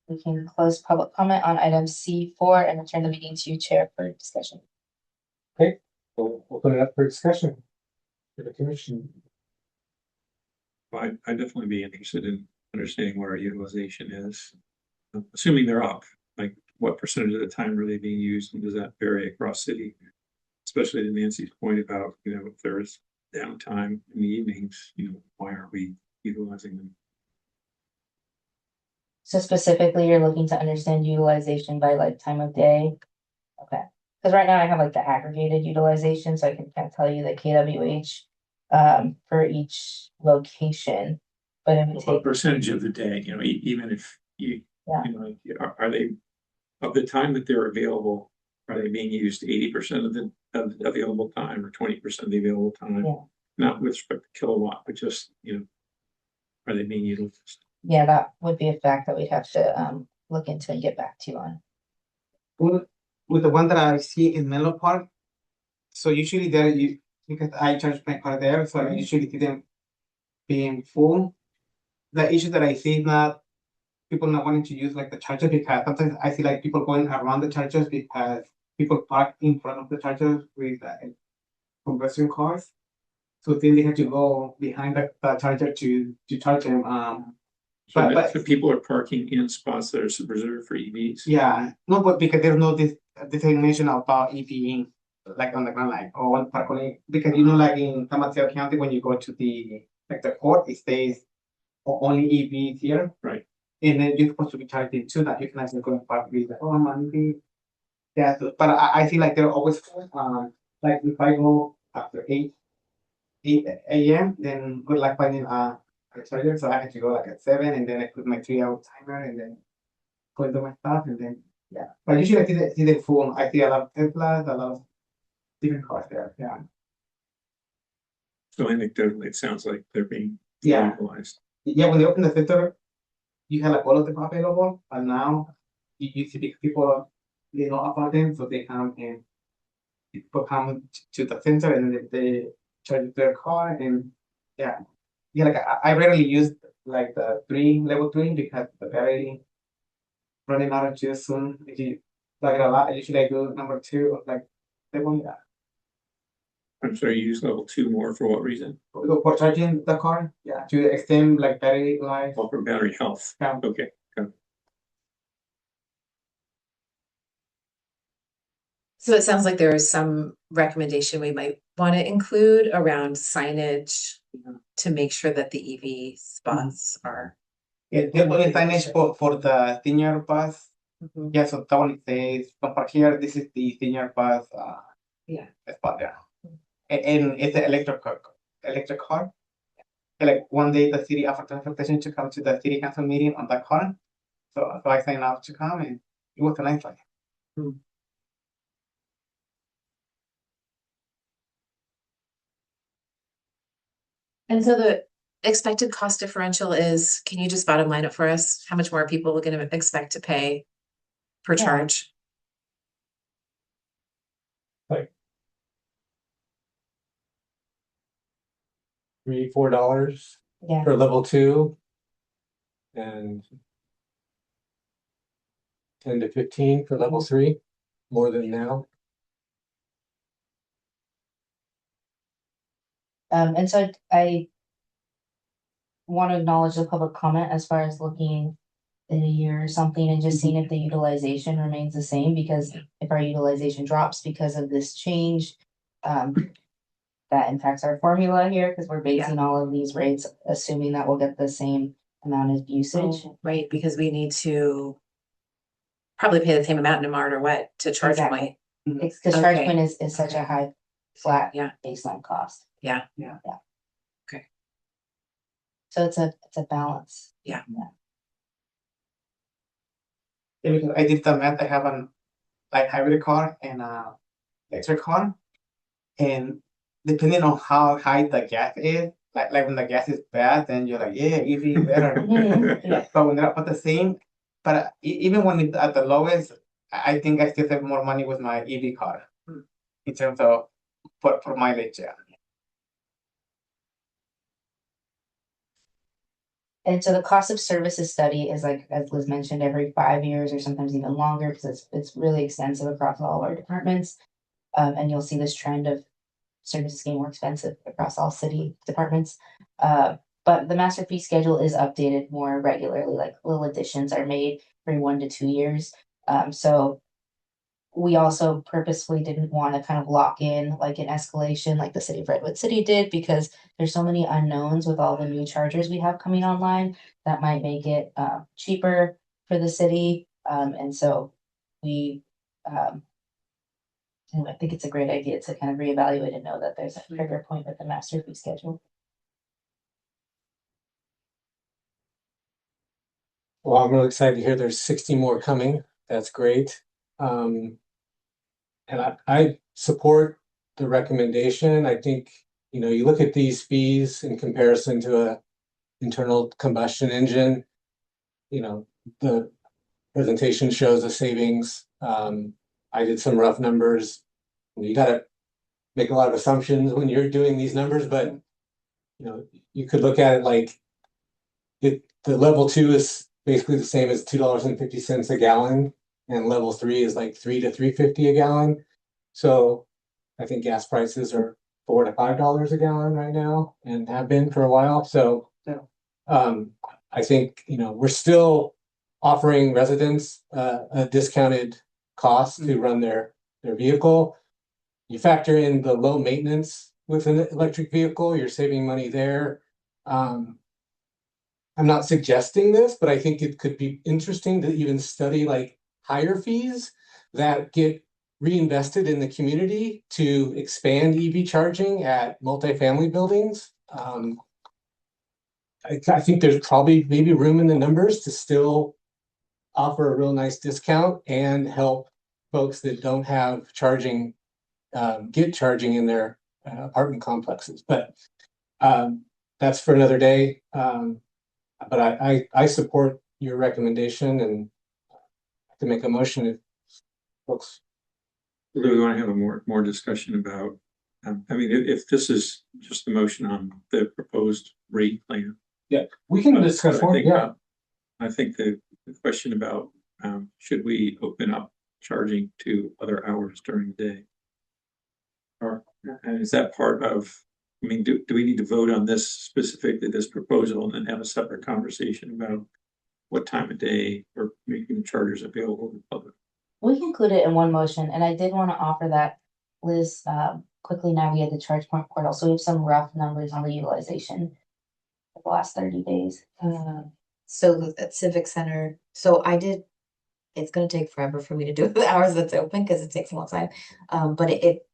we can close public comment on item C4 and return the meeting to you, Chair, for discussion. Okay, we'll open it up for discussion for the commission. I'd definitely be interested in understanding what our utilization is. Assuming they're up, like what percentage of the time are they being used and does that vary across city? Especially to Nancy's point about, if there's downtime in the evenings, why aren't we utilizing them? So specifically, you're looking to understand utilization by like time of day? Okay, because right now I have like the aggregated utilization, so I can kind of tell you the kWh for each location. But if we What take percentage of the day, even if are they of the time that they're available, are they being used 80% of the available time or 20% of the available time? Yeah. Not with respect to kilowatt, but just, are they being utilized? Yeah, that would be a fact that we'd have to look into and get back to you on. With the one that I see in Menlo Park, so usually there because I charge my car there, so I usually see them being full. The issue that I see is not people not wanting to use like the charger, because sometimes I see like people going around the chargers because people park in front of the chargers with conversion cars. So then they have to go behind the charger to charge them. So people are parking in spots that are reserved for EVs. Yeah, no, but because there's no designation about EVing like on the ground, like or on park only, because like in San Mateo County, when you go to the court, it says only EVs here. Right. And then you're supposed to be charging too, that you can actually go and park with I'm on EV. Yeah, but I feel like they're always like if I go after 8 a.m., then good luck finding a charger. So I had to go like at 7, and then I put my 3-hour timer, and then go and do my stuff, and then yeah. But usually I see the full. I see a lot of Teslas, a lot of different cars there. Yeah. So anecdotally, it sounds like they're being Yeah. utilized. Yeah, when they open the center, you have like all of them available, but now you see people they know about them, so they come and people come to the center and then they charge their car, and yeah, like I rarely use like the level 3 because the battery running out of juice soon. If you plug it a lot, usually I do number 2 of like level. Yeah. I'm sorry, you use level 2 more for what reason? For charging the car, yeah, to extend like battery life. Well, for battery health. Yeah. Okay. Good. So it sounds like there is some recommendation we might want to include around signage to make sure that the EV spots are. Yeah, the only signage for the senior bus. Yeah, so that one says don't park here. This is the senior bus. Yeah. Spot there, and it's an electric car. And like one day, the city offered transportation to come to the city council meeting on that car. So I signed up to come, and it was a nice ride. And so the expected cost differential is, can you just bottom line it for us? How much more are people going to expect to pay per Yeah. charge? $3-4 Yeah. for level 2. And 10 to 15 for level 3, more than now. And so I want to acknowledge the public comment as far as looking in a year or something and just seeing if the utilization remains the same, because if our utilization drops because of this change, that impacts our formula here, because we're basing all of these rates, assuming that we'll get the same amount of usage. Right, because we need to probably pay the same amount no matter what to charge Exactly. point. It's because charge Okay. point is such a high flat Yeah. baseline cost. Yeah. So it's a balance. Yeah, because I did the math. I have an like hybrid car and a electric car, and depending on how high the gas is, like when the gas is bad, then you're like, yeah, EV better. Yeah. But when they're about the same, but even when it's at the lowest, I think I still save more money with my EV car in terms of for mileage. Yeah. And so the cost of services study is like, as Liz mentioned, every 5 years or sometimes even longer, because it's really extensive across all of our departments. And you'll see this trend of services getting more expensive across all city departments. But the master fee schedule is updated more regularly, like little additions are made every 1 to 2 years. So we also purposefully didn't want to kind of lock in like an escalation like the city of Redwood City did, because there's so many unknowns with all the new chargers we have coming online that might make it cheaper for the city. And so we anyway, I think it's a great idea to kind of reevaluate and know that there's a trigger point with the master fee schedule. Well, I'm really excited to hear there's 60 more coming. that's great. And I support the recommendation. I think, you know, you look at these fees in comparison to a internal combustion engine, you know, the presentation shows a savings. I did some rough numbers. You gotta make a lot of assumptions when you're doing these numbers, but you know, you could look at it like the level 2 is basically the same as $2.50 a gallon, and level 3 is like $3 to $3.50 a gallon. So I think gas prices are $4 to $5 a gallon right now and have been for a while. So I think, you know, we're still offering residents a discounted cost to run their vehicle. You factor in the low maintenance with an electric vehicle, you're saving money there. I'm not suggesting this, but I think it could be interesting to even study like higher fees that get reinvested in the community to expand EV charging at multifamily buildings. I think there's probably maybe room in the numbers to still offer a real nice discount and help folks that don't have charging get charging in their apartment complexes. But that's for another day. But I support your recommendation, and I can make a motion if folks. Do we want to have a more discussion about, I mean, if this is just the motion on the proposed rate plan. Yeah, we can discuss more, yeah. I think the question about, should we open up charging to other hours during the day? Or is that part of, I mean, do we need to vote on this specifically, this proposal, and then have a separate conversation about what time of day we're making the chargers available to the public? We can include it in one motion, and I did want to offer that Liz quickly navigate the ChargePoint portal, so we have some rough numbers on the utilization of the last 30 days. So at Civic Center, it's gonna take forever for me to do the hours that's open because it takes a long time. But it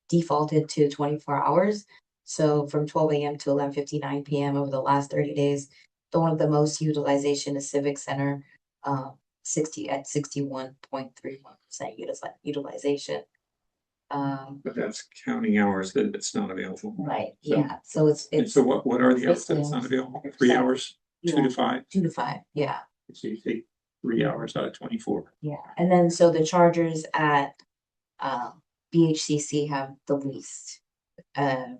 defaulted to 24 hours. So from 12 a.m. to 11:59 p.m. over the last 30 days, the one of the most utilization is Civic Center, 61.31% utilization. But that's counting hours that it's not available. Right, So- yeah, so it's So what are the hours that it's not available? 3 hours, 2 to 5? 2 to 5, yeah. So you take 3 hours out of 24. Yeah, and then so the chargers at BHCC have the least at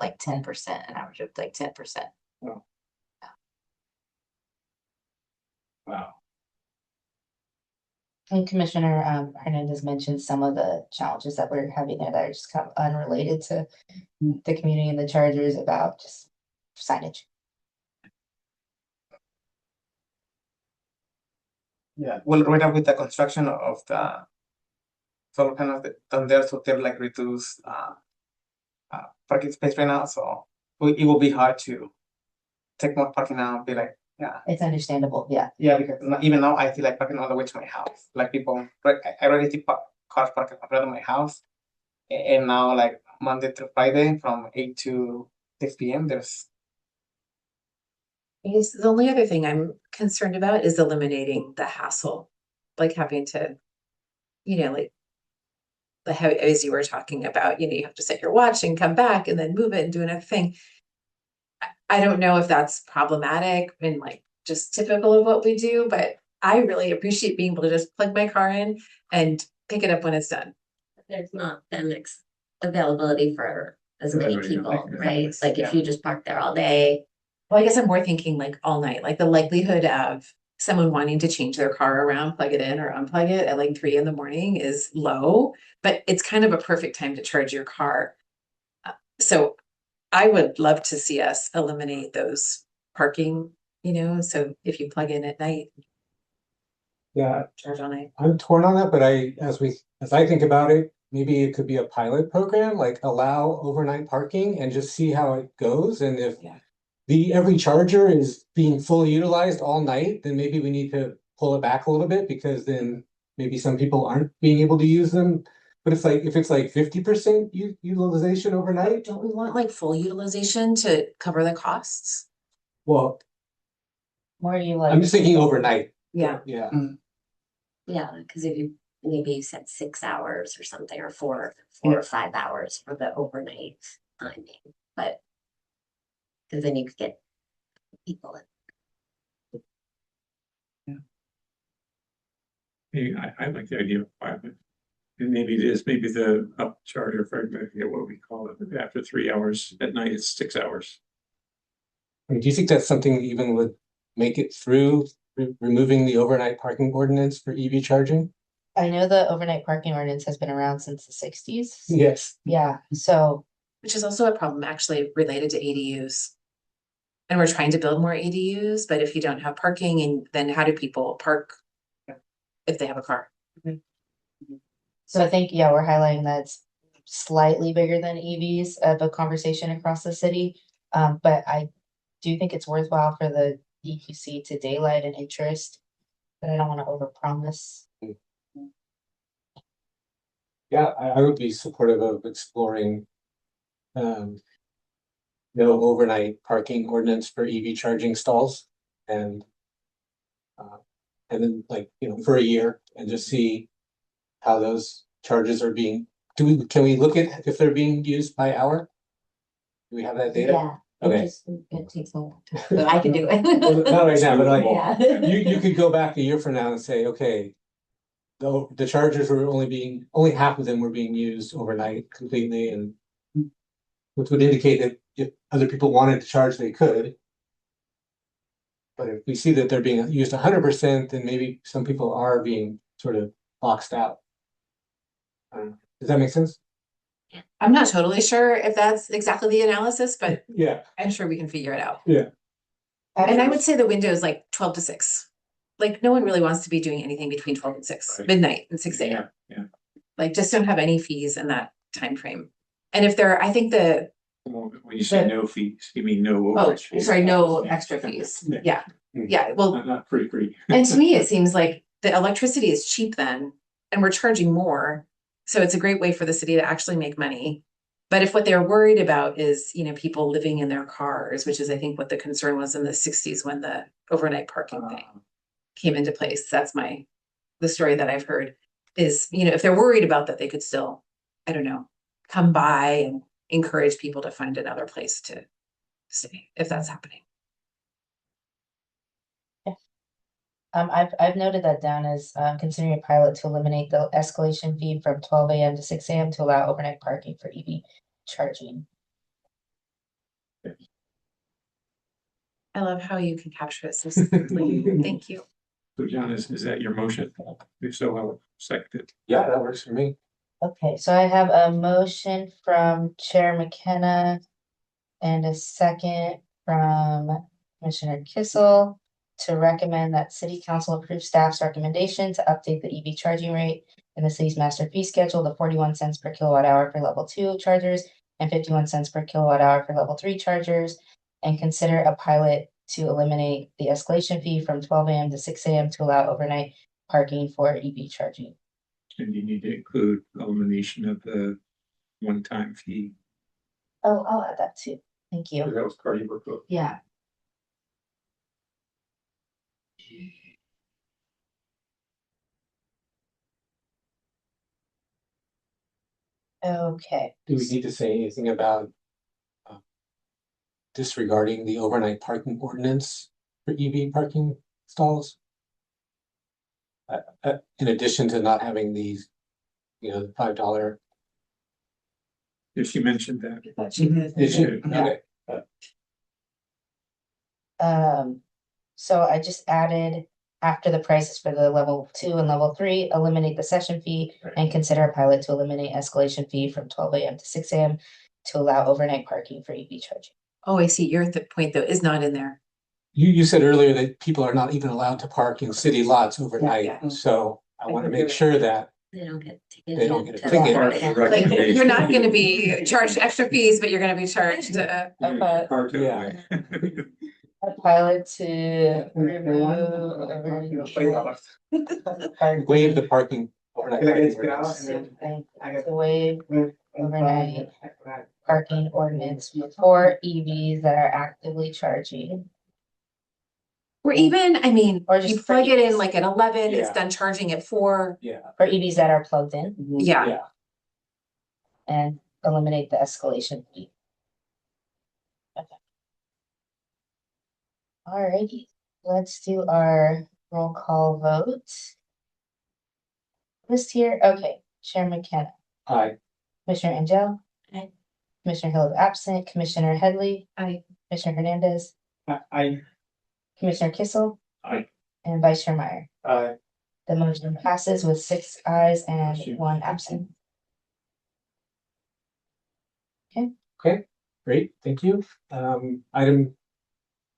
like 10%, an average of like 10%. Wow. And Commissioner Hernandez mentioned some of the challenges that we're having there that are just kind of unrelated to the community and the chargers about just signage. Yeah, well, right now with the construction of the solar panels down there, so they're like reduced parking space right now, so it will be hard to take more parking now and be like, yeah. It's understandable, yeah. Yeah, because even now I feel like parking all the way to my house. Like people, I already see cars parked in front of my house, and now like Monday through Friday from 8 to 6 p.m. there's. I guess the only other thing I'm concerned about is eliminating the hassle, like having to, like as you were talking about, you have to set your watch and come back and then move it and do another thing. I don't know if that's problematic and like just typical of what we do, but I really appreciate being able to just plug my car in and pick it up when it's done. There's not that mix availability for as many Everybody, people, yeah. right? Like if you just park there all day. Well, I guess I'm more thinking like all night, like the likelihood of someone wanting to change their car around, plug it in or unplug it at like 3 a.m. is low, but it's kind of a perfect time to charge your car. So I would love to see us eliminate those parking, so if you plug in at night, Yeah, charge all night. I'm torn on that, but as I think about it, maybe it could be a pilot program, like allow overnight parking and just see how it goes. And if every charger is being fully utilized all night, then maybe we need to pull it back a little bit, because then maybe some people aren't being able to use them. But if it's like 50% utilization overnight, Don't we want like full utilization to cover the costs? well, More you like. I'm just thinking overnight. Yeah. Yeah. Yeah, because if you, maybe you said 6 hours or something, or 4 or 5 hours for the overnight timing, but. Because then you could get people in. I like the idea of 5 minutes. And maybe it is, maybe the upcharge, or I forget what we call it, after 3 hours at night, it's 6 hours. I mean, do you think that's something that even would make it through removing the overnight parking ordinance for EV charging? I know the overnight parking ordinance has been around since the sixties. Yes. Yeah, so Which is also a problem actually related to ADUs. And we're trying to build more ADUs, but if you don't have parking, and then how do people park if they have a car? So I think, yeah, we're highlighting that it's slightly bigger than EVs of a conversation across the city. But I do think it's worthwhile for the EQC to daylight an interest, but I don't want to overpromise. Yeah, I would be supportive of exploring no overnight parking ordinance for EV charging stalls and then for a year and just see how those charges are being, can we look at if they're being used by hour? Do we have that data? Yeah. Okay. It takes a long time, but I can do Well, it. not right now, but like, Yeah. you could go back a year from now and say, okay, the chargers were only half of them were being used overnight completely, and which would indicate that if other people wanted to charge, they could. But if we see that they're being used 100%, then maybe some people are being sort of boxed out. Does that make sense? I'm not totally sure if that's exactly the analysis, but Yeah. I'm sure we can figure it out. Yeah. And I would say the window is like 12 to 6. Like no one really wants to be doing anything between 12 and 6, Right. midnight and 6 a.m. Yeah. Like just don't have any fees in that time frame. And if there, I think When you say no fees, you mean no oh, overage fees? sorry, no extra fees. Yeah. Yeah. Well, Not free. and to me, it seems like the electricity is cheap then, and we're charging more. So it's a great way for the city to actually make money. But if what they're worried about is, people living in their cars, which is, I think, what the concern was in the 60s when the overnight parking thing came into place. That's the story that I've heard is, if they're worried about that, they could still, I don't know, come by and encourage people to find another place to stay if that's happening. I've noted that down as considering a pilot to eliminate the escalation fee from 12 a.m. to 6 a.m. to allow overnight parking for EV charging. I love how you can capture it so simply. Thank you. So John, is that your motion? If so, I'll second it. Yeah, that works for me. Okay, so I have a motion from Chair McKenna and a second from Commissioner Kissel to recommend that City Council approve staff's recommendation to update the EV charging rate in the city's master fee schedule to 41 cents per kilowatt hour for level 2 chargers and 51 cents per kilowatt hour for level 3 chargers, and consider a pilot to eliminate the escalation fee from 12 a.m. to 6 a.m. to allow overnight parking for EV charging. And you need to include elimination of the one-time fee. Oh, I'll add that too. Thank you. That was part of your book. Yeah. Okay. Do we need to say anything about disregarding the overnight parking ordinance for EV parking stalls? In addition to not having these, the $5. If she mentioned that. Okay. So I just added after the prices for the level 2 and level 3, eliminate the session fee and consider a pilot to eliminate escalation fee from 12 a.m. to 6 a.m. to allow overnight parking for EV charging. Oh, I see. Your point though is not in there. You said earlier that people are not even allowed to park in city lots overnight, Yeah. so I want to make sure that They don't get they don't get a ticketed. ticket. Like you're not going to be charged extra fees, but you're going to be charged. Yeah. A pilot to Waive the parking overnight. waive overnight parking ordinance for EVs that are actively charging. Or even, I mean, Or you just plug it in EVs. like at 11, it's Yeah. done charging at 4. Yeah. For EVs that are plugged in Yeah. Yeah. and eliminate the escalation fee. Okay. Alrighty, let's do our roll call vote. List here, okay, Chair McKenna, Aye. Commissioner Angel. Aye. Commissioner Hill is absent, Commissioner Headley. Aye. Commissioner Hernandez, I. Commissioner Kissel. Aye. And Vice Chair Meyer. Aye. The motion passes with 6 ayes and 1 absent. Okay, great, thank you.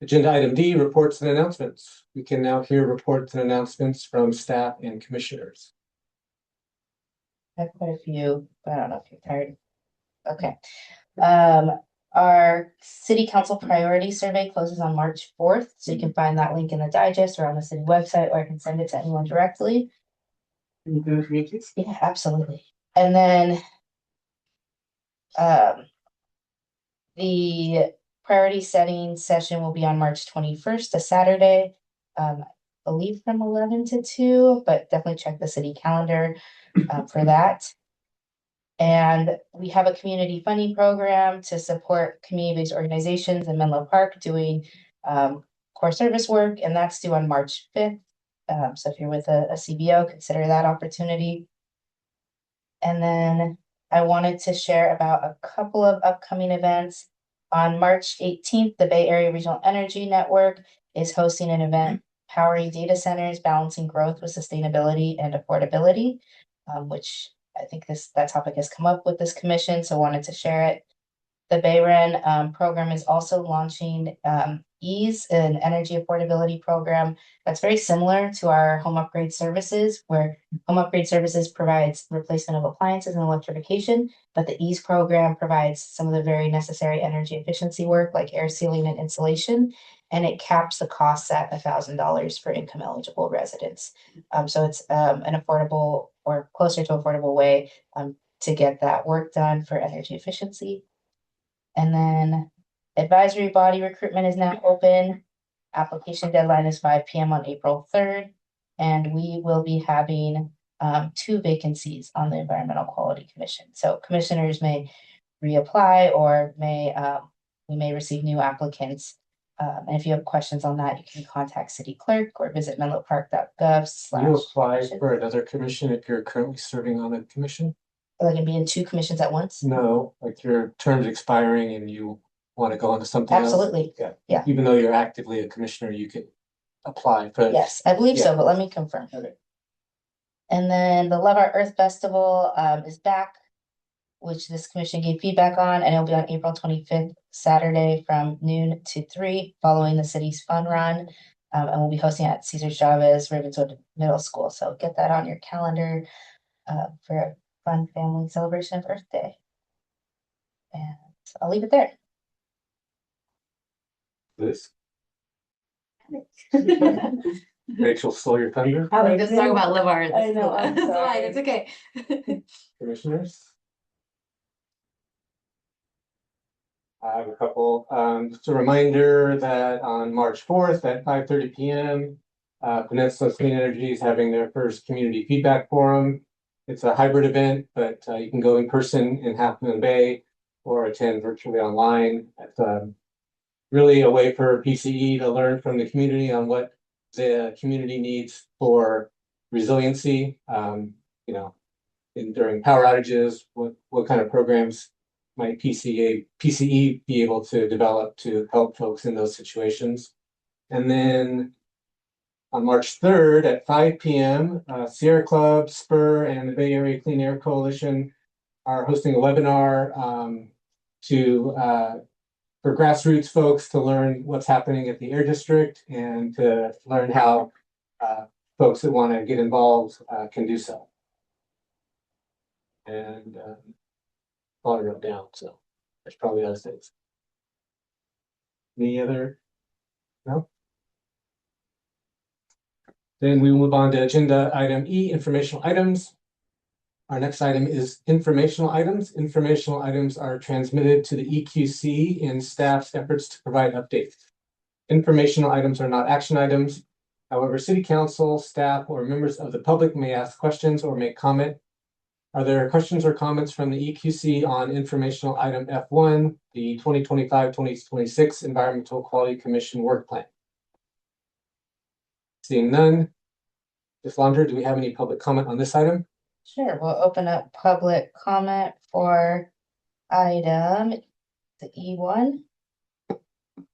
Agenda item D, reports and announcements. We can now hear reports and announcements from staff and commissioners. I have quite a few, but I don't know if you're tired. Okay. Our city council priority survey closes on March 4th, so you can find that link in the digest or on the city website, or I can send it to anyone directly. Can you do it for me, please? Yeah, absolutely. And then the priority setting session will be on March 21st, a Saturday. I believe from 11 to 2, but definitely check the city calendar for that. And we have a community funding program to support community-based organizations in Menlo Park doing core service work, and that's due on March 5th. So if you're with a CBO, consider that opportunity. And then I wanted to share about a couple of upcoming events. On March 18th, the Bay Area Regional Energy Network is hosting an event powering data centers, balancing growth with sustainability and affordability, which I think that topic has come up with this commission, so wanted to share it. The BayREN program is also launching EASE, an energy affordability program that's very similar to our home upgrade services, where home upgrade services provides replacement of appliances and electrification, but the EASE program provides some of the very necessary energy efficiency work like air sealing and insulation, and it caps the costs at $1,000 for income eligible residents. So it's an affordable or closer to affordable way to get that work done for energy efficiency. And then advisory body recruitment is now open. Application deadline is 5 p.m. on April 3rd. And we will be having 2 vacancies on the Environmental Quality Commission. So commissioners may reapply or we may receive new applicants. And if you have questions on that, you can contact city clerk or visit menlopark.gov/. You apply for another commission if you're currently serving on a commission? Like it be in 2 commissions at once? No, like your term's expiring and you want to go on to something else? Absolutely. Yeah. Even though you're actively a commissioner, you could apply for. Yes, I believe so, Yeah. but let me confirm. Okay. And then the Love Our Earth Festival is back, which this commission gave feedback on, and it'll be on April 25th, Saturday from noon to 3, following the city's fun run. And we'll be hosting at Cesar Chavez Ravenswood Middle School. So get that on your calendar for a fun family celebration of Earth Day. And I'll leave it there. This. Rachel stole your thunder. I was just talking about Live Art. I know, I'm It's fine, sorry. it's okay. Commissioners? I have a couple. Just a reminder that on March 4th at 5:30 p.m. Peninsula Clean Energy is having their first community feedback forum. It's a hybrid event, but you can go in person in Half Moon Bay or attend virtually online. It's really a way for PCE to learn from the community on what the community needs for resiliency. During power outages, what kind of programs might PCE be able to develop to help folks in those situations. And then on March 3rd at 5 p.m., Sierra Club, Spur, and the Bay Area Clean Air Coalition are hosting a webinar for grassroots folks to learn what's happening at the Air District and to learn how folks that want to get involved can do so. And all I wrote down, so there's probably other things. Any other? No? Then we move on to agenda item E, informational items. Our next item is informational items. Informational items are transmitted to the EQC in staff's efforts to provide updates. Informational items are not action items. However, city council, staff, or members of the public may ask questions or make comment. Are there questions or comments from the EQC on informational item F1, the 2025-2026 Environmental Quality Commission Work Plan? Seeing none. Ms. Laundrie, do we have any public comment on this item? Sure, we'll open up public comment for item the E1.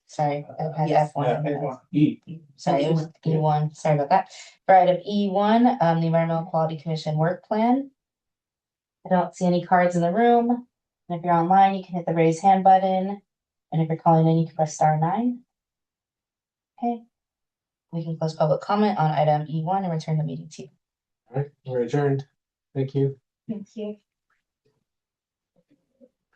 Sorry, I've had Yes. F1. E. Sorry, it was E1. Sorry about that. For item E1, the Environmental Quality Commission Work Plan. I don't see any cards in the room. And if you're online, you can hit the raise hand button. And if you're calling in, you can press *9. Okay. We can close public comment on item E1 and return the meeting to you. All right, we're adjourned. Thank you. Thank you.